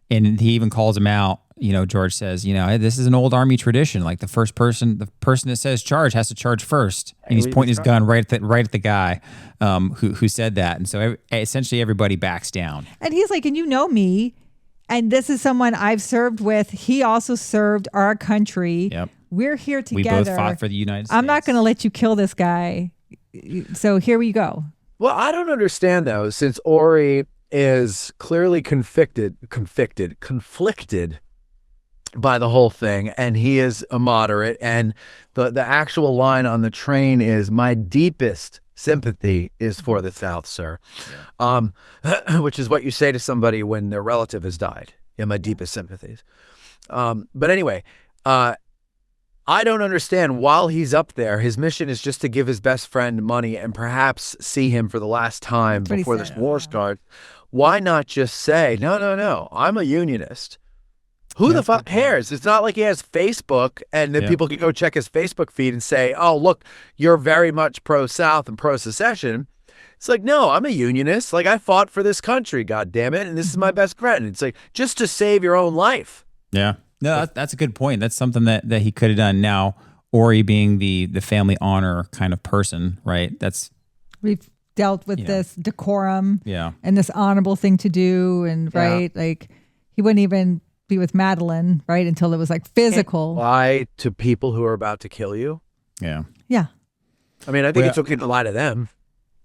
Speaker 2: And he even calls him out. George says, hey, this is an old Army tradition. Like the person that says charge has to charge first, and he's pointing his gun right at the guy who said that. And so essentially everybody backs down.
Speaker 3: And he's like, and you know me, and this is someone I've served with. He also served our country.
Speaker 2: Yep.
Speaker 3: We're here together.
Speaker 2: We both fought for the United States.
Speaker 3: I'm not going to let you kill this guy. So here we go.
Speaker 1: Well, I don't understand though, since Orry is clearly conflicted by the whole thing, and he is a moderate, and the actual line on the train is, my deepest sympathy is for the South, sir. Yeah. Which is what you say to somebody when their relative has died. Yeah, my deepest sympathies. But anyway, I don't understand. While he's up there, his mission is just to give his best friend money and perhaps see him for the last time before this war starts. Why not just say, no, I'm a unionist. Who the fuck cares? It's not like he has Facebook and then people can go check his Facebook feed and say, oh, look, you're very much pro-South and pro-secession. It's like, no, I'm a unionist. Like, I fought for this country, God damn it, and this is my best friend. It's like, just to save your own life.
Speaker 2: Yeah. No, that's a good point. That's something that he could have done. Now, Orry being the family honor kind of person, right?
Speaker 3: We've dealt with this decorum
Speaker 2: and
Speaker 3: this honorable thing to do. And right, like he wouldn't even be with Madeline, right, until it was like physical.
Speaker 1: Lie to people who are about to kill you.
Speaker 2: Yeah.
Speaker 3: Yeah.
Speaker 1: I mean, I think it's okay to lie to them.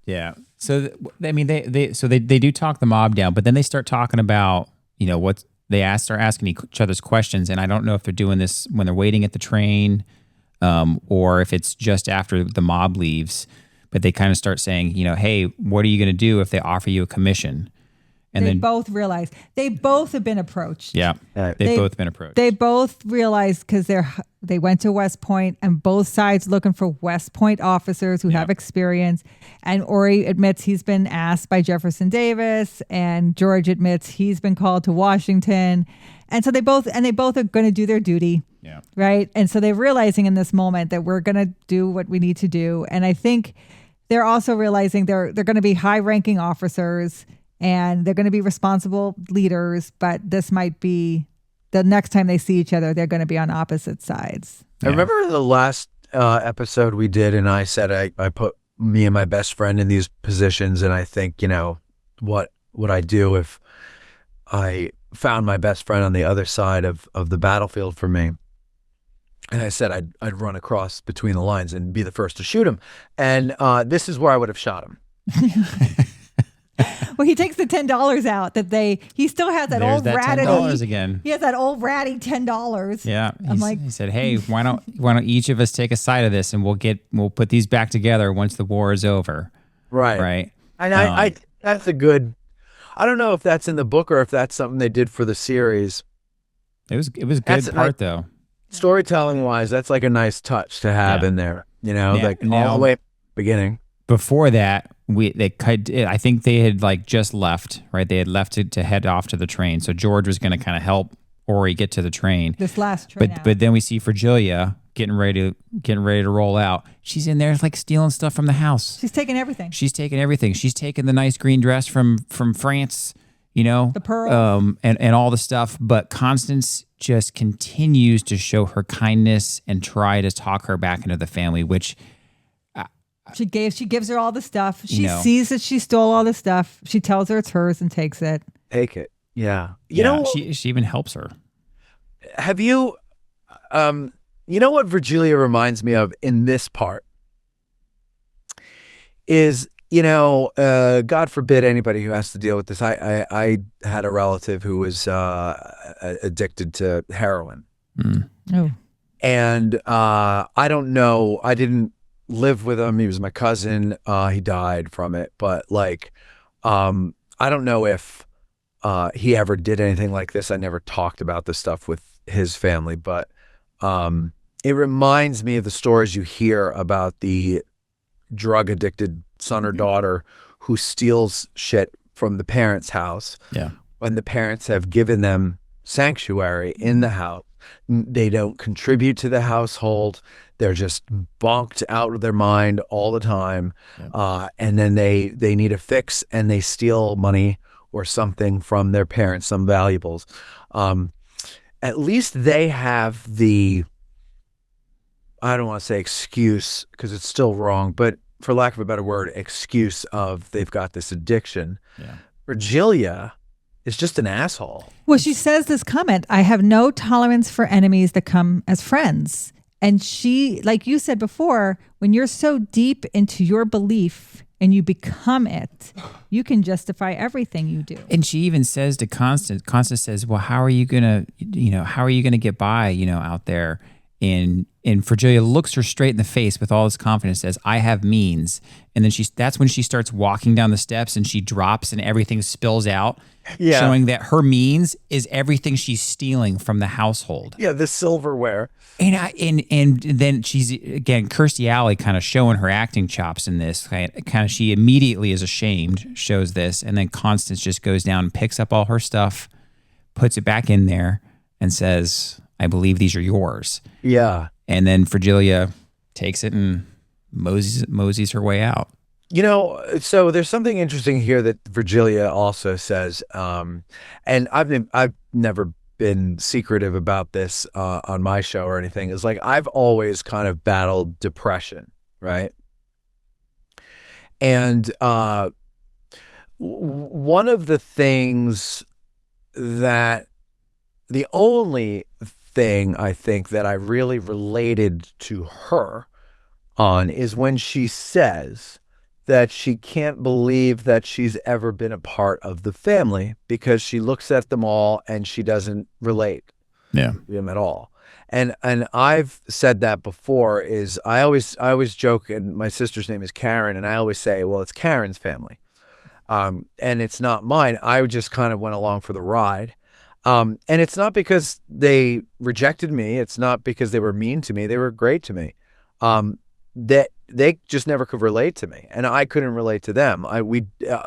Speaker 2: Yeah. So, they do talk the mob down, but then they start talking about, what they start asking each other's questions. And I don't know if they're doing this when they're waiting at the train or if it's just after the mob leaves. But they kind of start saying, hey, what are you going to do if they offer you a commission? And
Speaker 3: they both realize they both have been approached.
Speaker 2: Yeah, they've both been approached.
Speaker 3: They both realize because they went to West Point, and both sides looking for West Point officers who have experience. And Orry admits he's been asked by Jefferson Davis, and George admits he's been called to Washington. And so they both are going to do their duty.
Speaker 2: Yeah.
Speaker 3: Right. And so they're realizing in this moment that we're going to do what we need to do. And I think they're also realizing they're going to be high-ranking officers. And they're going to be responsible leaders, but this might be the next time they see each other, they're going to be on opposite sides.
Speaker 1: I remember the last episode we did, and I said I put me and my best friend in these positions, and I think, what would I do if I found my best friend on the other side of the battlefield for me? And I said I'd run across between the lines and be the first to shoot him. And this is where I would have shot him.
Speaker 3: Well, he takes the $10 out he still has that old ratty
Speaker 2: $10 again.
Speaker 3: He has that old ratty $10.
Speaker 2: Yeah. He said, hey, why don't each of us take a side of this and we'll put these back together once the war is over.
Speaker 1: Right.
Speaker 2: Right.
Speaker 1: And I that's a good, I don't know if that's in the book or if that's something they did for the series.
Speaker 2: It was a good part though.
Speaker 1: Storytelling wise, that's like a nice touch to have in there, all the way beginning.
Speaker 2: Before that, I think they had just left, right? They had left to head off to the train. So George was going to kind of help Orry get to the train.
Speaker 3: This last train
Speaker 2: But then we see Virgilia getting ready to roll out. She's in there like stealing stuff from the house.
Speaker 3: She's taking everything.
Speaker 2: She's taking everything. She's taking the nice green dress from France, you know,
Speaker 3: the pearl,
Speaker 2: and all the stuff. But Constance just continues to show her kindness and try to talk her back into the family, which
Speaker 3: she gives her all the stuff. She sees that she stole all the stuff. She tells her it's hers and takes it.
Speaker 1: Take it. Yeah.
Speaker 2: You know, she even helps her.
Speaker 1: Have you, you know what Virgilia reminds me of in this part is, you know, God forbid anybody who has to deal with this. I had a relative who was addicted to heroin.
Speaker 3: Oh.
Speaker 1: And I don't know, I didn't live with him. He was my cousin. He died from it. But like, I don't know if he ever did anything like this. I never talked about this stuff with his family, but it reminds me of the stories you hear about the drug addicted son or daughter who steals shit from the parents' house.
Speaker 2: Yeah.
Speaker 1: When the parents have given them sanctuary in the house, they don't contribute to the household. They're just bonked out of their mind all the time. Yeah. And then they need a fix and they steal money or something from their parents, some valuables. At least they have the, I don't want to say excuse because it's still wrong, but for lack of a better word, excuse of they've got this addiction.
Speaker 2: Yeah.
Speaker 1: Virgilia is just an asshole.
Speaker 3: Well, she says this comment, I have no tolerance for enemies that come as friends. And she, like you said before, when you're so deep into your belief and you become it, you can justify everything you do.
Speaker 2: And she even says to Constance says, well, how are you going to get by, out there? And Virgilia looks her straight in the face with all this confidence, says, I have means. And then that's when she starts walking down the steps and she drops and everything spills out, showing that her means is everything she's stealing from the household.
Speaker 1: Yeah, the silverware.
Speaker 2: And then she's, again, Kirstie Alley kind of showing her acting chops in this. Kind of, she immediately is ashamed, shows this, and then Constance just goes down and picks up all her stuff, puts it back in there, and says, I believe these are yours.
Speaker 1: Yeah.
Speaker 2: And then Virgilia takes it and moseys her way out.
Speaker 1: So there's something interesting here that Virgilia also says, and I've never been secretive about this on my show or anything, is like I've always kind of battled depression, right? And one of the things the only thing I think that I really related to her on is when she says that she can't believe that she's ever been a part of the family because she looks at them all and she doesn't relate to them at all. And I've said that before is I always joke, and my sister's name is Karen, and I always say, well, it's Karen's family. And it's not mine. I just kind of went along for the ride. And it's not because they rejected me. It's not because they were mean to me. They were great to me. That they just never could relate to me, and I couldn't relate to them. We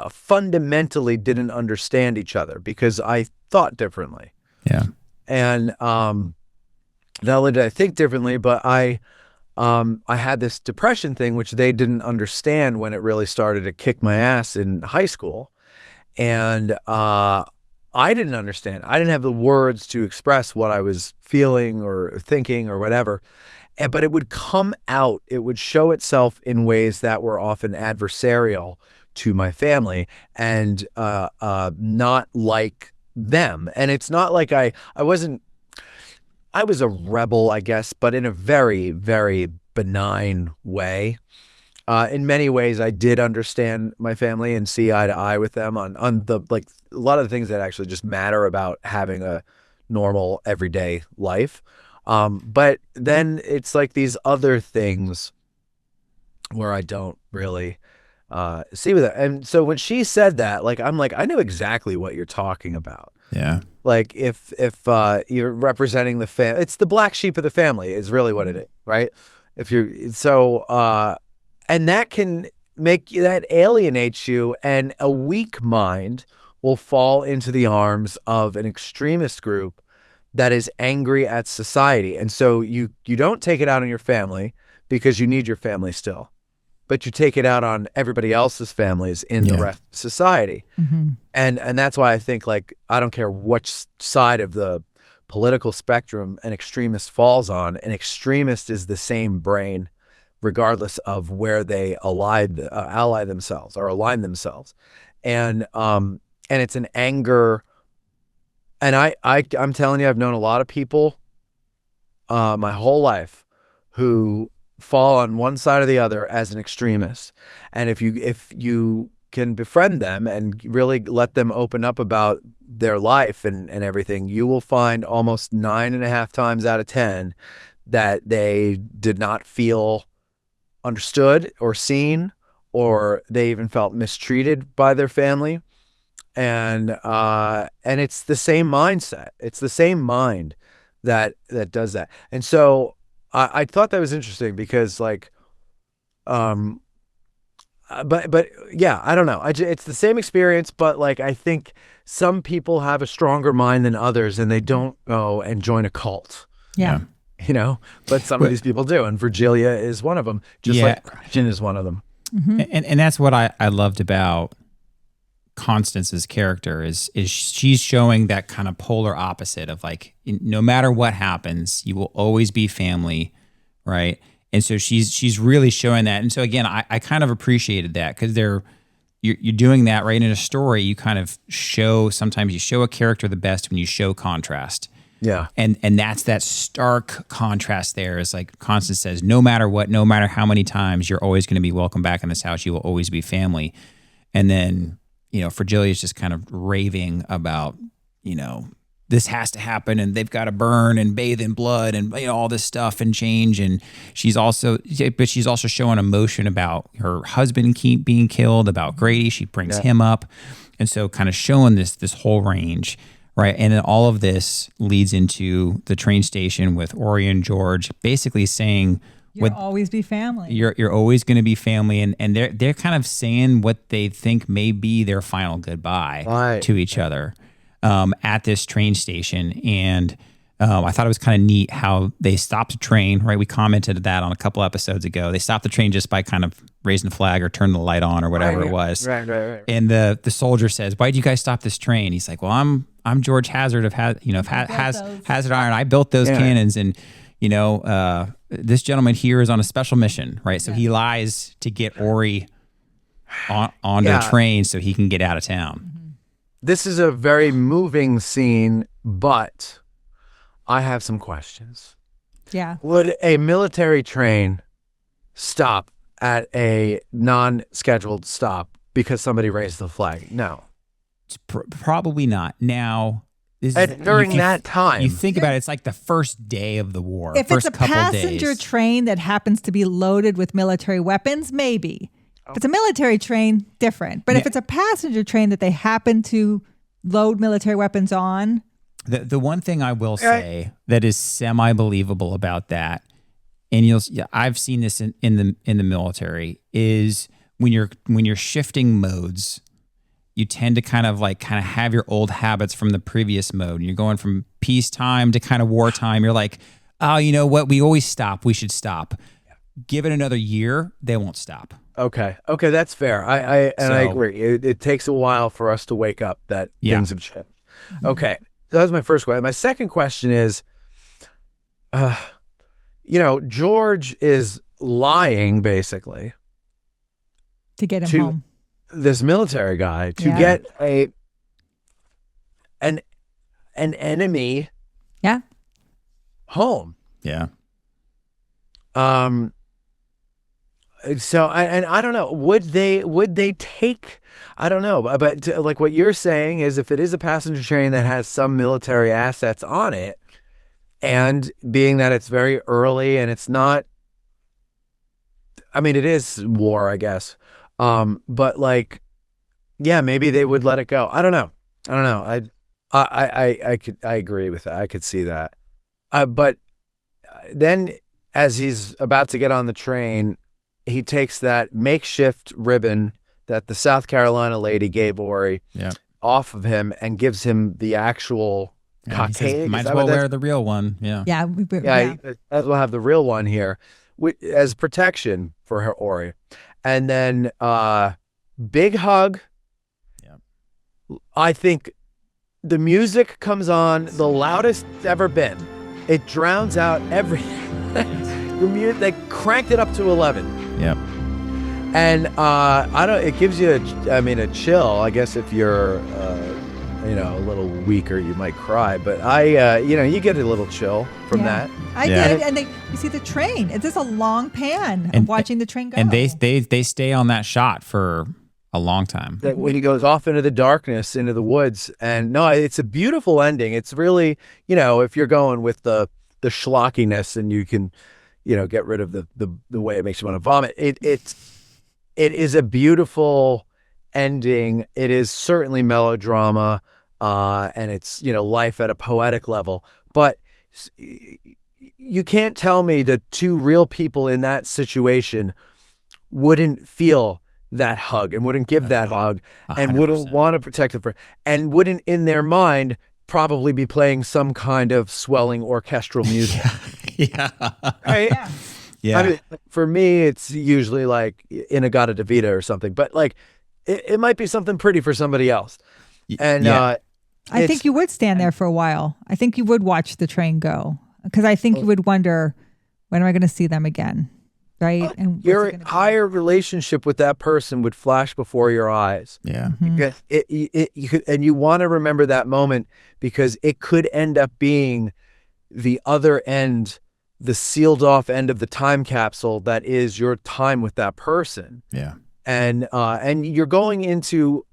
Speaker 1: fundamentally didn't understand each other because I thought differently.
Speaker 2: Yeah.
Speaker 1: And not only did I think differently, but I had this depression thing, which they didn't understand when it really started to kick my ass in high school. And I didn't understand. I didn't have the words to express what I was feeling or thinking or whatever. But it would come out. It would show itself in ways that were often adversarial to my family and not like them. And it's not like I was a rebel, I guess, but in a very, very benign way. In many ways, I did understand my family and see eye to eye with them on the like a lot of the things that actually just matter about having a normal everyday life. But then it's like these other things where I don't really see with it. And so when she said that, like I'm like, I know exactly what you're talking about.
Speaker 2: Yeah.
Speaker 1: Like if you're representing the family, it's the black sheep of the family is really what it is, right? If you're and that can that alienates you, and a weak mind will fall into the arms of an extremist group that is angry at society. And so you don't take it out on your family because you need your family still, but you take it out on everybody else's families in the rest of society. And that's why I think, like, I don't care which side of the political spectrum an extremist falls on, an extremist is the same brain regardless of where they ally themselves or align themselves. And it's an anger. And I'm telling you, I've known a lot of people my whole life who fall on one side or the other as an extremist. And if you can befriend them and really let them open up about their life and everything, you will find almost 9.5 times out of 10 that they did not feel understood or seen, or they even felt mistreated by their family. And it's the same mindset. It's the same mind that does that. And so I thought that was interesting because, like, but yeah, I don't know. It's the same experience, but, like, I think some people have a stronger mind than others, and they don't go and join a cult.
Speaker 3: Yeah.
Speaker 1: You know, but some of these people do, and Virgilia is one of them, just like Christian is one of them.
Speaker 2: And that's what I loved about Constance's character is she's showing that kind of polar opposite of, like, no matter what happens, you will always be family, right? And so she's really showing that. And so again, I kind of appreciated that because you're doing that right in a story. You kind of sometimes you show a character the best when you show contrast.
Speaker 1: Yeah.
Speaker 2: And that's that stark contrast there is, like Constance says, no matter what, no matter how many times, you're always going to be welcome back in this house. You will always be family. And then, you know, Virgilia is just kind of raving about, you know, this has to happen and they've got to burn and bathe in blood and, you know, all this stuff and change. And she's also showing emotion about her husband being killed, about Grady. She brings him up. And so kind of showing this whole range. Right. And then all of this leads into the train station with Orry and George basically saying,
Speaker 3: You'll always be family.
Speaker 2: You're always going to be family. And they're kind of saying what they think may be their final goodbye to each other at this train station. And I thought it was kind of neat how they stopped the train. Right. We commented that on a couple episodes ago. They stopped the train just by kind of raising the flag or turning the light on or whatever it was.
Speaker 1: Right.
Speaker 2: And the soldier says, "Why did you guys stop this train?" He's like, "Well, I'm George Hazard of Hazard Iron. I built those cannons, and you know, this gentleman here is on a special mission, right? So he lies to get Orry onto a train so he can get out of town."
Speaker 1: This is a very moving scene, but I have some questions.
Speaker 3: Yeah.
Speaker 1: Would a military train stop at a non-scheduled stop because somebody raised the flag? No.
Speaker 2: Probably not. Now,
Speaker 1: during that time,
Speaker 2: you think about it, it's like the first day of the war.
Speaker 3: If it's a passenger train that happens to be loaded with military weapons, maybe. If it's a military train, different. But if it's a passenger train that they happen to load military weapons on.
Speaker 2: The one thing I will say that is semi-believable about that, and I've seen this in the military, is when you're shifting modes, you tend to kind of have your old habits from the previous mode. You're going from peacetime to kind of wartime. You're like, oh, you know what? We always stop. We should stop. Give it another year. They won't stop.
Speaker 1: Okay, that's fair. I agree. It takes a while for us to wake up that things have changed. Okay, so that was my first question. My second question is, George is lying basically
Speaker 3: to get him home.
Speaker 1: This military guy to get an enemy home.
Speaker 2: Yeah.
Speaker 1: So I don't know. Would they take? I don't know. But like what you're saying is, if it is a passenger train that has some military assets on it, and being that it's very early and it's not, I mean, it is war, I guess. But like, yeah, maybe they would let it go. I don't know. I agree with that. I could see that. But then as he's about to get on the train, he takes that makeshift ribbon that the South Carolina lady gave Orry off of him and gives him the actual
Speaker 2: Yeah, he says,
Speaker 1: cockade.
Speaker 2: might as well wear the real one. Yeah.
Speaker 3: Yeah.
Speaker 1: Yeah, we'll have the real one here as protection for her Orry. And then big hug. Yeah. I think the music comes on the loudest it's ever been. It drowns out everything. The music, they cranked it up to 11.
Speaker 2: Yep.
Speaker 1: And it gives you a chill. I guess if you're a little weaker, you might cry, but you get a little chill from that.
Speaker 3: I did, and you see the train. It's just a long pan of watching the train go.
Speaker 2: And they stay on that shot for a long time.
Speaker 1: When he goes off into the darkness, into the woods, and no, it's a beautiful ending. It's really, if you're going with the schlockiness, and you can, get rid of the way it makes you want to vomit. It is a beautiful ending. It is certainly melodrama. And it's, life at a poetic level. But you can't tell me that two real people in that situation wouldn't feel that hug and wouldn't give that hug 100%. And wouldn't want to protect it and wouldn't in their mind probably be playing some kind of swelling orchestral music.
Speaker 2: Yeah.
Speaker 1: Right?
Speaker 2: Yeah.
Speaker 1: I mean, for me, it's usually like Inagata Davida or something, but like it might be something pretty for somebody else. And
Speaker 3: I think you would stand there for a while. I think you would watch the train go, because I think you would wonder, when am I going to see them again? Right? And
Speaker 1: your entire relationship with that person would flash before your eyes.
Speaker 2: Yeah.
Speaker 1: Mm-hmm. And you want to remember that moment, because it could end up being the other end, the sealed off end of the time capsule that is your time with that person.
Speaker 2: Yeah.
Speaker 1: And you're going into,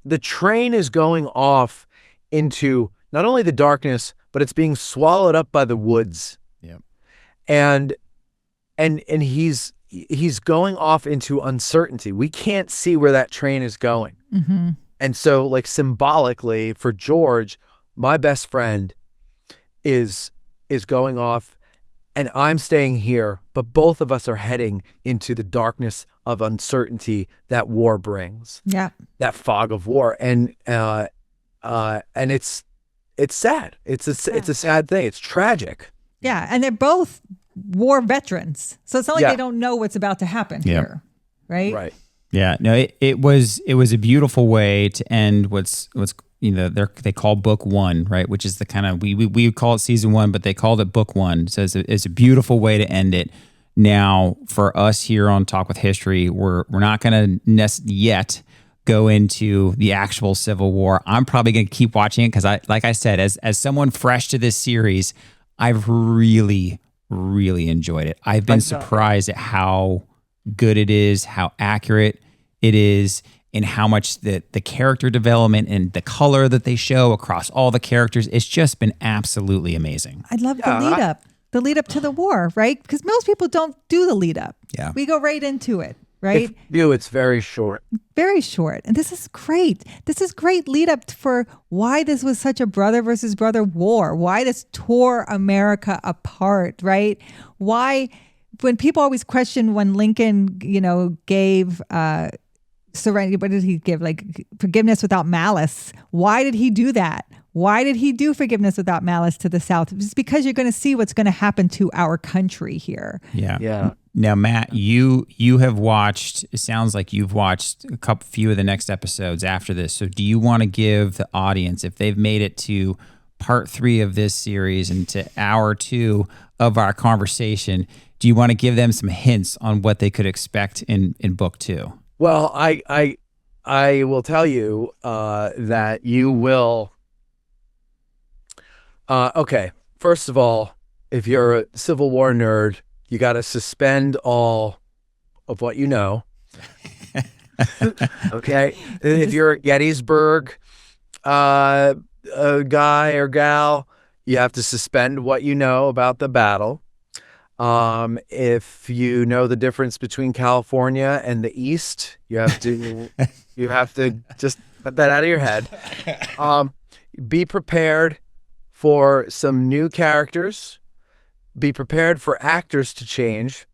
Speaker 1: the train is going off into not only the darkness, but it's being swallowed up by the woods.
Speaker 2: Yep.
Speaker 1: And he's going off into uncertainty. We can't see where that train is going.
Speaker 3: Mm-hmm.
Speaker 1: And so, like, symbolically for George, my best friend is going off, and I'm staying here, but both of us are heading into the darkness of uncertainty that war brings.
Speaker 3: Yeah.
Speaker 1: That fog of war. And it's sad. It's a sad thing. It's tragic.
Speaker 3: Yeah. And they're both war veterans. So it's not like they don't know what's about to happen here. Right?
Speaker 1: Right.
Speaker 2: Yeah. No, it was a beautiful way to end what's they call book one, right? Which is the kind of, we call it season one, but they called it book one. So it's a beautiful way to end it. Now, for us here on Talk with History, we're not going to yet go into the actual Civil War. I'm probably going to keep watching it because, like I said, as someone fresh to this series, I've really, really enjoyed it. I've been surprised at how good it is, how accurate it is, and how much the character development and the color that they show across all the characters. It's just been absolutely amazing.
Speaker 3: I love the lead up. The lead up to the war, right? Because most people don't do the lead up.
Speaker 2: Yeah.
Speaker 3: We go right into it, right?
Speaker 1: It's very short.
Speaker 3: Very short. And this is great. This is great lead up for why this was such a brother versus brother war, why this tore America apart, right? Why, when people always question when Lincoln, gave serenity, what did he give? Like forgiveness without malice. Why did he do that? Why did he do forgiveness without malice to the South? It's because you're going to see what's going to happen to our country here.
Speaker 2: Yeah.
Speaker 1: Yeah.
Speaker 2: Now, Matt, you have watched, it sounds like you've watched a few of the next episodes after this. So do you want to give the audience, if they've made it to part 3 of this series and to hour 2 of our conversation, do you want to give them some hints on what they could expect in book 2?
Speaker 1: Well, I will tell you that you will. Okay, first of all, if you're a Civil War nerd, you got to suspend all of what you know. Okay, if you're a Gettysburg guy or gal, you have to suspend what you know about the battle. If you know the difference between California and the East, you have to just put that out of your head. Be prepared for some new characters. Be prepared for actors to change.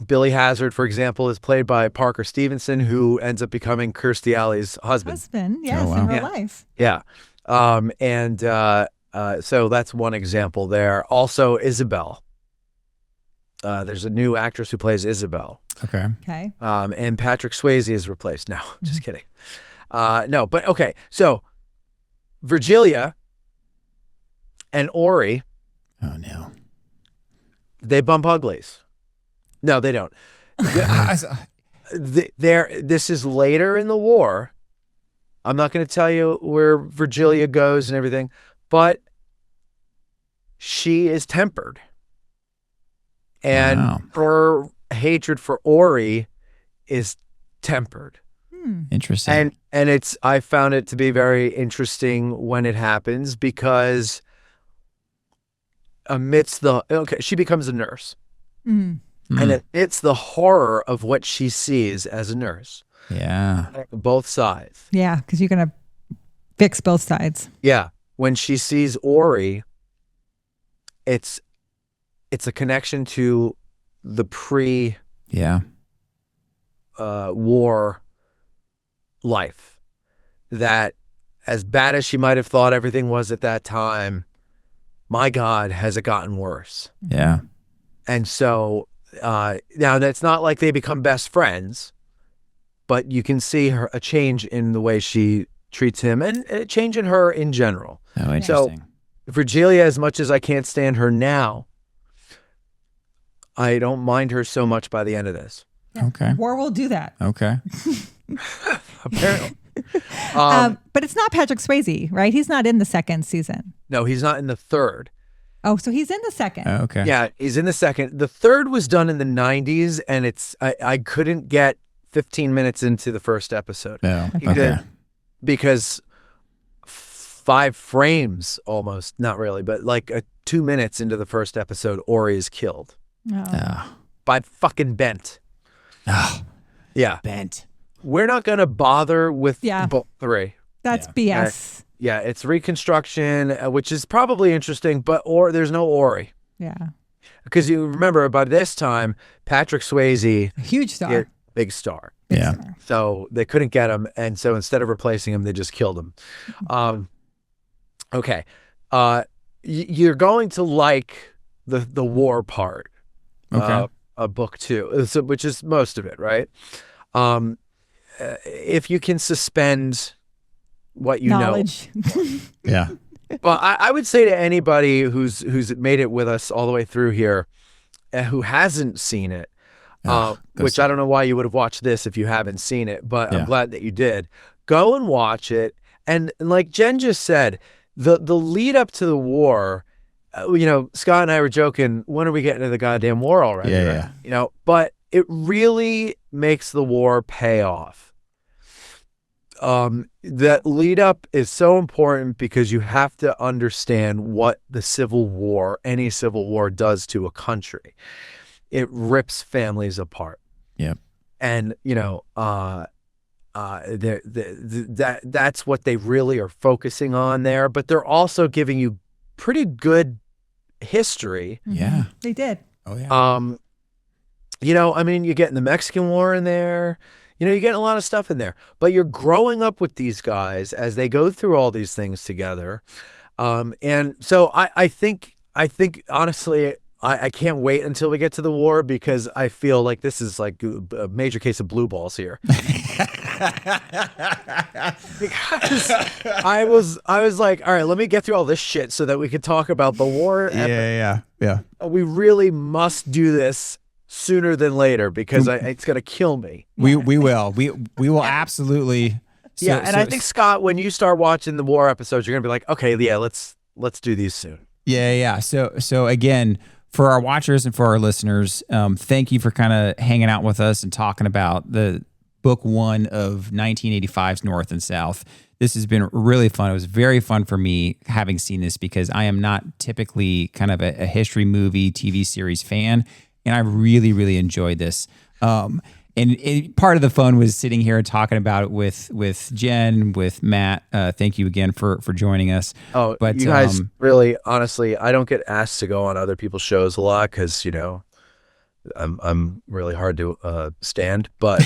Speaker 1: Billy Hazard, for example, is played by Parker Stevenson, who ends up becoming Kirstie Alley's husband.
Speaker 3: Yes, in real life.
Speaker 1: Yeah. So that's one example there. Also, Isabel. There's a new actress who plays Isabel.
Speaker 2: Okay.
Speaker 3: Okay.
Speaker 1: And Patrick Swayze is replaced. No, just kidding. No, but okay. So Virgilia and Orry,
Speaker 2: Oh no.
Speaker 1: they bump uglies. No, they don't. This is later in the war. I'm not going to tell you where Virgilia goes and everything, but she is tempered. And
Speaker 2: Wow.
Speaker 1: her hatred for Orry is tempered.
Speaker 2: Interesting.
Speaker 1: And I found it to be very interesting when it happens because she becomes a nurse. And it's the horror of what she sees as a nurse.
Speaker 2: Yeah.
Speaker 1: Both sides.
Speaker 3: Yeah, because you're going to fix both sides.
Speaker 1: Yeah. When she sees Orry, it's a connection to the
Speaker 2: Yeah.
Speaker 1: war life, that as bad as she might have thought everything was at that time, my God, has it gotten worse?
Speaker 2: Yeah.
Speaker 1: And so now that's not like they become best friends, but you can see a change in the way she treats him and a change in her in general.
Speaker 2: Oh, interesting.
Speaker 1: So Virgilia, as much as I can't stand her now, I don't mind her so much by the end of this.
Speaker 2: Okay.
Speaker 3: War will do that.
Speaker 2: Okay.
Speaker 1: Apparently.
Speaker 3: But it's not Patrick Swayze, right? He's not in the second season.
Speaker 1: No, he's not in the third.
Speaker 3: Oh, so he's in the second.
Speaker 2: Okay.
Speaker 1: Yeah, he's in the second. The third was done in the 90s, and I couldn't get 15 minutes into the first episode.
Speaker 2: No. Okay.
Speaker 1: Because 5 frames almost, not really, but like 2 minutes into the first episode, Orry is killed.
Speaker 2: Oh.
Speaker 1: By fucking Bent.
Speaker 2: Oh.
Speaker 1: Yeah.
Speaker 2: Bent.
Speaker 1: We're not going to bother with both 3.
Speaker 3: That's BS.
Speaker 1: Yeah, it's reconstruction, which is probably interesting, but there's no Orry.
Speaker 3: Yeah.
Speaker 1: Because you remember, by this time, Patrick Swayze,
Speaker 3: A huge star.
Speaker 1: big star.
Speaker 2: Yeah.
Speaker 1: So they couldn't get him, and so instead of replacing him, they just killed him. Okay. You're going to like the war part.
Speaker 2: Okay.
Speaker 1: Of book 2, which is most of it, right? If you can suspend what you
Speaker 3: Knowledge.
Speaker 2: Yeah.
Speaker 1: Well, I would say to anybody who's made it with us all the way through here, who hasn't seen it, which I don't know why you would have watched this if you haven't seen it, but I'm glad that you did. Go and watch it. And like Jen just said, the lead up to the war, Scott and I were joking, when are we getting to the goddamn war already?
Speaker 2: Yeah,
Speaker 1: right? But it really makes the war pay off. That lead up is so important because you have to understand what the any civil war does to a country. It rips families apart.
Speaker 2: Yep.
Speaker 1: And, that's what they really are focusing on there, but they're also giving you pretty good history.
Speaker 2: Yeah.
Speaker 3: They did.
Speaker 2: Oh, yeah.
Speaker 1: You're getting the Mexican War in there. You're getting a lot of stuff in there, but you're growing up with these guys as they go through all these things together. And so I think honestly, I can't wait until we get to the war because I feel like this is like a major case of blue balls here. Because I was like, all right, let me get through all this shit so that we could talk about the war.
Speaker 2: Yeah.
Speaker 1: We really must do this sooner than later because it's going to kill me.
Speaker 2: We will. We will absolutely.
Speaker 1: I think, Scott, when you start watching the war episodes, you're going to be like, okay, yeah, let's do these soon.
Speaker 2: Yeah. So again, for our watchers and for our listeners, thank you for kind of hanging out with us and talking about the book 1 of 1985's North and South. This has been really fun. It was very fun for me having seen this because I am not typically kind of a history movie, TV series fan. And I really, really enjoyed this. And part of the fun was sitting here and talking about it with Jen, with Matt. Thank you again for joining us.
Speaker 1: Oh, but you guys really, honestly, I don't get asked to go on other people's shows a lot because, I'm really hard to stand, but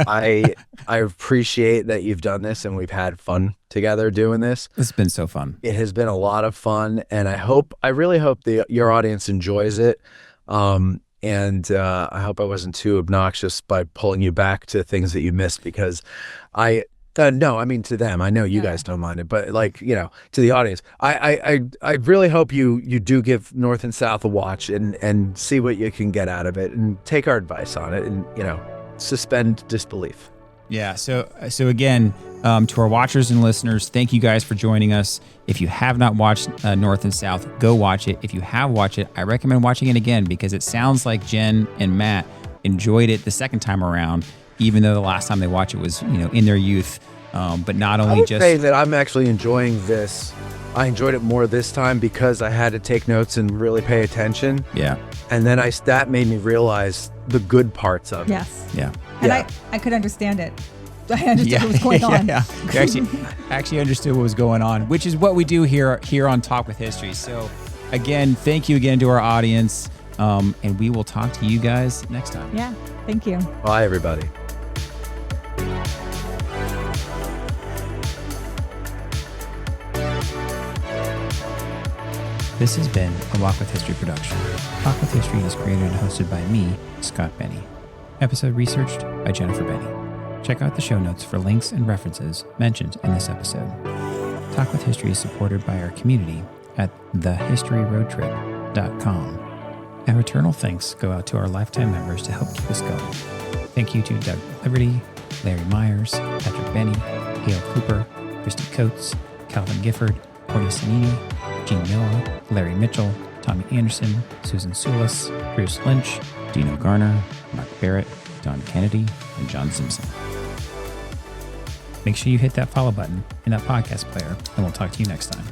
Speaker 1: I appreciate that you've done this and we've had fun together doing this.
Speaker 2: It's been so fun.
Speaker 1: It has been a lot of fun, and I really hope your audience enjoys it. And I hope I wasn't too obnoxious by pulling you back to things that you missed, because no, I mean to them. I know you guys don't mind it, but like, to the audience, I really hope you do give North and South a watch and see what you can get out of it and take our advice on it and, suspend disbelief.
Speaker 2: Yeah. So again, to our watchers and listeners, thank you guys for joining us. If you have not watched North and South, go watch it. If you have watched it, I recommend watching it again, because it sounds like Jen and Matt enjoyed it the second time around, even though the last time they watched it was, in their youth. But not only
Speaker 1: I would
Speaker 2: just
Speaker 1: say that I'm actually enjoying this. I enjoyed it more this time because I had to take notes and really pay attention.
Speaker 2: Yeah.
Speaker 1: And then that made me realize the good parts of it.
Speaker 3: Yes.
Speaker 2: Yeah.
Speaker 3: And I could understand it. I understood what was going on.
Speaker 2: Yeah. Actually understood what was going on, which is what we do here on Talk with History. So again, thank you again to our audience. And we will talk to you guys next time.
Speaker 3: Yeah. Thank you.
Speaker 1: Bye, everybody.
Speaker 2: This has been a Walk with History production. Walk with History is created and hosted by me, Scott Benny. Episode researched by Jennifer Benny. Check out the show notes for links and references mentioned in this episode. Talk with History is supported by our community at thehistoryroadtrip.com. Our eternal thanks go out to our lifetime members to help keep us going. Thank you to Doug Liberty, Larry Myers, Patrick Benny, Hale Cooper, Christy Coates, Calvin Gifford, Courtney Sanini, Gene Miller, Larry Mitchell, Tommy Anderson, Susan Sulis, Bruce Lynch, Dino Garner, Mark Barrett, Don Kennedy, and John Simpson. Make sure you hit that follow button in that podcast player, and we'll talk to you next time.